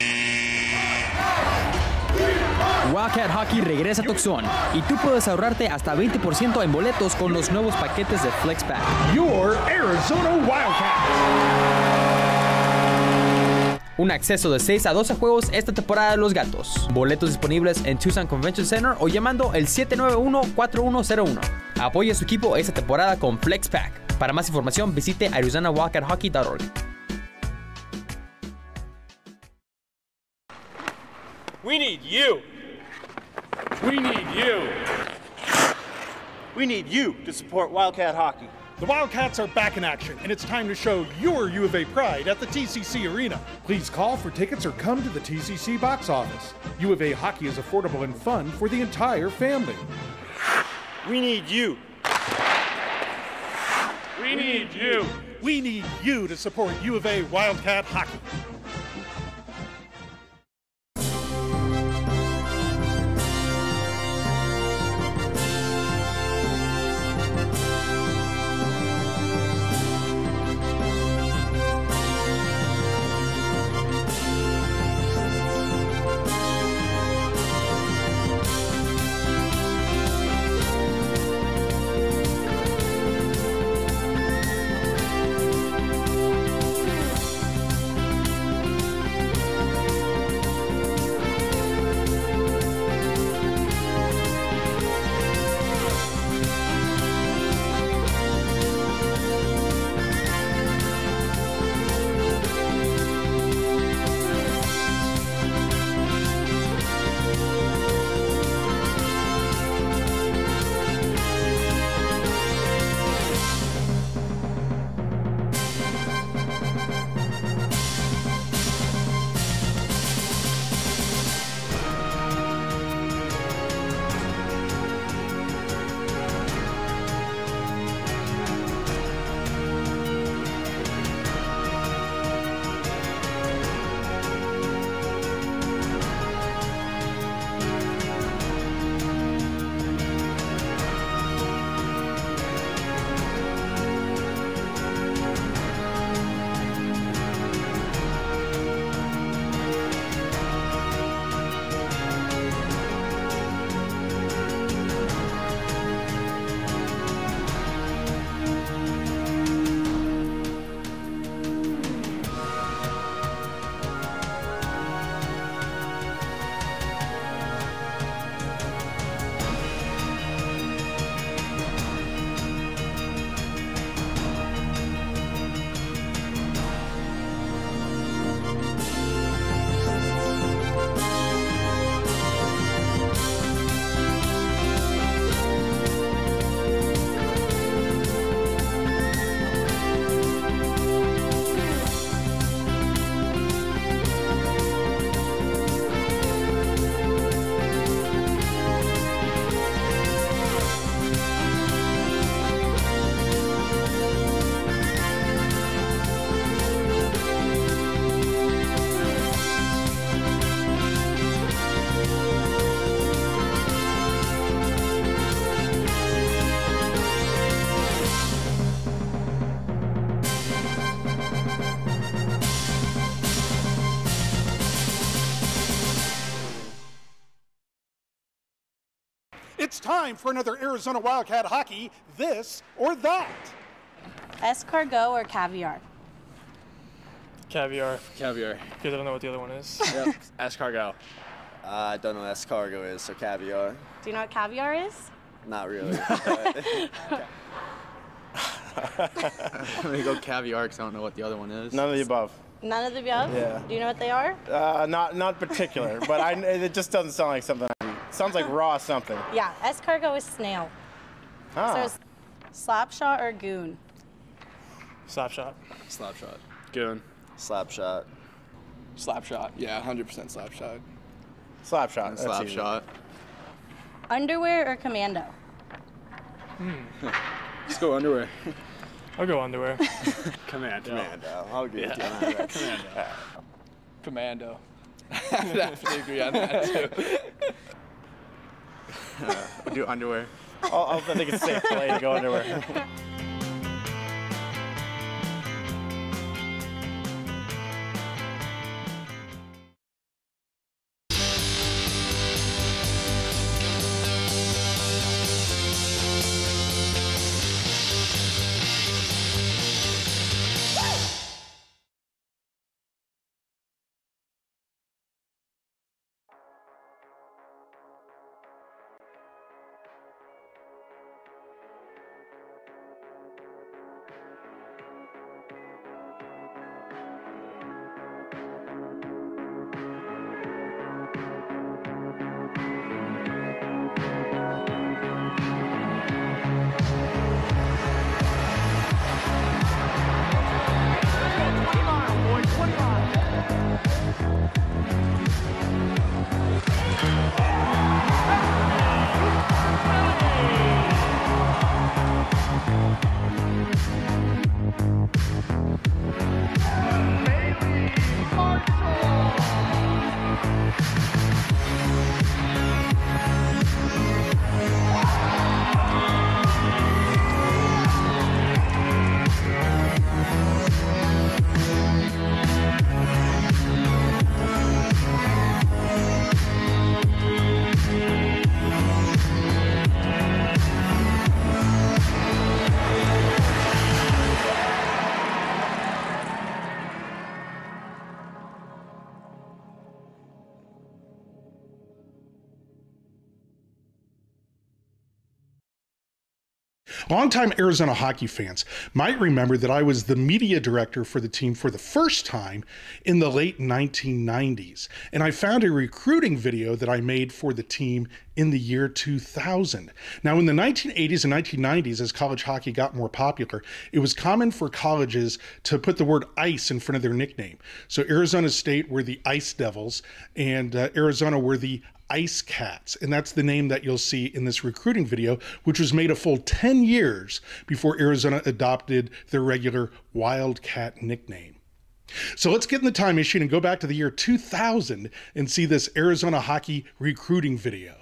Wildcat Hockey regresa a Tucson y tú puedes ahorrarte hasta 20% en boletos con los nuevos paquetes de FlexPack. Your Arizona Wildcats. Un acceso de 6 a 12 juegos esta temporada de los Gatos. Boletos disponibles en Tucson Convention Center o llamando el 791-4101. Apoya a su equipo esta temporada con FlexPack. Para más información visite ArizonaWildcatHockey.org. We need you. We need you. We need you to support Wildcat Hockey. The Wildcats are back in action, and it's time to show your U of A pride at the TCC Arena. Please call for tickets or come to the TCC box office. U of A Hockey is affordable and fun for the entire family. We need you. We need you. We need you to support U of A Wildcat Hockey. It's time for another Arizona Wildcat Hockey, This or That. Escargot or caviar? Caviar. Caviar. Because I don't know what the other one is. Yep. Escargot. I don't know what escargot is, so caviar. Do you know what caviar is? Not really. I'm gonna go caviar because I don't know what the other one is. None of the above. None of the above? Yeah. Do you know what they are? Not particular, but it just doesn't sound like something. It sounds like raw something. Yeah, escargot is snail. Ah. So it's slap shot or goon? Slap shot. Slap shot. Goon. Slap shot. Slap shot. Yeah, 100% slap shot. Slap shot. That's Slap easy. shot. Underwear or commando? Let's go underwear. I'll go underwear. Commando. Commando. I'll give it to you. Commando. I definitely agree on that too. We'll do underwear. I think it's safe play to go underwear. Longtime Arizona hockey fans might remember that I was the media director for the team for the first time in the late 1990s, and I found a recruiting video that I made for the team in the year 2000. Now, in the 1980s and 1990s, as college hockey got more popular, it was common for colleges to put the word ice in front of their nickname. So Arizona State were the Ice Devils, and Arizona were the Ice Cats, and that's the name that you'll see in this recruiting video, which was made a full 10 years before Arizona adopted their regular Wildcat nickname. So let's get in the time machine and go back to the year 2000 and see this Arizona hockey recruiting video.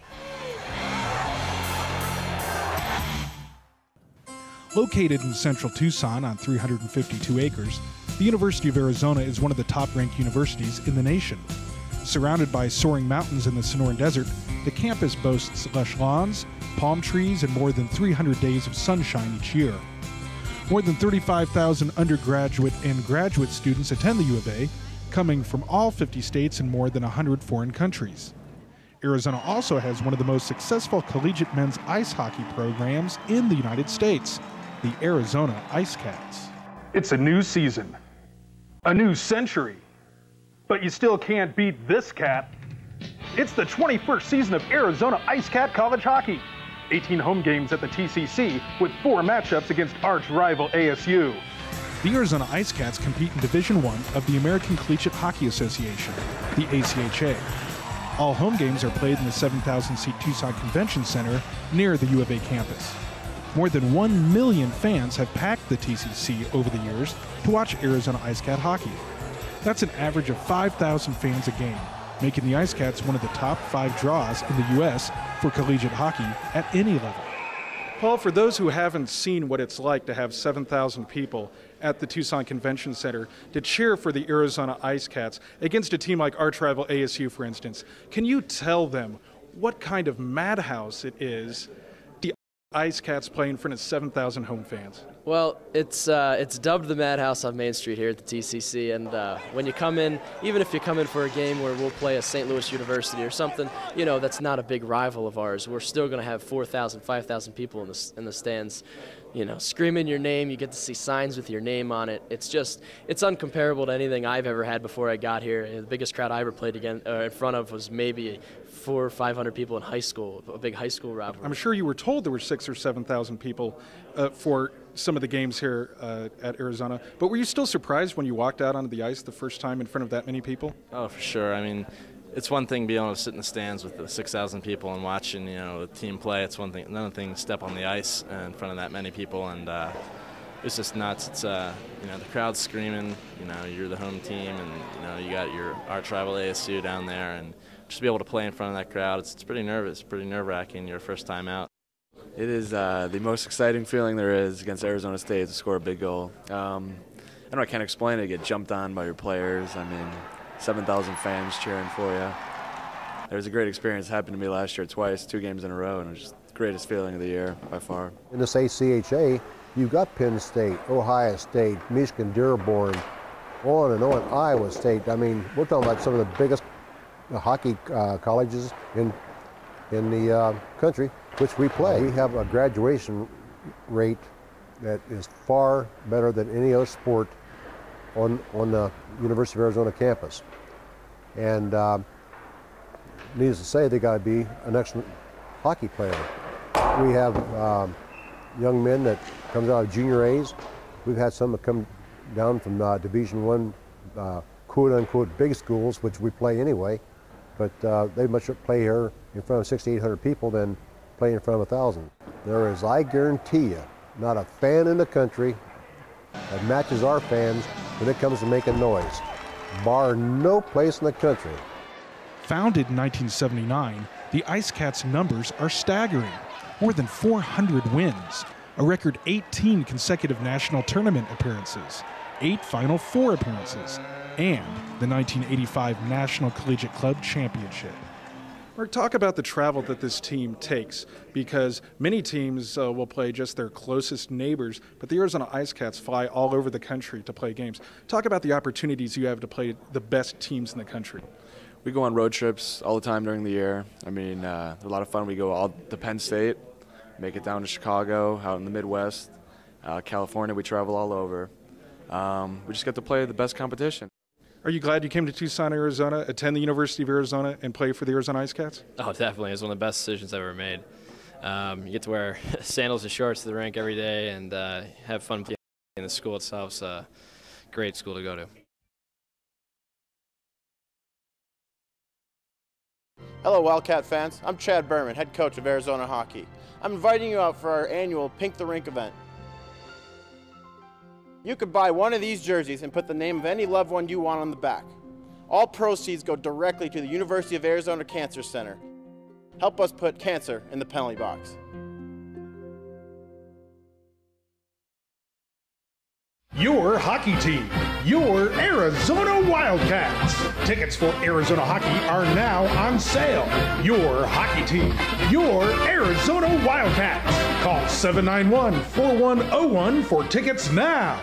Located in central Tucson on 352 acres, the University of Arizona is one of the top-ranked universities in the nation. Surrounded by soaring mountains in the Sonoran Desert, the campus boasts lush lawns, palm trees, and more than 300 days of sunshine each year. More than 35,000 undergraduate and graduate students attend the U of A, coming from all 50 states and more than 100 foreign countries. Arizona also has one of the most successful collegiate men's ice hockey programs in the United States, the Arizona Ice Cats. It's a new season, a new century, but you still can't beat this cat. It's the 21st season of Arizona Ice Cat College Hockey. 18 home games at the TCC with 4 matchups against arch rival ASU. The Arizona Ice Cats compete in Division I of the American Collegiate Hockey Association, the ACHA. All home games are played in the 7,000-seat Tucson Convention Center near the U of A campus. More than 1 million fans have packed the TCC over the years to watch Arizona Ice Cat hockey. That's an average of 5,000 fans a game, making the Ice Cats one of the top 5 draws in the U.S. for collegiate hockey at any level. Paul, for those who haven't seen what it's like to have 7,000 people at the Tucson Convention Center to cheer for the Arizona Ice Cats against a team like arch rival ASU, for instance, can you tell them what kind of madhouse it is. The Ice Cats play in front of 7,000 home fans. Well, it's dubbed the Madhouse on Main Street here at the TCC, and when you come in, even if you come in for a game where we'll play a St. Louis University or something, that's not a big rival of ours, we're still going to have 4,000, 5,000 people in the stands, screaming your name. You get to see signs with your name on it. It's uncomparable to anything I've ever had before I got here. The biggest crowd I ever played in front of was maybe 400 or 500 people in high school, a big high school rivalry. I'm sure you were told there were 6,000 or 7,000 people for some of the games here at Arizona, but were you still surprised when you walked out onto the ice the first time in front of that many people? Oh, for sure. I mean, it's one thing being able to sit in the stands with the 6,000 people and watching, the team play. It's one thing. Another thing, step on the ice in front of that many people, and it's just nuts. It's the crowd's screaming. You're the home team, and you got your arch rival ASU down there, and just be able to play in front of that crowd. It's pretty nerve-wracking your first time out. It is the most exciting feeling there is against Arizona State to score a big goal. I can't explain it. You get jumped on by your players. 7,000 fans cheering for you. It was a great experience. It happened to me last year twice, 2 games in a row, and it was just the greatest feeling of the year by far. In this ACHA, you've got Penn State, Ohio State, Michigan, Dearborn, on and on, Iowa State. We're talking about some of the biggest hockey colleges in the country, which we play. We have a graduation rate that is far better than any other sport on the University of Arizona campus. And needless to say, they got to be an excellent hockey player. We have young men that comes out of junior A's. We've had some that come down from Division I, quote-unquote big schools, which we play anyway, but they much play here in front of 6,800 people than play in front of 1,000. There is, I guarantee you, not a fan in the country that matches our fans when it comes to making noise, bar no place in the country. Founded in 1979, the Ice Cats' numbers are staggering. More than 400 wins, a record 18 consecutive national tournament appearances, 8 Final Four appearances, and the 1985 National Collegiate Club Championship. Mark, talk about the travel that this team takes, because many teams will play just their closest neighbors, but the Arizona Ice Cats fly all over the country to play games. Talk about the opportunities you have to play the best teams in the country. We go on road trips all the time during the year. They're a lot of fun. We go all to Penn State, make it down to Chicago, out in the Midwest, California. We travel all over. We just get to play the best competition. Are you glad you came to Tucson, Arizona, attend the University of Arizona, and play for the Arizona Ice Cats? Oh, definitely. It's one of the best decisions I've ever made. You get to wear sandals and shorts to the rink every day and have fun playing in the school itself. It's a great school to go to. Hello, Wildcat fans. I'm Chad Berman, head coach of Arizona Hockey. I'm inviting you out for our annual Pink the Rink event. You could buy one of these jerseys and put the name of any loved one you want on the back. All proceeds go directly to the University of Arizona Cancer Center. Help us put cancer in the penalty box. Your hockey team, your Arizona Wildcats. Tickets for Arizona Hockey are now on sale. Your hockey team, your Arizona Wildcats. Call 791-4101 for tickets now.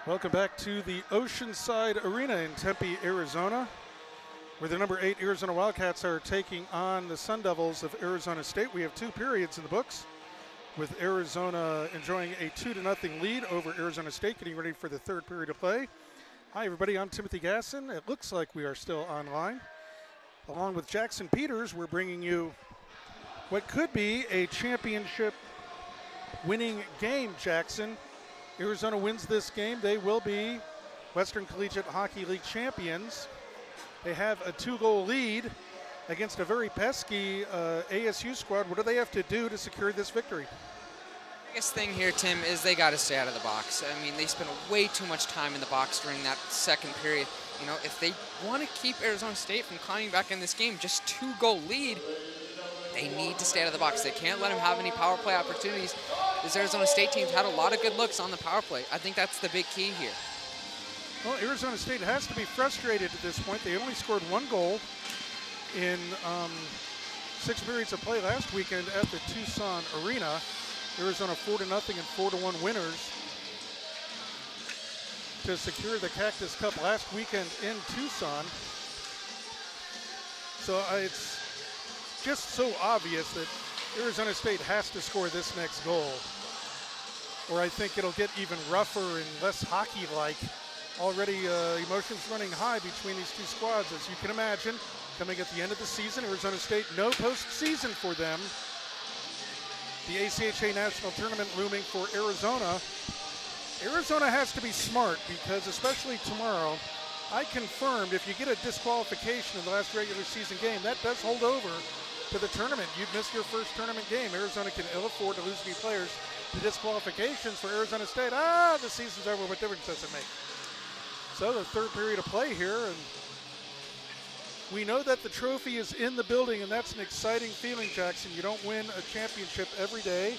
Welcome back to the Oceanside Arena in Tempe, Arizona, where the number 8 Arizona Wildcats are taking on the Sun Devils of Arizona State. We have 2 periods in the books, with Arizona enjoying a 2-0 lead over Arizona State, getting ready for the 3rd period of play. Hi, everybody. I'm Timothy Gasson. It looks like we are still online. Along with Jackson Peters, we're bringing you what could be a championship winning game, Jackson. Arizona wins this game, they will be Western Collegiate Hockey League champions. They have a 2-goal lead against a very pesky ASU squad. What do they have to do to secure this victory? The biggest thing here, Tim, is they got to stay out of the box. I mean, they spent way too much time in the box during that 2nd period. You know, if they want to keep Arizona State from climbing back in this game, just 2-goal lead, they need to stay out of the box. They can't let them have any power play opportunities. This Arizona State team's had a lot of good looks on the power play. I think that's the big key here. Well, Arizona State has to be frustrated at this point. They only scored 1 goal in 6 periods of play last weekend at the Tucson Arena. Arizona 4-0 and 4-1 winners to secure the Cactus Cup last weekend in Tucson. So it's just so obvious that Arizona State has to score this next goal, or I think it'll get even rougher and less hockey-like. Already emotions running high between these 2 squads, as you can imagine. Coming at the end of the season, Arizona State, no postseason for them. The ACHA National Tournament looming for Arizona. Arizona has to be smart, because especially tomorrow, I confirmed if you get a disqualification in the last regular season game, that does hold over to the tournament. You've missed your first tournament game. Arizona can ill afford to lose any players to disqualifications for Arizona State. The season's over. What difference does it make? So the 3rd period of play here, and we know that the trophy is in the building, and that's an exciting feeling, Jackson. You don't win a championship every day.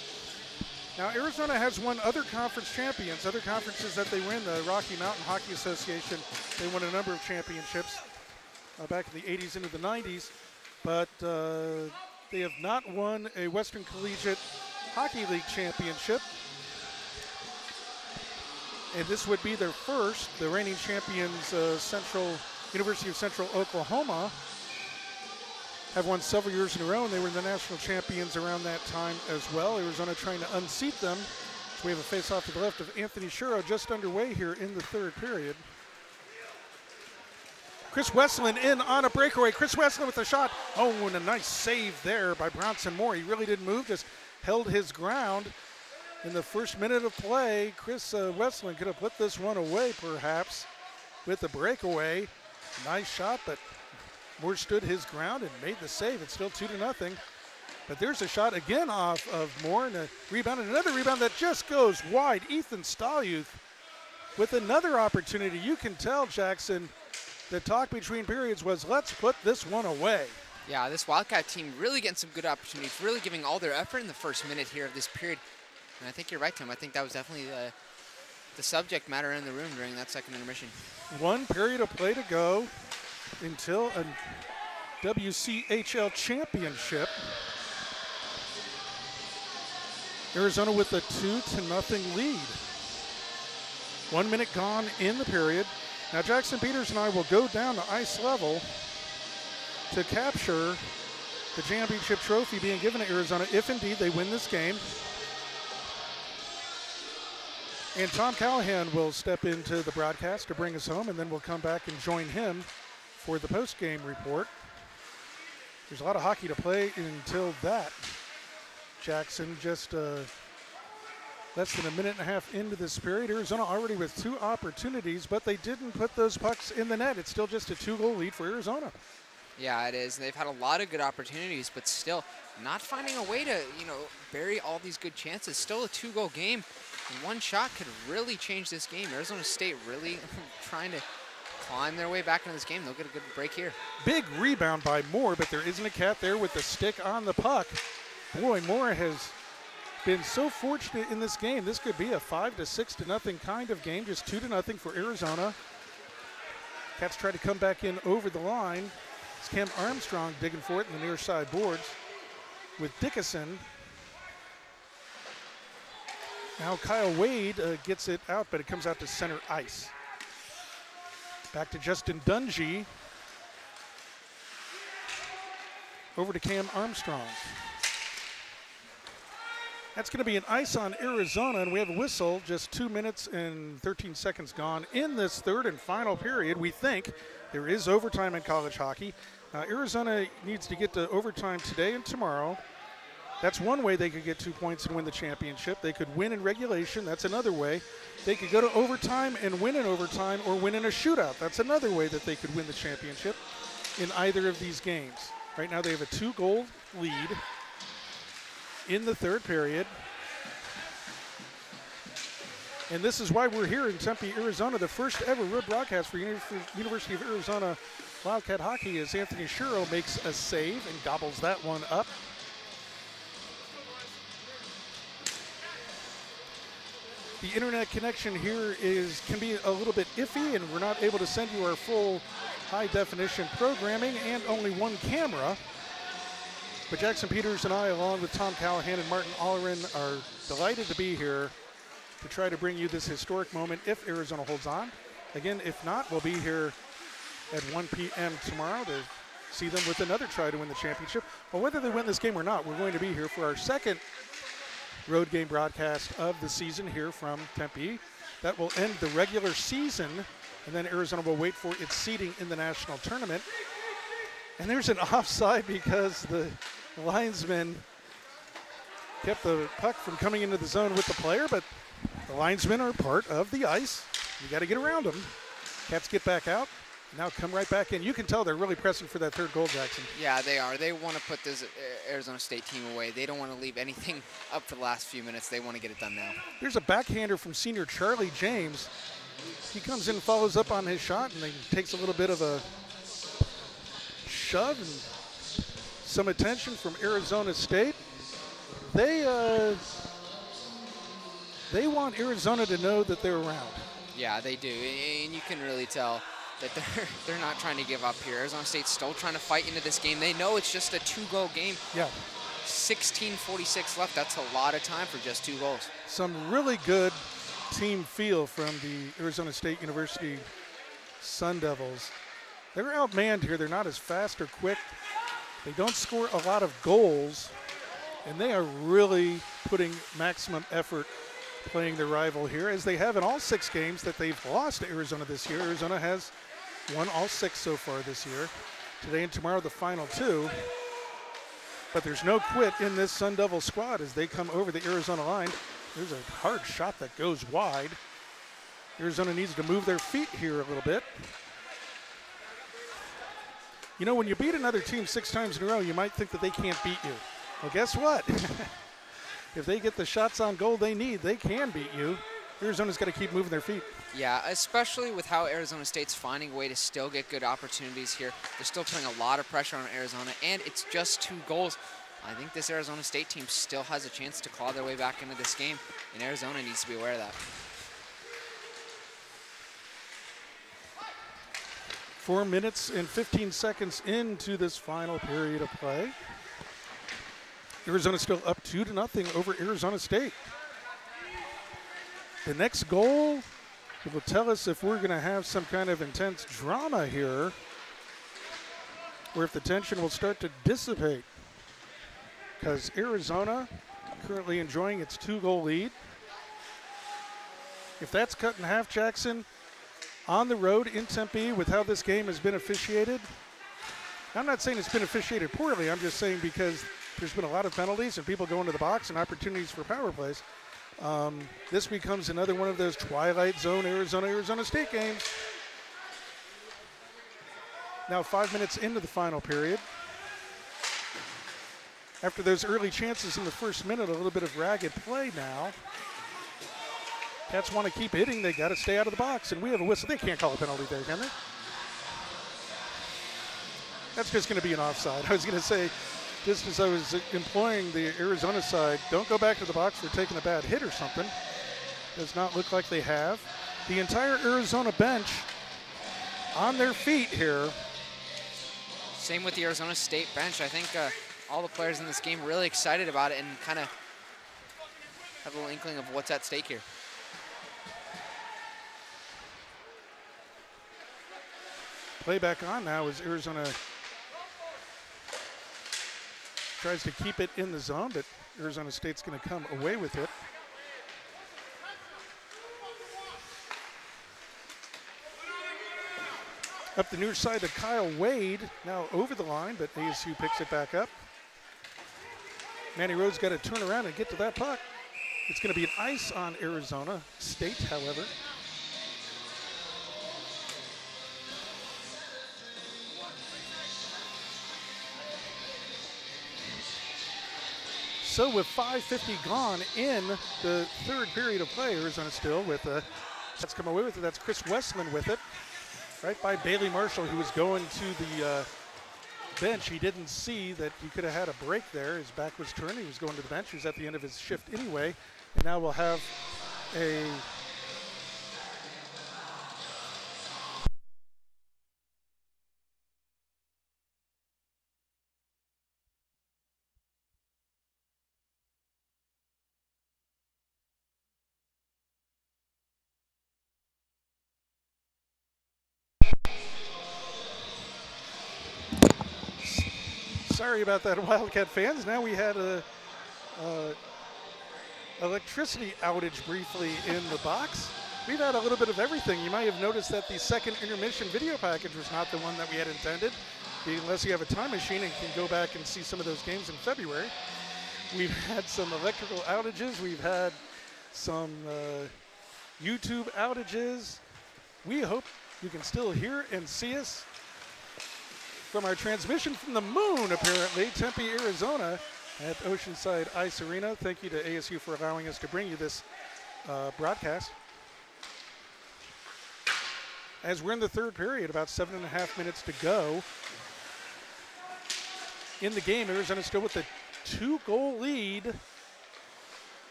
Now, Arizona has won other conference champions, other conferences that they win. The Rocky Mountain Hockey Association, they won a number of championships back in the 80s into the 90s. But they have not won a Western Collegiate Hockey League championship. And this would be their first. The reigning champions, University of Central Oklahoma, have won several years in a row, and they were the national champions around that time as well. Arizona trying to unseat them. So we have a face-off to the left of Anthony Shuro just underway here in the 3rd period. Chris Westland in on a breakaway. Chris Westland with a shot. Oh, and a nice save there by Bronson Moore. He really didn't move, just held his ground. In the first minute of play, Chris Westland could have put this one away, perhaps, with the breakaway. Nice shot, but Moore stood his ground and made the save. It's still 2-0. But there's a shot again off of Moore, and a rebound, and another rebound that just goes wide. Ethan Stalyuth with another opportunity. You can tell, Jackson, the talk between periods was, let's put this one away. Yeah, this Wildcat team really getting some good opportunities, really giving all their effort in the first minute here of this period. And I think you're right, Tim. I think that was definitely the subject matter in the room during that 2nd intermission. 1 period of play to go until a WCHL championship. Arizona with a 2-0 lead. 1 minute gone in the period. Now Jackson Peters and I will go down to ice level to capture the championship trophy being given to Arizona if indeed they win this game. And Tom Callahan will step into the broadcast to bring us home, and then we'll come back and join him for the post-game report. There's a lot of hockey to play until that. Jackson just less than a minute and a half into this period. Arizona already with 2 opportunities, but they didn't put those pucks in the net. It's still just a 2-goal lead for Arizona. Yeah, it is. They've had a lot of good opportunities, but still not finding a way to, bury all these good chances. Still a 2-goal game. And 1 shot could really change this game. Arizona State really trying to climb their way back into this game. They'll get a good break here. Big rebound by Moore, but there isn't a cat there with the stick on the puck. Boy, Moore has been so fortunate in this game. This could be a 5 to 6 to nothing kind of game, just 2 to nothing for Arizona. Cats try to come back in over the line. It's Cam Armstrong digging for it in the near side boards with Dickinson. Now Kyle Wade gets it out, but it comes out to center ice. Back to Justin Dungy. Over to Cam Armstrong. That's going to be an ice on Arizona, and we have a whistle. Just 2 minutes and 13 seconds gone in this third and final period. We think there is overtime in college hockey. Arizona needs to get to overtime today and tomorrow. That's one way they could get 2 points and win the championship. They could win in regulation. That's another way. They could go to overtime and win in overtime, or win in a shootout. That's another way that they could win the championship in either of these games. Right now they have a 2-goal lead in the third period. And this is why we're here in Tempe, Arizona. The first ever road broadcast for University of Arizona Wildcat Hockey as Anthony Shiro makes a save and gobbles that one up. The internet connection here can be a little bit iffy, and we're not able to send you our full high-definition programming and only one camera. But Jackson Peters and I, along with Tom Callahan and Martin Allerin, are delighted to be here to try to bring you this historic moment if Arizona holds on. Again, if not, we'll be here at 1 p.m. tomorrow to see them with another try to win the championship. Well, whether they win this game or not, we're going to be here for our second road game broadcast of the season here from Tempe. That will end the regular season, and then Arizona will wait for its seeding in the national tournament. And there's an offside because the linesman kept the puck from coming into the zone with the player, but the linesmen are part of the ice. You got to get around them. Cats get back out. Now come right back in. You can tell they're really pressing for that third goal, Jackson. Yeah, they are. They want to put this Arizona State team away. They don't want to leave anything up for the last few minutes. They want to get it done now. Here's a backhander from senior Charlie James. He comes in and follows up on his shot, and then takes a little bit of a shove and some attention from Arizona State. They want Arizona to know that they're around. Yeah, they do, and you can really tell that they're not trying to give up here. Arizona State's still trying to fight into this game. They know it's just a 2-goal game. Yeah. 16:46 left. That's a lot of time for just 2 goals. Some really good team feel from the Arizona State University Sun Devils. They're outmanned here. They're not as fast or quick. They don't score a lot of goals, and they are really putting maximum effort playing their rival here, as they have in all 6 games that they've lost to Arizona this year. Arizona has won all 6 so far this year. Today and tomorrow, the final 2. But there's no quit in this Sun Devil squad as they come over the Arizona line. There's a hard shot that goes wide. Arizona needs to move their feet here a little bit. You know, when you beat another team 6 times in a row, you might think that they can't beat you. Well, guess what? If they get the shots on goal they need, they can beat you. Arizona's got to keep moving their feet. Yeah, especially with how Arizona State's finding a way to still get good opportunities here. They're still putting a lot of pressure on Arizona, and it's just 2 goals. I think this Arizona State team still has a chance to claw their way back into this game, and Arizona needs to be aware of that. 4 minutes and 15 seconds into this final period of play. Arizona still up 2-0 over Arizona State. The next goal will tell us if we're going to have some kind of intense drama here, or if the tension will start to dissipate. Because Arizona currently enjoying its 2-goal lead. If that's cut in half, Jackson, on the road in Tempe with how this game has been officiated, I'm not saying it's been officiated poorly. I'm just saying because there's been a lot of penalties and people go into the box and opportunities for power plays. This becomes another one of those Twilight Zone Arizona State games. Now 5 minutes into the final period. After those early chances in the first minute, a little bit of ragged play now. Cats want to keep hitting. They got to stay out of the box. And we have a whistle. They can't call a penalty there, can they? That's just going to be an offside. I was going to say, just as I was employing the Arizona side, don't go back to the box for taking a bad hit or something. Does not look like they have. The entire Arizona bench on their feet here. Same with the Arizona State bench. I think all the players in this game really excited about it and kind of have a little inkling of what's at stake here. Play back on now as Arizona tries to keep it in the zone, but Arizona State's going to come away with it. Up the near side to Kyle Wade, now over the line, but ASU picks it back up. Manny Rhodes got to turn around and get to that puck. It's going to be an ice on Arizona State, however. So with 5:50 gone in the third period of play, Arizona still with that's come away with it. That's Chris Westland with it. Right by Bailey Marshall, who was going to the bench. He didn't see that he could have had a break there. His back was turned. He was going to the bench. He was at the end of his shift anyway. And now we'll have a sorry about that, Wildcat fans. Now we had a electricity outage briefly in the box. We've had a little bit of everything. You might have noticed that the second intermission video package was not the one that we had intended, unless you have a time machine and can go back and see some of those games in February. We've had some electrical outages. We've had some YouTube outages. We hope you can still hear and see us from our transmission from the moon, apparently, Tempe, Arizona, at Oceanside Ice Arena. Thank you to ASU for allowing us to bring you this broadcast. As we're in the third period, about 7.5 minutes to go in the game, Arizona still with a 2-goal lead.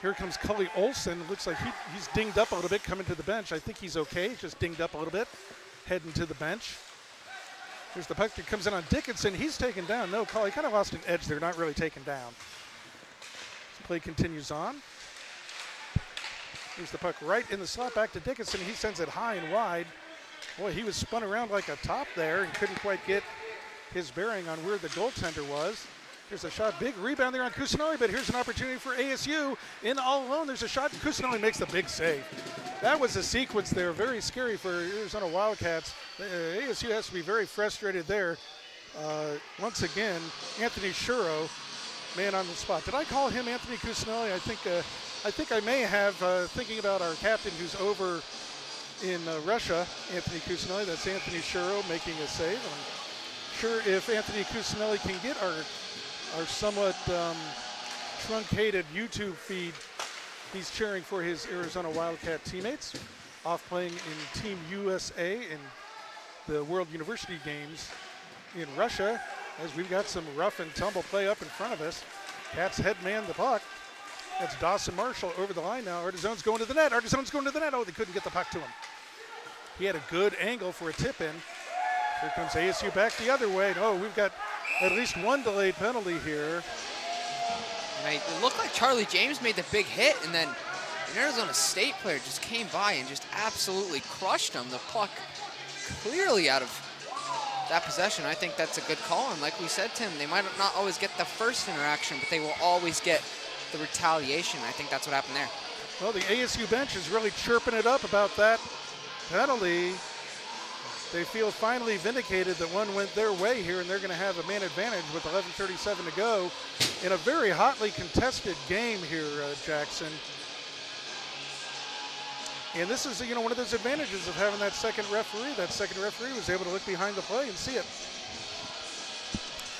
Here comes Cully Olson. Looks like he's dinged up a little bit coming to the bench. I think he's okay. He's just dinged up a little bit, heading to the bench. Here's the puck that comes in on Dickinson. He's taken down. No call. He kind of lost an edge there, not really taken down. This play continues on. Here's the puck right in the slot back to Dickinson. He sends it high and wide. Boy, he was spun around like a top there and couldn't quite get his bearing on where the goaltender was. Here's a shot, big rebound there on Cusinelli, but here's an opportunity for ASU. In all alone, there's a shot, and Cusinelli makes the big save. That was a sequence there, very scary for Arizona Wildcats. ASU has to be very frustrated there. Once again, Anthony Shuro, man on the spot. Did I call him Anthony Cusinelli? I think I may have, thinking about our captain who's over in Russia, Anthony Cusinelli. That's Anthony Shuro making a save. I'm sure if Anthony Cusinelli can get our somewhat truncated YouTube feed, he's cheering for his Arizona Wildcat teammates, off playing in Team USA in the World University Games in Russia, as we've got some rough and tumble play up in front of us. Cats headman the puck. That's Dawson Marshall over the line now. Artizone's going to the net. Artizone's going to the net. Oh, they couldn't get the puck to him. He had a good angle for a tip in. Here comes ASU back the other way. No, we've got at least one delayed penalty here. And it looked like Charlie James made the big hit, and then an Arizona State player just came by and just absolutely crushed him. The puck clearly out of that possession. I think that's a good call, and like we said, Tim, they might not always get the first interaction, but they will always get the retaliation. I think that's what happened there. Well, the ASU bench is really chirping it up about that penalty. They feel finally vindicated that one went their way here, and they're going to have a man advantage with 11:37 to go in a very hotly contested game here, Jackson. And this is, one of those advantages of having that second referee. That second referee was able to look behind the play and see it.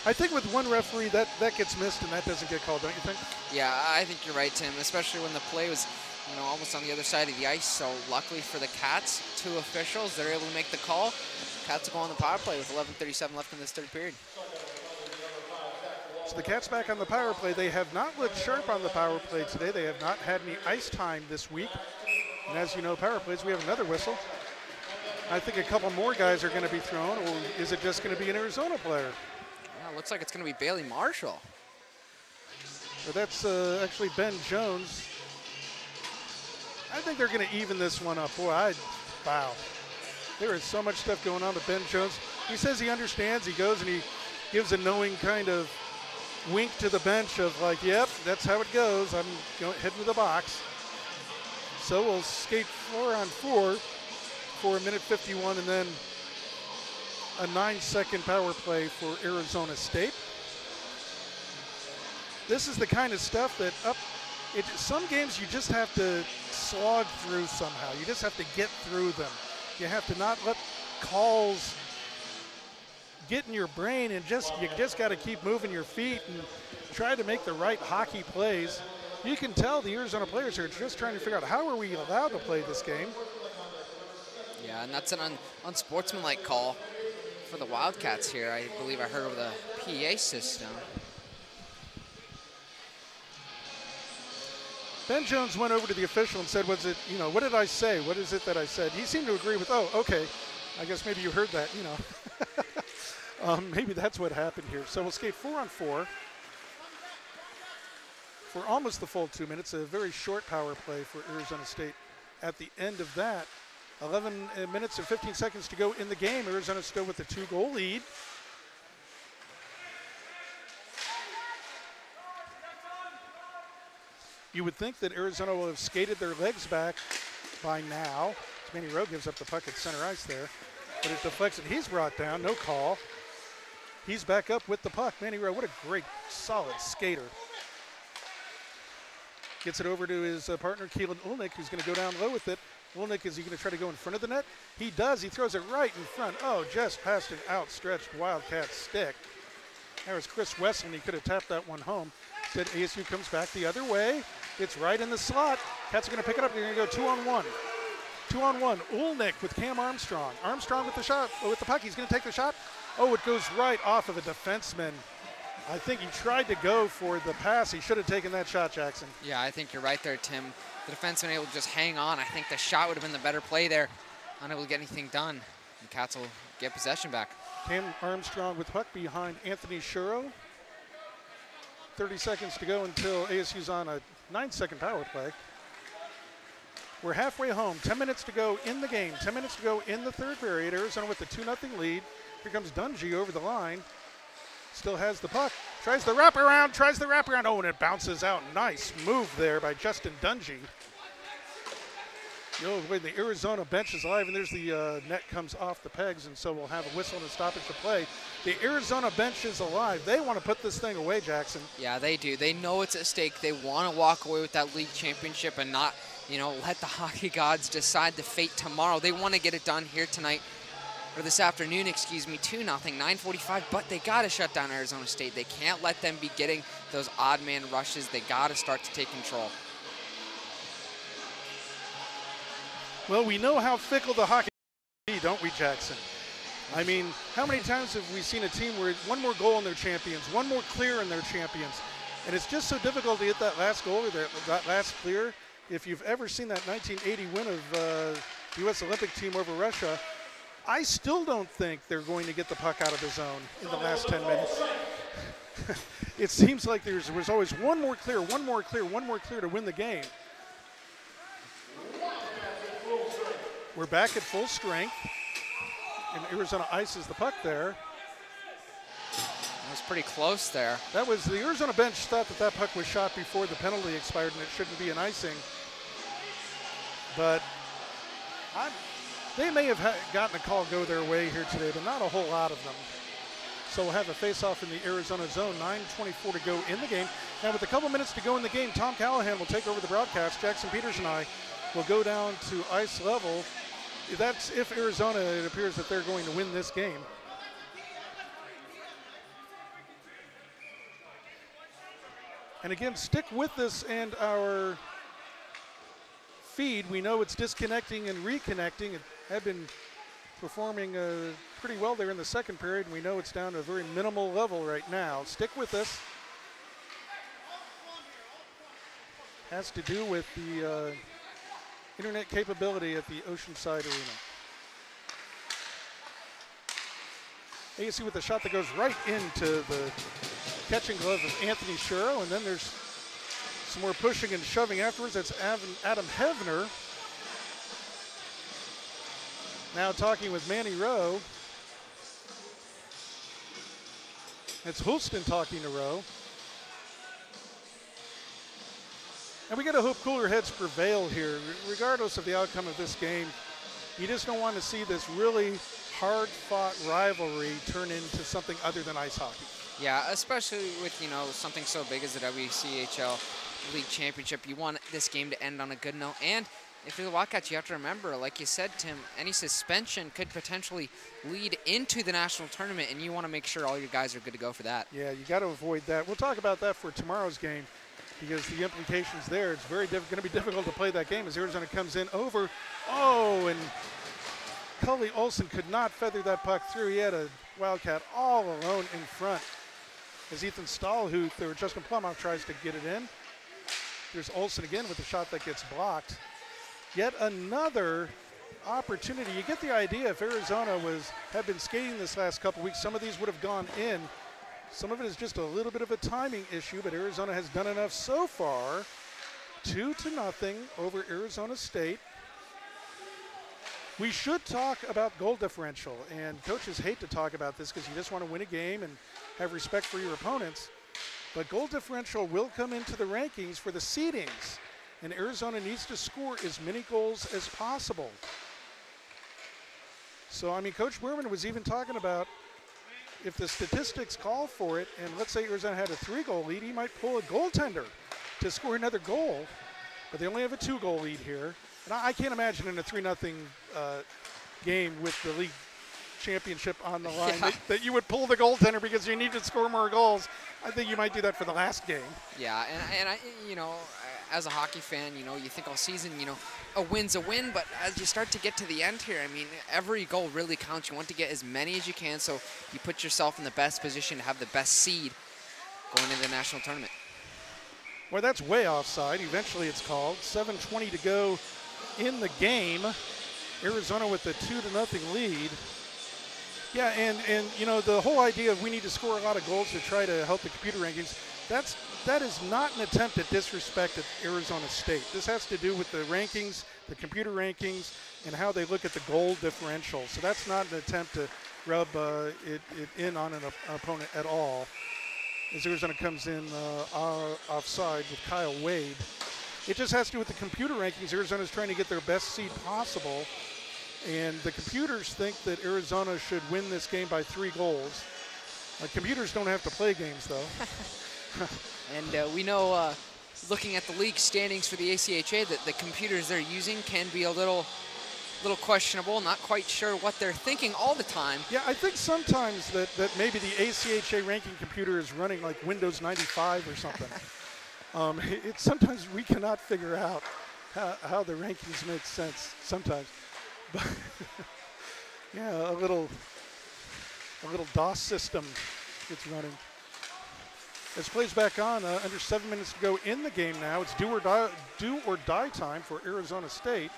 I think with one referee, that gets missed and that doesn't get called, don't you think? Yeah, I think you're right, Tim, especially when the play was almost on the other side of the ice. So luckily for the Cats, 2 officials, they're able to make the call. Cats will go on the power play with 11:37 left in this third period. So the Cats back on the power play. They have not looked sharp on the power play today. They have not had any ice time this week. And as you know, power plays, we have another whistle. I think a couple more guys are going to be thrown, or is it just going to be an Arizona player? Yeah, looks like it's going to be Bailey Marshall. Or that's actually Ben Jones. I think they're going to even this one up. Boy, wow. There is so much stuff going on with Ben Jones. He says he understands. He goes and he gives a knowing kind of wink to the bench of like, yep, that's how it goes. I'm heading to the box. So we'll skate 4-on-4 for 1:51 and then a 9-second power play for Arizona State. This is the kind of stuff that some games you just have to slog through somehow. You just have to get through them. You have to not let calls get in your brain, and you just got to keep moving your feet and try to make the right hockey plays. You can tell the Arizona players are just trying to figure out how are we allowed to play this game. Yeah, and that's an unsportsmanlike call for the Wildcats here. I believe I heard over the PA system. Ben Jones went over to the official and said, what did I say? What is it that I said? He seemed to agree with, oh, okay. I guess maybe you heard that, maybe that's what happened here. So we'll skate 4-on-4 for almost the full 2 minutes. A very short power play for Arizona State. At the end of that, 11 minutes and 15 seconds to go in the game. Arizona still with a 2-goal lead. You would think that Arizona will have skated their legs back by now. Manny Rowe gives up the puck at center ice there, but it deflects and he's brought down, no call. He's back up with the puck. Manny Rowe, what a great, solid skater. Gets it over to his partner, Keelan Ulnick, who's going to go down low with it. Ulnick, is he going to try to go in front of the net? He does. He throws it right in front. Oh, just past an outstretched Wildcat stick. There was Chris Wesson. He could have tapped that one home. Instead, ASU comes back the other way. It's right in the slot. Cats are going to pick it up. They're going to go 2-on-1. 2-on-1. Ulnick with Cam Armstrong. Armstrong with the shot, with the puck. He's going to take the shot. Oh, it goes right off of a defenseman. I think he tried to go for the pass. He should have taken that shot, Jackson. Yeah, I think you're right there, Tim. The defenseman able to just hang on. I think the shot would have been the better play there. Unable to get anything done. And Cats will get possession back. Cam Armstrong with puck behind Anthony Shuro. 30 seconds to go until ASU's on a 9-second power play. We're halfway home. 10 minutes to go in the game. 10 minutes to go in the third period. Arizona with the 2-0 lead. Here comes Dungy over the line. Still has the puck. Tries the wraparound. Oh, and it bounces out. Nice move there by Justin Dungy. When the Arizona bench is alive, and there's the net comes off the pegs, and so we'll have a whistle and a stoppage to play. The Arizona bench is alive. They want to put this thing away, Jackson. Yeah, they do. They know it's at stake. They want to walk away with that league championship and not, let the hockey gods decide the fate tomorrow. They want to get it done here tonight, or this afternoon, 2-0, 9:45, but they got to shut down Arizona State. They can't let them be getting those odd man rushes. They got to start to take control. Well, we know how fickle the hockey is, don't we, Jackson? I mean, how many times have we seen a team where one more goal and they're champions, one more clear and they're champions? And it's just so difficult to get that last goal or that last clear. If you've ever seen that 1980 win of the U.S. Olympic team over Russia, I still don't think they're going to get the puck out of the zone in the last 10 minutes. It seems like there was always one more clear to win the game. We're back at full strength, and Arizona ices the puck there. It was pretty close there. That was the Arizona bench thought that puck was shot before the penalty expired, and it shouldn't be an icing. But they may have gotten a call go their way here today, but not a whole lot of them. So we'll have a face-off in the Arizona zone. 9:24 to go in the game. Now with a couple minutes to go in the game, Tom Callahan will take over the broadcast. Jackson Peters and I will go down to ice level. That's if Arizona, it appears that they're going to win this game. And again, stick with us and our feed. We know it's disconnecting and reconnecting. It had been performing pretty well there in the second period, and we know it's down to a very minimal level right now. Stick with us. Has to do with the internet capability at the Oceanside Arena. ASU with a shot that goes right into the catching glove of Anthony Shuro, and then there's Some more pushing and shoving afterwards. That's Adam Hevner. Now talking with Manny Rowe. It's Hulston talking to Rowe. And we got to hope cooler heads prevail here, regardless of the outcome of this game. You just don't want to see this really hard-fought rivalry turn into something other than ice hockey. Yeah, especially with, you know, something so big as the WCHL League Championship. You want this game to end on a good note. And if you're the Wildcats, you have to remember, like you said, Tim, any suspension could potentially lead into the national tournament, and you want to make sure all your guys are good to go for that. Yeah, you got to avoid that. We'll talk about that for tomorrow's game, because the implications there, it's very going to be difficult to play that game as Arizona comes in over. Oh, and Cully Olson could not feather that puck through. He had a Wildcat all alone in front as Ethan Stahlhuth or Justin Plumhoff tries to get it in. There's Olson again with a shot that gets blocked. Yet another opportunity. You get the idea if Arizona had been skating this last couple weeks, some of these would have gone in. Some of it is just a little bit of a timing issue, but Arizona has done enough so far. 2-0 over Arizona State. We should talk about goal differential, and coaches hate to talk about this because you just want to win a game and have respect for your opponents. But goal differential will come into the rankings for the seedings, and Arizona needs to score as many goals as possible. So, I mean, Coach Berman was even talking about if the statistics call for it, and let's say Arizona had a 3-goal lead, he might pull a goaltender to score another goal, but they only have a 2-goal lead here. And I can't imagine in a 3-0 game with the league championship on the line that you would pull the goaltender because you need to score more goals. I think you might do that for the last game. Yeah, and I, you know, as a hockey fan, you know, you think all season, you know, a win's a win, but as you start to get to the end here, I mean, every goal really counts. You want to get as many as you can, so you put yourself in the best position to have the best seed going into the national tournament. Well, that's way offside. Eventually it's called. 7:20 to go in the game. Arizona with the 2-0 lead. Yeah, and you know, the whole idea of we need to score a lot of goals to try to help the computer rankings, that is not an attempt at disrespect at Arizona State. This has to do with the rankings, the computer rankings, and how they look at the goal differential. So that's not an attempt to rub it in on an opponent at all. As Arizona comes in offside with Kyle Wade. It just has to do with the computer rankings. Arizona's trying to get their best seed possible. And the computers think that Arizona should win this game by 3 goals. Computers don't have to play games, though. And we know, looking at the league standings for the ACHA, that the computers they're using can be a little questionable. Not quite sure what they're thinking all the time. Yeah, I think sometimes that maybe the ACHA ranking computer is running like Windows 95 or something. Sometimes we cannot figure out how the rankings make sense sometimes. But yeah, a little DOS system it's running. As plays back on, under 7 minutes to go in the game now. It's do or die time for Arizona State.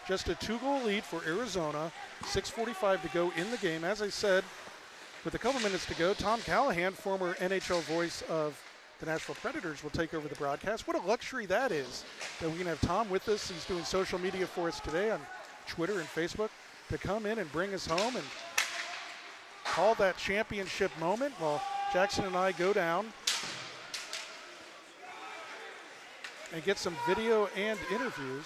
Just a 2-goal lead for Arizona. 6:45 to go in the game. As I said, with a couple minutes to go, Tom Callahan, former NHL voice of the Nashville Predators, will take over the broadcast. What a luxury that is, that we can have Tom with us. He's doing social media for us today on Twitter and Facebook to come in and bring us home and call that championship moment while Jackson and I go down and get some video and interviews.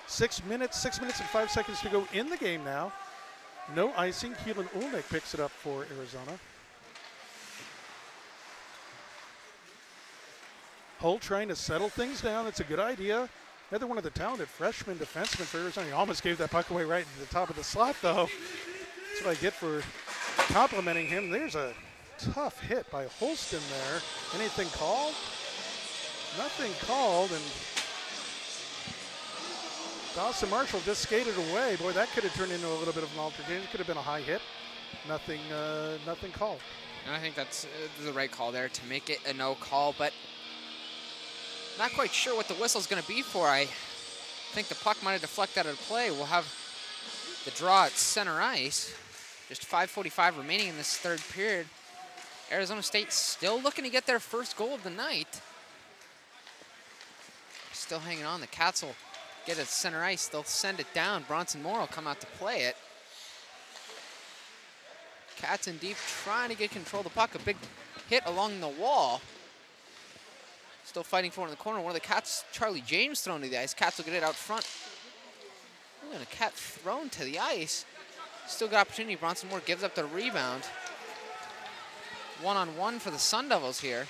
Six minutes and 5 seconds to go in the game now. No icing. Keelan Ulnick picks it up for Arizona. Hull trying to settle things down. That's a good idea. Another one of the talented freshman defensemen for Arizona. He almost gave that puck away right into the top of the slot, though. That's what I get for complimenting him. There's a tough hit by Holston there. Anything called? Nothing called, and Dawson Marshall just skated away. Boy, that could have turned into a little bit of an altercation. It could have been a high hit. Nothing called. And I think that's the right call there to make it a no call, but not quite sure what the whistle's going to be for. I think the puck might have deflected out of play. We'll have the draw at center ice. Just 5:45 remaining in this third period. Arizona State still looking to get their first goal of the night. Still hanging on. The Cats will get it center ice. They'll send it down. Bronson Moore will come out to play it. Cats in deep, trying to get control of the puck. A big hit along the wall. Still fighting for it in the corner. One of the Cats, Charlie James, thrown to the ice. Cats will get it out front. Ooh, and a Cat thrown to the ice. Still got opportunity. Bronson Moore gives up the rebound. One-on-one for the Sun Devils here.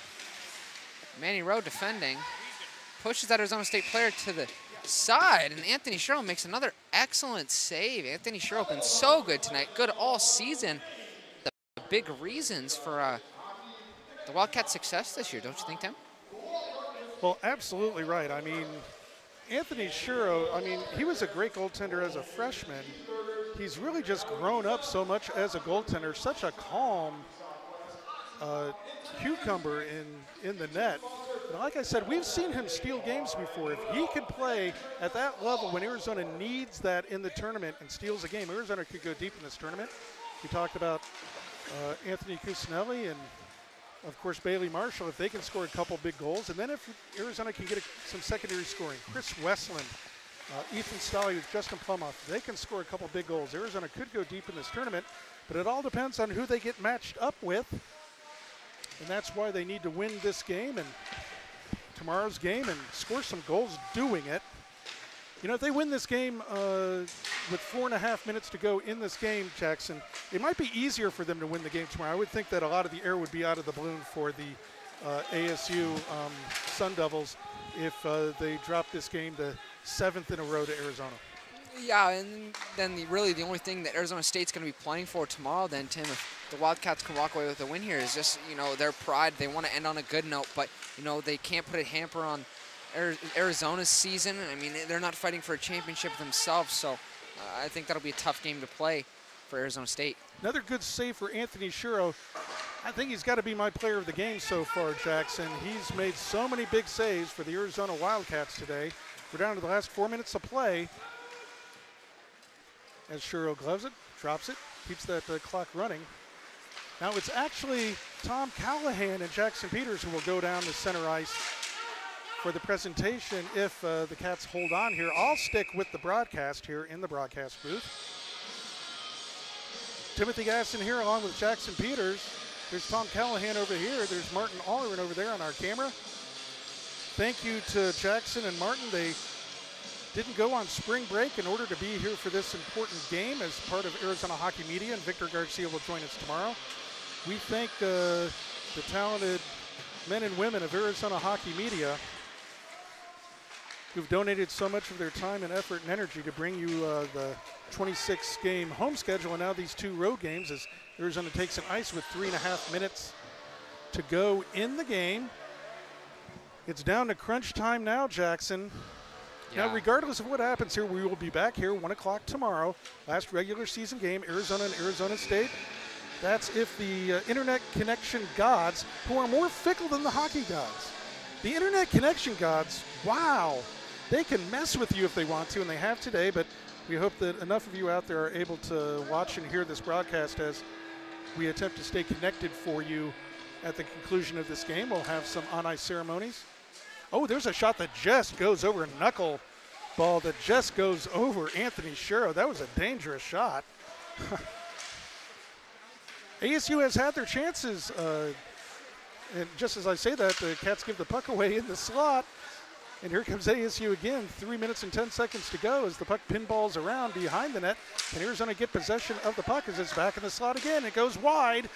Manny Rowe defending. Pushes that Arizona State player to the side, and Anthony Sherrill makes another excellent save. Anthony Sherrill been so good tonight, good all season. The big reasons for the Wildcats' success this year, don't you think, Tim? Well, absolutely right. I mean, Anthony Sherrill, I mean, he was a great goaltender as a freshman. He's really just grown up so much as a goaltender, such a calm cucumber in the net. And like I said, we've seen him steal games before. If he could play at that level when Arizona needs that in the tournament and steals a game, Arizona could go deep in this tournament. We talked about Anthony Cusinelli and, of course, Bailey Marshall, if they can score a couple big goals. And then if Arizona can get some secondary scoring, Chris Westland, Ethan Stolley with Justin Plumoff, they can score a couple big goals. Arizona could go deep in this tournament, but it all depends on who they get matched up with. And that's why they need to win this game and tomorrow's game and score some goals doing it. You know, if they win this game with 4.5 minutes to go in this game, Jackson, it might be easier for them to win the game tomorrow. I would think that a lot of the air would be out of the balloon for the ASU Sun Devils if they drop this game the 7th in a row to Arizona. Yeah, and then really the only thing that Arizona State's going to be playing for tomorrow then, Tim, if the Wildcats can walk away with a win here, is just, you know, their pride. They want to end on a good note, but, you know, they can't put a hamper on Arizona's season. I mean, they're not fighting for a championship themselves, so I think that'll be a tough game to play for Arizona State. Another good save for Anthony Sherrill. I think he's got to be my player of the game so far, Jackson. He's made so many big saves for the Arizona Wildcats today. We're down to the last 4 minutes of play. As Sherrill gloves it, drops it, keeps that clock running. Now it's actually Tom Callahan and Jackson Peters who will go down to center ice for the presentation if the Cats hold on here. I'll stick with the broadcast here in the broadcast booth. Timothy Gasson here along with Jackson Peters. There's Tom Callahan over here. There's Martin Allerin over there on our camera. Thank you to Jackson and Martin. They didn't go on spring break in order to be here for this important game as part of Arizona Hockey Media, and Victor Garcia will join us tomorrow. We thank the talented men and women of Arizona Hockey Media who've donated so much of their time and effort and energy to bring you the 26-game home schedule and now these 2 road games as Arizona takes an ice with 3.5 minutes to go in the game. It's down to crunch time now, Jackson. Yeah. Now, regardless of what happens here, we will be back here 1 o'clock tomorrow. Last regular season game, Arizona and Arizona State. That's if the internet connection gods, who are more fickle than the hockey gods. The internet connection gods, wow, they can mess with you if they want to, and they have today, but we hope that enough of you out there are able to watch and hear this broadcast as we attempt to stay connected for you at the conclusion of this game. We'll have some on-ice ceremonies. Oh, there's a shot that just goes over, a knuckle ball that just goes over Anthony Sherrill. That was a dangerous shot. ASU has had their chances. And just as I say that, the Cats give the puck away in the slot. And here comes ASU again. 3 minutes and 10 seconds to go as the puck pinballs around behind the net. And Arizona get possession of the puck as it's back in the slot again. It goes wide.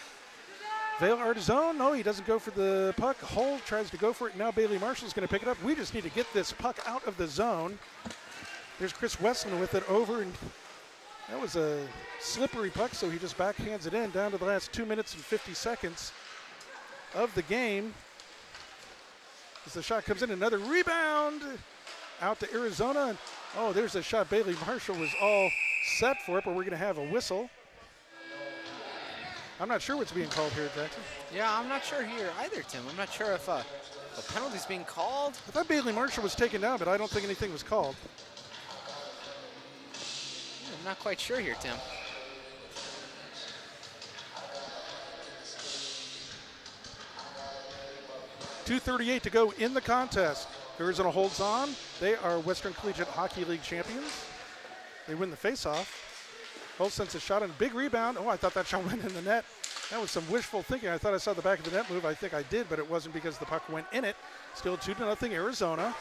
Vale Artizone, no, he doesn't go for the puck. Hull tries to go for it. Now Bailey Marshall's going to pick it up. We just need to get this puck out of the zone. There's Chris Westland with it over, and that was a slippery puck, so he just backhands it in down to the last 2 minutes and 50 seconds of the game. As the shot comes in, another rebound out to Arizona. And, oh, there's a shot. Bailey Marshall was all set for it, but we're going to have a whistle. I'm not sure what's being called here, Jackson. Yeah, I'm not sure here either, Tim. I'm not sure if a penalty's being called. I thought Bailey Marshall was taken down, but I don't think anything was called. not quite sure here, Tim. .238 to go in the contest. Arizona holds on. They are Western Collegiate Hockey League champions. They win the faceoff. Holt sends a shot and a big rebound. Oh, I thought that shot went in the net. That was some wishful thinking. I thought I saw the back of the net move. I think I did, but it wasn't because the puck went in it. Still 2-0 Arizona.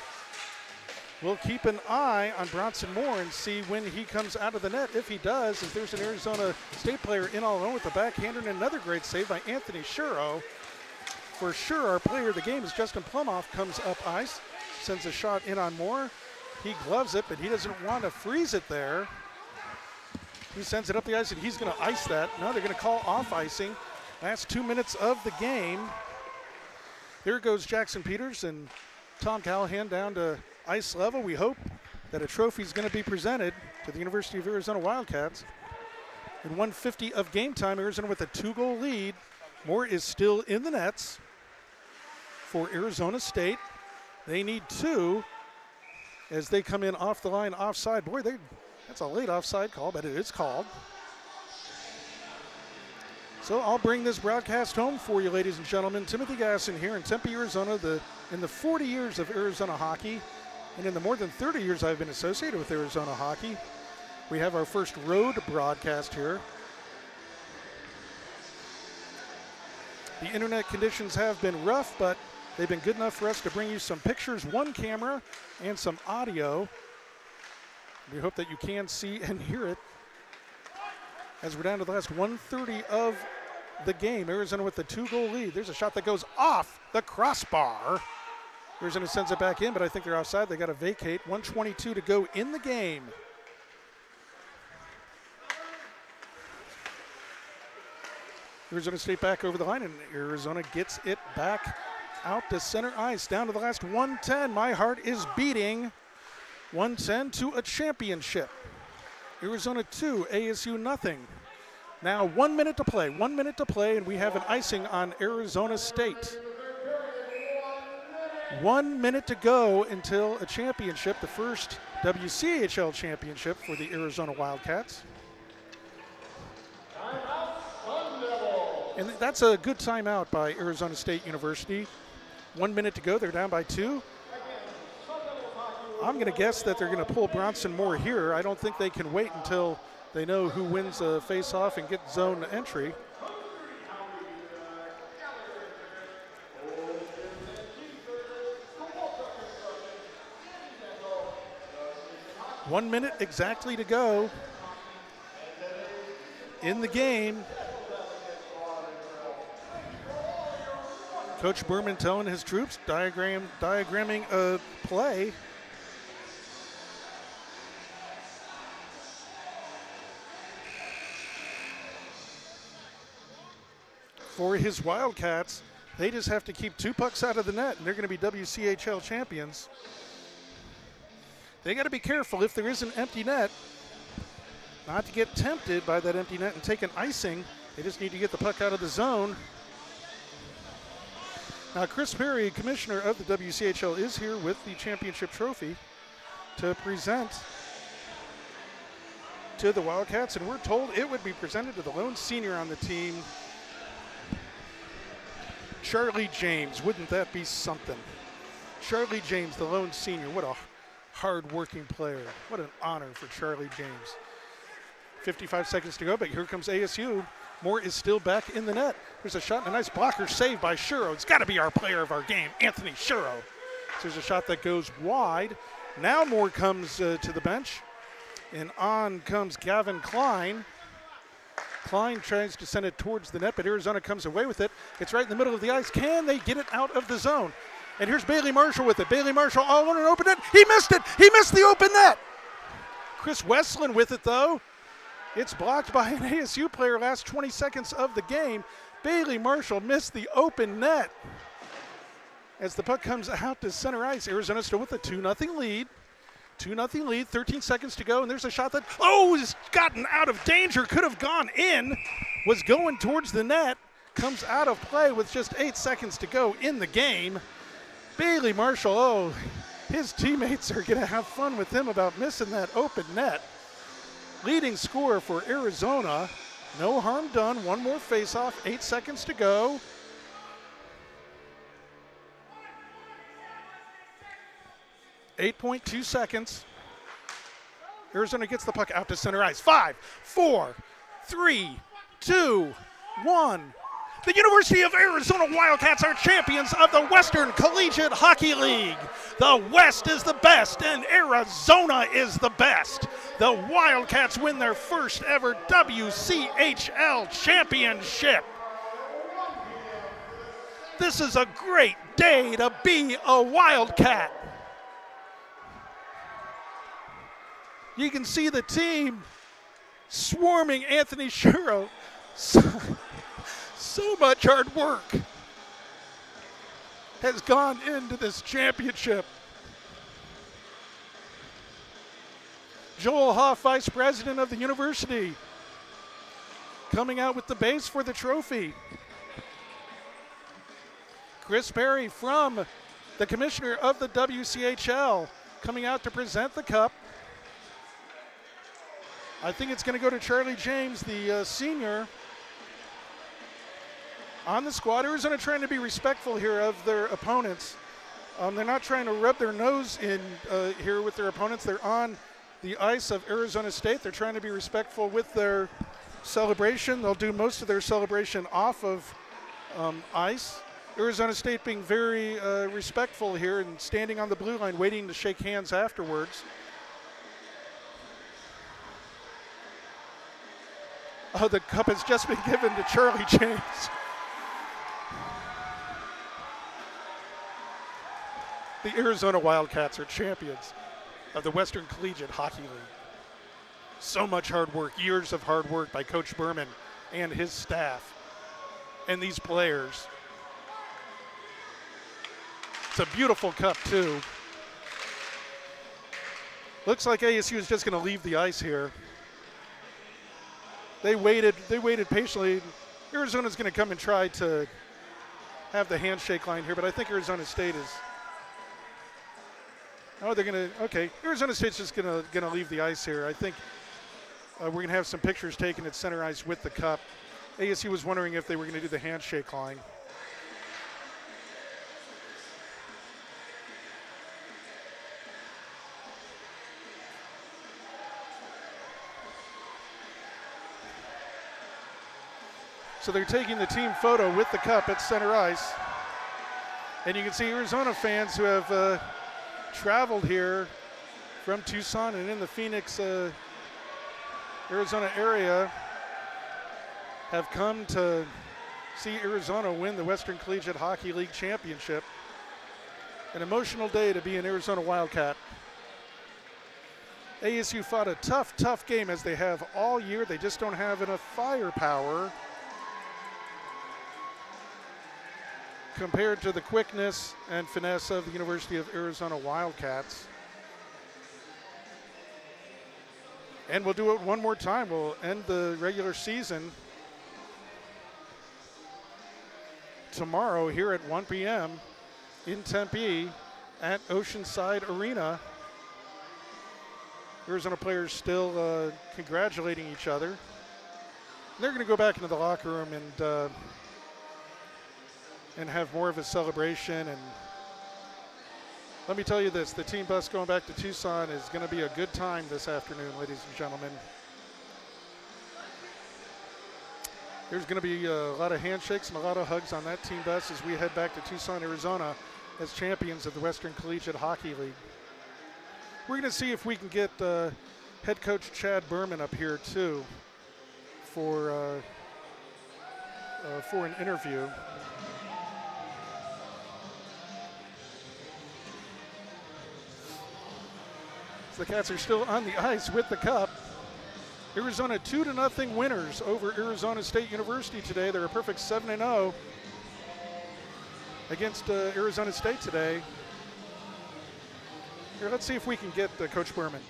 We'll keep an eye on Bronson Moore and see when he comes out of the net. If he does, if there's an Arizona State player in all alone with the backhander, and another great save by Anthony Shuro. For sure, our player of the game is Justin Plumoff, comes up ice, sends a shot in on Moore. He gloves it, but he doesn't want to freeze it there. He sends it up the ice, and he's going to ice that. Now they're going to call off icing. Last 2 minutes of the game. There goes Jackson Peters and Tom Callahan down to ice level. We hope that a trophy is going to be presented to the University of Arizona Wildcats. In 1:50 of game time, Arizona with a 2-goal lead. Moore is still in the nets for Arizona State. They need 2 as they come in off the line offside. Boy, that's a late offside call, but it is called. So I'll bring this broadcast home for you, ladies and gentlemen. Timothy Gasson here in Tempe, Arizona. In the 40 years of Arizona hockey, and in the more than 30 years I've been associated with Arizona hockey, we have our first road broadcast here. The internet conditions have been rough, but they've been good enough for us to bring you some pictures, one camera, and some audio. We hope that you can see and hear it. As we're down to the last 1:30 of the game, Arizona with the 2-goal lead. There's a shot that goes off the crossbar. Arizona sends it back in, but I think they're outside. They got to vacate. 1:22 to go in the game. Arizona State back over the line, and Arizona gets it back out to center ice. Down to the last 1:10. My heart is beating. 1:10 to a championship. Arizona 2, ASU nothing. Now 1 minute to play. 1 minute to play, and we have an icing on Arizona State. 1 minute to go until a championship, the first WCHL championship for the Arizona Wildcats. And that's a good timeout by Arizona State University. 1 minute to go, they're down by 2. I'm going to guess that they're going to pull Bronson Moore here. I don't think they can wait until they know who wins a face-off and get zone entry. One minute exactly to go in the game. Coach Berman telling his troops, diagramming a play. For his Wildcats, they just have to keep 2 pucks out of the net, and they're going to be WCHL champions. They got to be careful if there is an empty net, not to get tempted by that empty net and take an icing. They just need to get the puck out of the zone. Now, Chris Perry, commissioner of the WCHL, is here with the championship trophy to present to the Wildcats, and we're told it would be presented to the lone senior on the team, Charlie James. Wouldn't that be something? Charlie James, the lone senior. What a hard-working player. What an honor for Charlie James. 55 seconds to go, but here comes ASU. Moore is still back in the net. There's a shot and a nice blocker save by Shuro. It's got to be our player of our game, Anthony Shuro. So there's a shot that goes wide. Now Moore comes to the bench, and on comes Gavin Klein. Klein tries to send it towards the net, but Arizona comes away with it. It's right in the middle of the ice. Can they get it out of the zone? And here's Bailey Marshall with it. Bailey Marshall all on an open net. He missed it. He missed the open net. Chris Westland with it, though. It's blocked by an ASU player last 20 seconds of the game. Bailey Marshall missed the open net. As the puck comes out to center ice, Arizona still with a 2-0 lead. 2-0 lead, 13 seconds to go, and there's a shot that, has gotten out of danger, could have gone in, was going towards the net, comes out of play with just 8 seconds to go in the game. Bailey Marshall, his teammates are going to have fun with him about missing that open net. leading scorer for Arizona. No harm done. One more faceoff. 8 seconds to go. .2 seconds. Arizona gets the puck out to center ice. 5, 4, 3, 2, 1. The University of Arizona Wildcats are champions of the Western Collegiate Hockey League. The West is the best and Arizona is the best. The Wildcats win their first ever WCHL championship. This is a great day to be a Wildcat. You can see the team swarming Anthony Shuro. So much hard work has gone into this championship. Joel Hoff, vice president of the university, coming out with the base for the trophy. Chris Perry from the commissioner of the WCHL coming out to present the cup. I think it's going to go to Charlie James, the senior on the squad. Arizona trying to be respectful here of their opponents. They're not trying to rub their nose in here with their opponents. They're on the ice of Arizona State. They're trying to be respectful with their celebration. They'll do most of their celebration off of ice. Arizona State being very respectful here and standing on the blue line waiting to shake hands afterwards. Oh, the cup has just been given to Charlie James. The Arizona Wildcats are champions of the Western Collegiate Hockey League. So much hard work, years of hard work by Coach Berman and his staff and these players. It's a beautiful cup too. Looks like ASU is just going to leave the ice here. They waited patiently. Arizona's going to come and try to have the handshake line here, but I think Arizona State is. Oh, they're going to. Okay, Arizona State's just going to leave the ice here. I think we're going to have some pictures taken at center ice with the cup. ASU was wondering if they were going to do the handshake line. So they're taking the team photo with the cup at center ice. And you can see Arizona fans who have traveled here from Tucson and in the Phoenix, Arizona area have come to see Arizona win the Western Collegiate Hockey League Championship. An emotional day to be an Arizona Wildcat. ASU fought a tough game as they have all year. They just don't have enough firepower compared to the quickness and finesse of the University of Arizona Wildcats. And we'll do it one more time. We'll end the regular season tomorrow here at 1 p.m. in Tempe at Oceanside Arena. Arizona players still congratulating each other. And they're going to go back into the locker room and have more of a celebration. And let me tell you this, the team bus going back to Tucson is going to be a good time this afternoon, ladies and gentlemen. There's going to be a lot of handshakes and a lot of hugs on that team bus as we head back to Tucson, Arizona as champions of the Western Collegiate Hockey League. We're going to see if we can get head coach Chad Berman up here too for an interview. The Cats are still on the ice with the cup. Arizona 2-0 winners over Arizona State University today. They're a perfect 7-0 against Arizona State today. Here, let's see if we can get Coach Berman.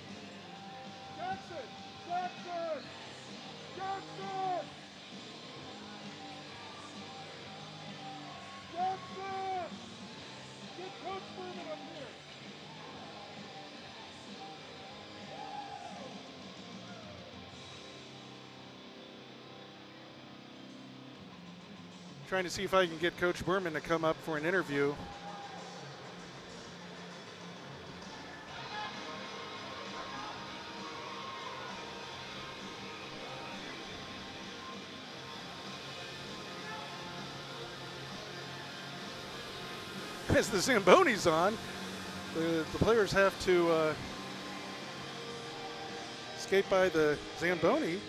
Trying to see if I can get Coach Berman to come up for an interview. As the Zamboni's on, the players have to skate by the Zamboni.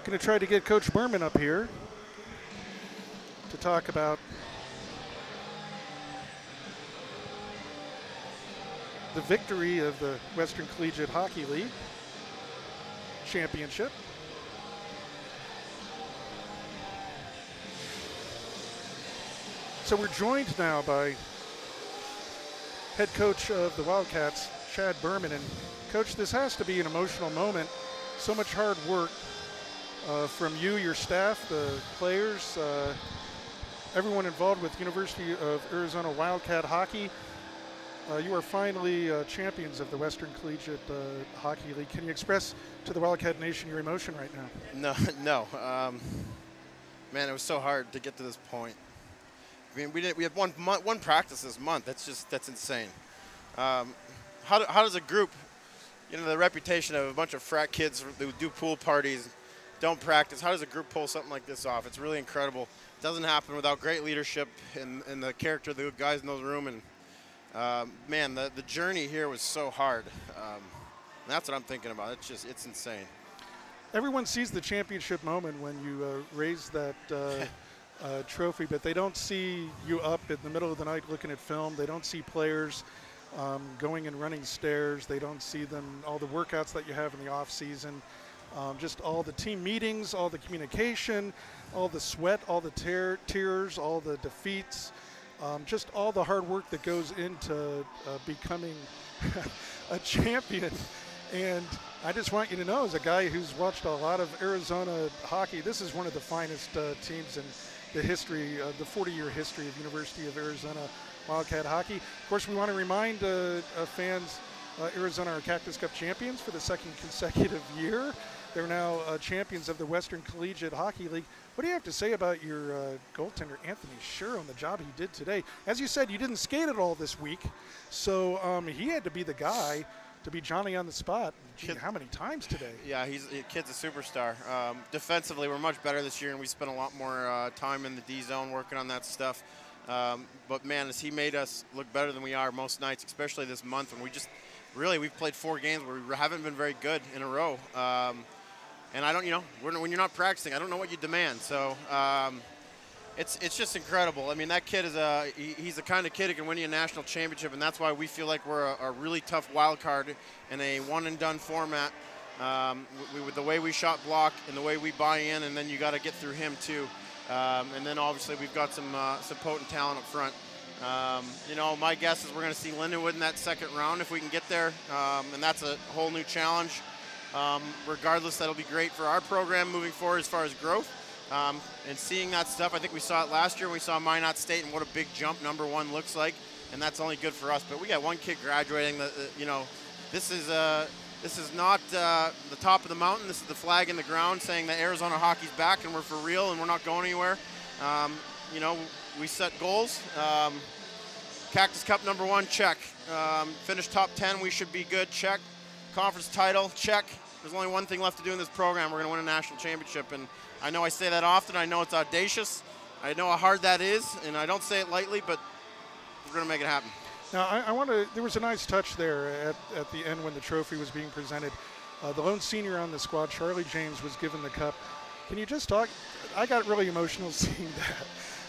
Going to try to get Coach Berman up here to talk about the victory of the Western Collegiate Hockey League championship. So we're joined now by head coach of the Wildcats, Chad Berman. And Coach, this has to be an emotional moment. So much hard work from you, your staff, the players, everyone involved with University of Arizona Wildcat Hockey. You are finally champions of the Western Collegiate Hockey League. Can you express to the Wildcat Nation your emotion right now? No. Man, it was so hard to get to this point. I mean, we had one practice this month. That's insane. How does a group, the reputation of a bunch of frat kids who do pool parties, don't practice, how does a group pull something like this off? It's really incredible. It doesn't happen without great leadership and the character of the guys in those room. And man, the journey here was so hard. That's what I'm thinking about. It's insane. Everyone sees the championship moment when you raise that trophy, but they don't see you up in the middle of the night looking at film. They don't see players going and running stairs. They don't see all the workouts that you have in the off season. Just all the team meetings, all the communication, all the sweat, all the tears, all the defeats, just all the hard work that goes into becoming a champion. And I just want you to know, as a guy who's watched a lot of Arizona hockey, this is one of the finest teams in the history of the 40-year history of University of Arizona Wildcat Hockey. Of course, we want to remind fans, Arizona are Cactus Cup champions for the second consecutive year. They're now champions of the Western Collegiate Hockey League. What do you have to say about your goaltender, Anthony Scher, on the job he did today? As you said, you didn't skate at all this week, so he had to be the guy to be Johnny on the spot. Gee, how many times today? Yeah, kid's a superstar. Defensively, we're much better this year, and we spent a lot more time in the D zone working on that stuff. But man, as he made us look better than we are most nights, especially this month, and we've played 4 games where we haven't been very good in a row. And I don't, when you're not practicing, I don't know what you demand. So it's just incredible. I mean, that kid he's the kind of kid who can win you a national championship, and that's why we feel like we're a really tough wild card in a one-and-done format. With the way we shot block and the way we buy in, and then you got to get through him too. And then obviously we've got some potent talent up front. My guess is we're going to see Lindenwood in that second round if we can get there, and that's a whole new challenge. Regardless, that'll be great for our program moving forward as far as growth. And seeing that stuff, I think we saw it last year when we saw Minot State and what a big jump number 1 looks like, and that's only good for us. But we got one kid graduating. This is not the top of the mountain. This is the flag in the ground saying that Arizona hockey's back and we're for real and we're not going anywhere. We set goals. Cactus Cup number 1, check. Finish top 10, we should be good, check. Conference title, check. There's only one thing left to do in this program. We're going to win a national championship. And I know I say that often. I know it's audacious. I know how hard that is, and I don't say it lightly, but we're going to make it happen. Now, there was a nice touch there at the end when the trophy was being presented. The lone senior on the squad, Charlie James, was given the cup. Can you just talk? I got really emotional seeing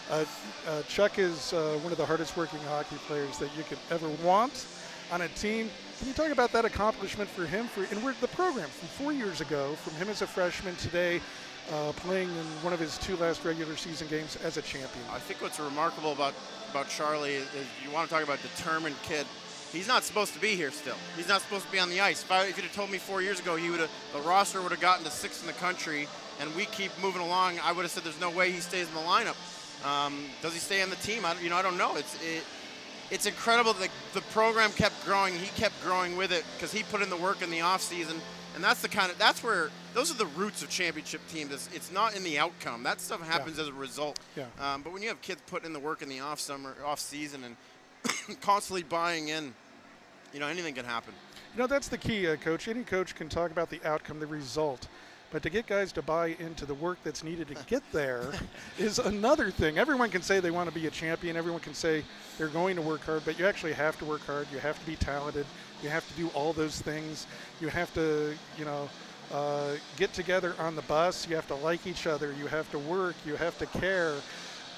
that. Chuck is one of the hardest working hockey players that you could ever want on a team. Can you talk about that accomplishment for him? And we're the program from 4 years ago, from him as a freshman today, playing in one of his 2 last regular season games as a champion. I think what's remarkable about Charlie is you want to talk about a determined kid. He's not supposed to be here still. He's not supposed to be on the ice. If you'd have told me 4 years ago the roster would have gotten to 6th in the country and we keep moving along, I would have said there's no way he stays in the lineup. Does he stay on the team? I don't know. it's incredible that the program kept growing. He kept growing with it because he put in the work in the off season, and that's where those are the roots of championship teams. It's not in the outcome. That stuff happens as a result. Yeah. But when you have kids putting in the work in the off season, and constantly buying in, anything can happen. That's the key, Coach. Any coach can talk about the outcome, the result. But to get guys to buy into the work that's needed to get there is another thing. Everyone can say they want to be a champion. Everyone can say they're going to work hard, but you actually have to work hard. You have to be talented. You have to do all those things. You have to, get together on the bus. You have to like each other. You have to work. You have to care.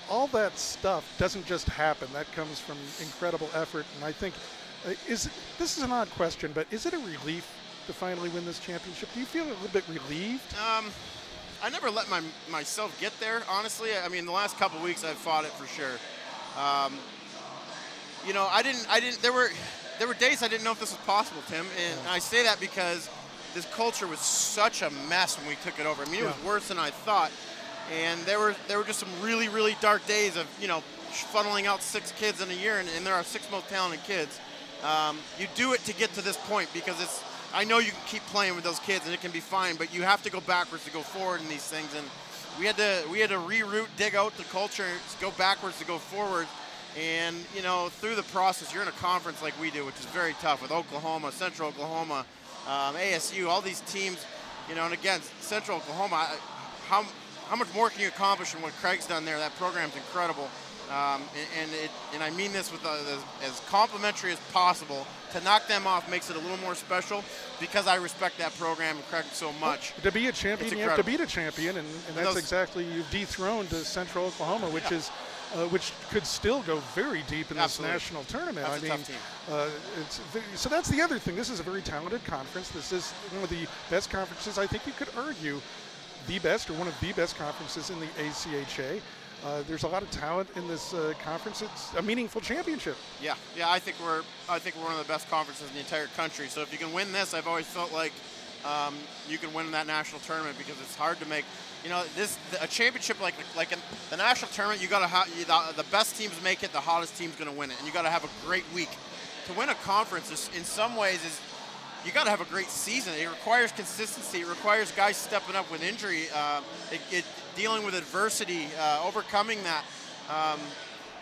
All that stuff doesn't just happen. That comes from incredible effort. And I think, this is an odd question, but is it a relief to finally win this championship? Do you feel a little bit relieved? I never let myself get there, honestly. I mean, the last couple of weeks I've fought it for sure. I didn't. There were days I didn't know if this was possible, Tim, and I say that because this culture was such a mess when we took it over. I mean, it was worse than I thought, and there were just some really, really dark days of funneling out 6 kids in a year, and they're our 6 most talented kids. You do it to get to this point because I know you can keep playing with those kids and it can be fine, but you have to go backwards to go forward in these things. And we had to reroute, dig out the culture, go backwards to go forward. And through the process, you're in a conference like we do, which is very tough with Oklahoma, Central Oklahoma, ASU, all these teams. And again, Central Oklahoma, how much more can you accomplish than what Craig's done there? That program's incredible. And I mean this with as complimentary as possible. To knock them off makes it a little more special because I respect that program and Craig so much. To be a champion, you have to beat a champion, and that's exactly, you've dethroned Central Oklahoma, which is which could still go very deep in this national tournament. That's a tough team. So that's the other thing. This is a very talented conference. This is one of the best conferences. I think you could argue the best or one of the best conferences in the ACHA. There's a lot of talent in this conference. It's a meaningful championship. Yeah. I think we're one of the best conferences in the entire country. So if you can win this, I've always felt like you can win that national tournament because it's hard to make. A championship like in the national tournament, you got to have the best teams make it. The hottest team's going to win it, and you got to have a great week. To win a conference, in some ways, you got to have a great season. It requires consistency. It requires guys stepping up with injury, dealing with adversity, overcoming that.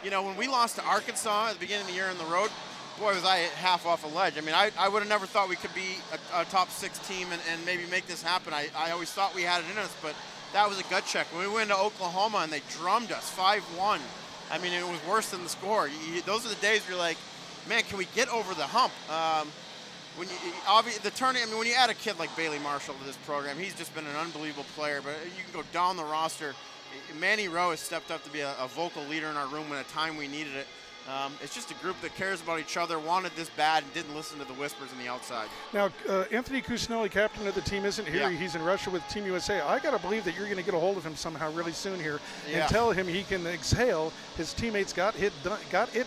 When we lost to Arkansas at the beginning of the year on the road, boy, was I half off a ledge. I mean, I would have never thought we could be a top 6 team and maybe make this happen. I always thought we had it in us, but that was a gut check. When we went to Oklahoma and they drummed us 5-1, I mean, it was worse than the score. Those are the days where you're like, man, can we get over the hump? When you add a kid like Bailey Marshall to this program, he's just been an unbelievable player. But you can go down the roster. Manny Rowe has stepped up to be a vocal leader in our room at a time we needed it. It's just a group that cares about each other, wanted this bad, and didn't listen to the whispers on the outside. Now, Anthony Kusnelli, captain of the team, isn't here. Yeah. He's in Russia with Team USA. I got to believe that you're going to get a hold of him somehow really soon here and tell him he can exhale. His teammates got it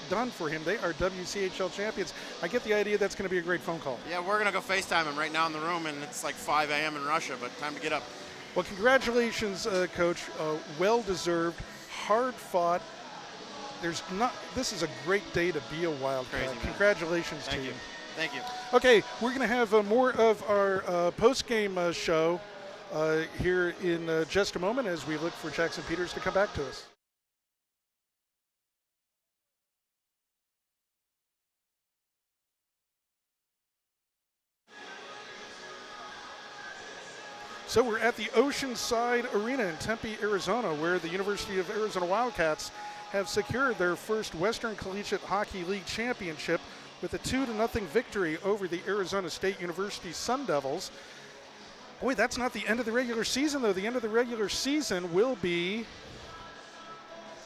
done for him. They are WCHL champions. I get the idea that's going to be a great phone call. Yeah, we're going to go FaceTime him right now in the room, and it's like 5 a.m. in Russia, but time to get up. Well, congratulations, Coach. Well-deserved, hard-fought. This is a great day to be a Wildcat. Crazy, congratulations to you. Thank you. Okay, we're going to have more of our post-game show here in just a moment as we look for Jackson Peters to come back to us. So we're at the Oceanside Arena in Tempe, Arizona, where the University of Arizona Wildcats have secured their first Western Collegiate Hockey League championship with a 2-0 victory over the Arizona State University Sun Devils. Boy, that's not the end of the regular season, though. The end of the regular season will be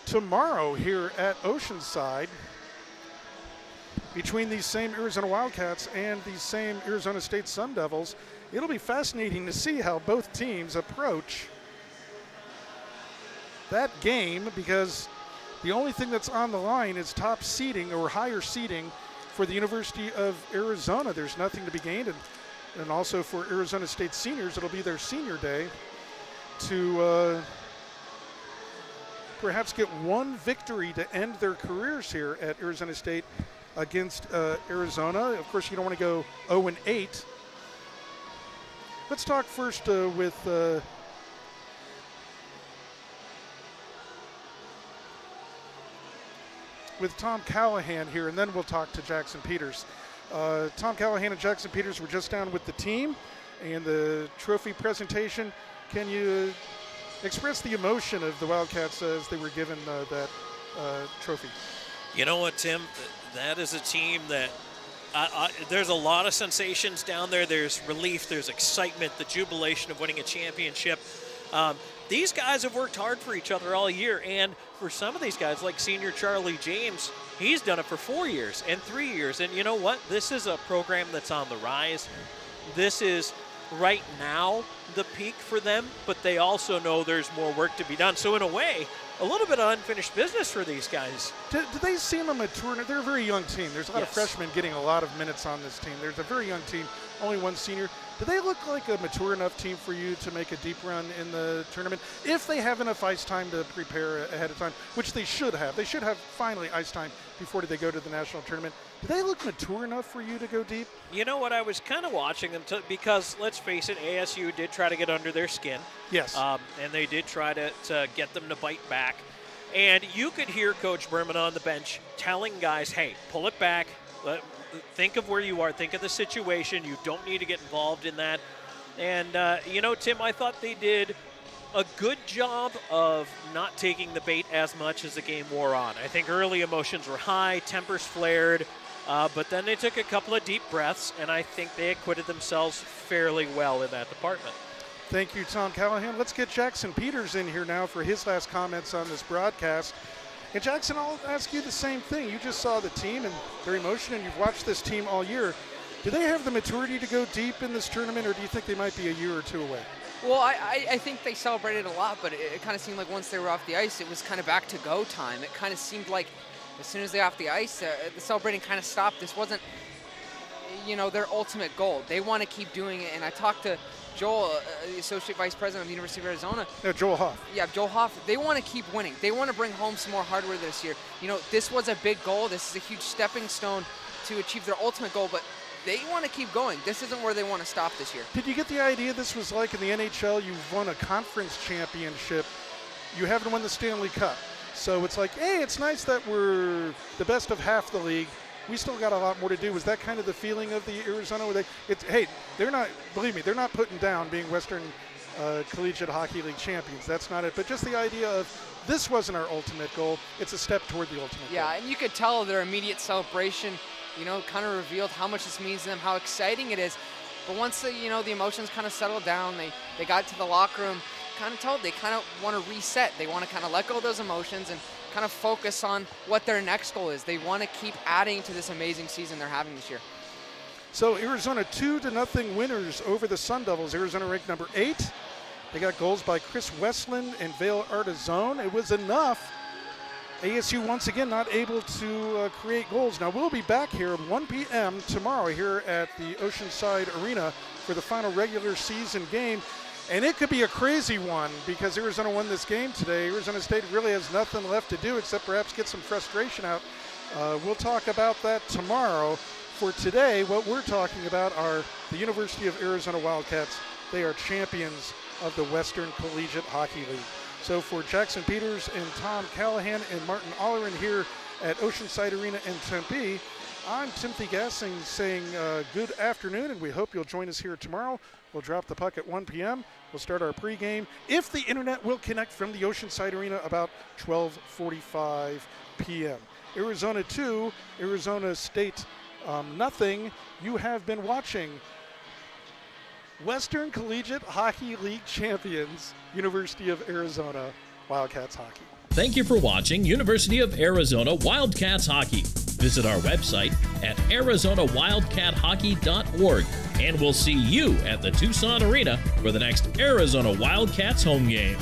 tomorrow here at Oceanside between these same Arizona Wildcats and these same Arizona State Sun Devils. It'll be fascinating to see how both teams approach that game because the only thing that's on the line is top seeding or higher seeding for the University of Arizona. There's nothing to be gained. And also for Arizona State seniors, it'll be their senior day to perhaps get one victory to end their careers here at Arizona State against Arizona. Of course, you don't want to go 0-8. Let's talk first with Tom Callahan here, and then we'll talk to Jackson Peters. Tom Callahan and Jackson Peters were just down with the team and the trophy presentation. Can you express the emotion of the Wildcats as they were given that trophy? You know what, Tim? That is a team that there's a lot of sensations down there. There's relief, there's excitement, the jubilation of winning a championship. These guys have worked hard for each other all year, and for some of these guys, like senior Charlie James, he's done it for 4 years and 3 years. And you know what? This is a program that's on the rise. This is right now the peak for them, but they also know there's more work to be done. So in a way, a little bit of unfinished business for these guys. Do they seem a mature? They're a very young team. There's a lot of freshmen getting a lot of minutes on this team. There's a very young team, only one senior. Do they look like a mature enough team for you to make a deep run in the tournament? If they have enough ice time to prepare ahead of time, which they should have. They should have finally ice time before they go to the national tournament. Do they look mature enough for you to go deep? You know what? I was kind of watching them because, let's face it, ASU did try to get under their skin. Yes. And they did try to get them to bite back. And you could hear Coach Berman on the bench telling guys, hey, pull it back. Think of where you are. Think of the situation. You don't need to get involved in that. And, you know, Tim, I thought they did a good job of not taking the bait as much as the game wore on. I think early emotions were high, tempers flared, but then they took a couple of deep breaths, and I think they acquitted themselves fairly well in that department. Thank you, Tom Callahan. Let's get Jackson Peters in here now for his last comments on this broadcast. And Jackson, I'll ask you the same thing. You just saw the team and their emotion, and you've watched this team all year. Do they have the maturity to go deep in this tournament, or do you think they might be a year or two away? Well, I think they celebrated a lot, but it kind of seemed like once they were off the ice, it was kind of back to go time. It kind of seemed like as soon as they were off the ice, the celebrating kind of stopped. This wasn't, you know, their ultimate goal. They want to keep doing it, and I talked to Joel, the Associate Vice President of the University of Arizona. Yeah, Joel Hoff. Yeah, Joel Hoff. They want to keep winning. They want to bring home some more hardware this year. You know, this was a big goal. This is a huge stepping stone to achieve their ultimate goal, but they want to keep going. This isn't where they want to stop this year. Did you get the idea this was like in the NHL? You've won a conference championship. You haven't won the Stanley Cup. So it's like, hey, it's nice that we're the best of half the league. We still got a lot more to do. Was that kind of the feeling of the Arizona? Hey, they're not, believe me, they're not putting down being Western Collegiate Hockey League champions. That's not it. But just the idea of this wasn't our ultimate goal. It's a step toward the ultimate goal. Yeah, and you could tell their immediate celebration, you know, kind of revealed how much this means to them, how exciting it is. But once the emotions kind of settled down, they got to the locker room, they kind of want to reset. They want to kind of let go of those emotions and kind of focus on what their next goal is. They want to keep adding to this amazing season they're having this year. So Arizona 2-0 winners over the Sun Devils. Arizona ranked number 8. They got goals by Chris Westland and Vail Artizone. It was enough. ASU once again not able to create goals. Now we'll be back here at 1 p.m. tomorrow here at the Oceanside Arena for the final regular season game. And it could be a crazy one because Arizona won this game today. Arizona State really has nothing left to do except perhaps get some frustration out. We'll talk about that tomorrow. For today, what we're talking about are the University of Arizona Wildcats. They are champions of the Western Collegiate Hockey League. So for Jackson Peters and Tom Callahan and Martin Allerin here at Oceanside Arena in Tempe, I'm Timothy Gassing saying good afternoon, and we hope you'll join us here tomorrow. We'll drop the puck at 1 p.m. We'll start our pregame, if the internet will connect, from the Oceanside Arena about 12:45 p.m. Arizona 2, Arizona State nothing. You have been watching Western Collegiate Hockey League champions, University of Arizona Wildcats Hockey. Thank you for watching University of Arizona Wildcats Hockey. Visit our website at ArizonaWildcatHockey.org, and we'll see you at the Tucson Arena for the next Arizona Wildcats home game.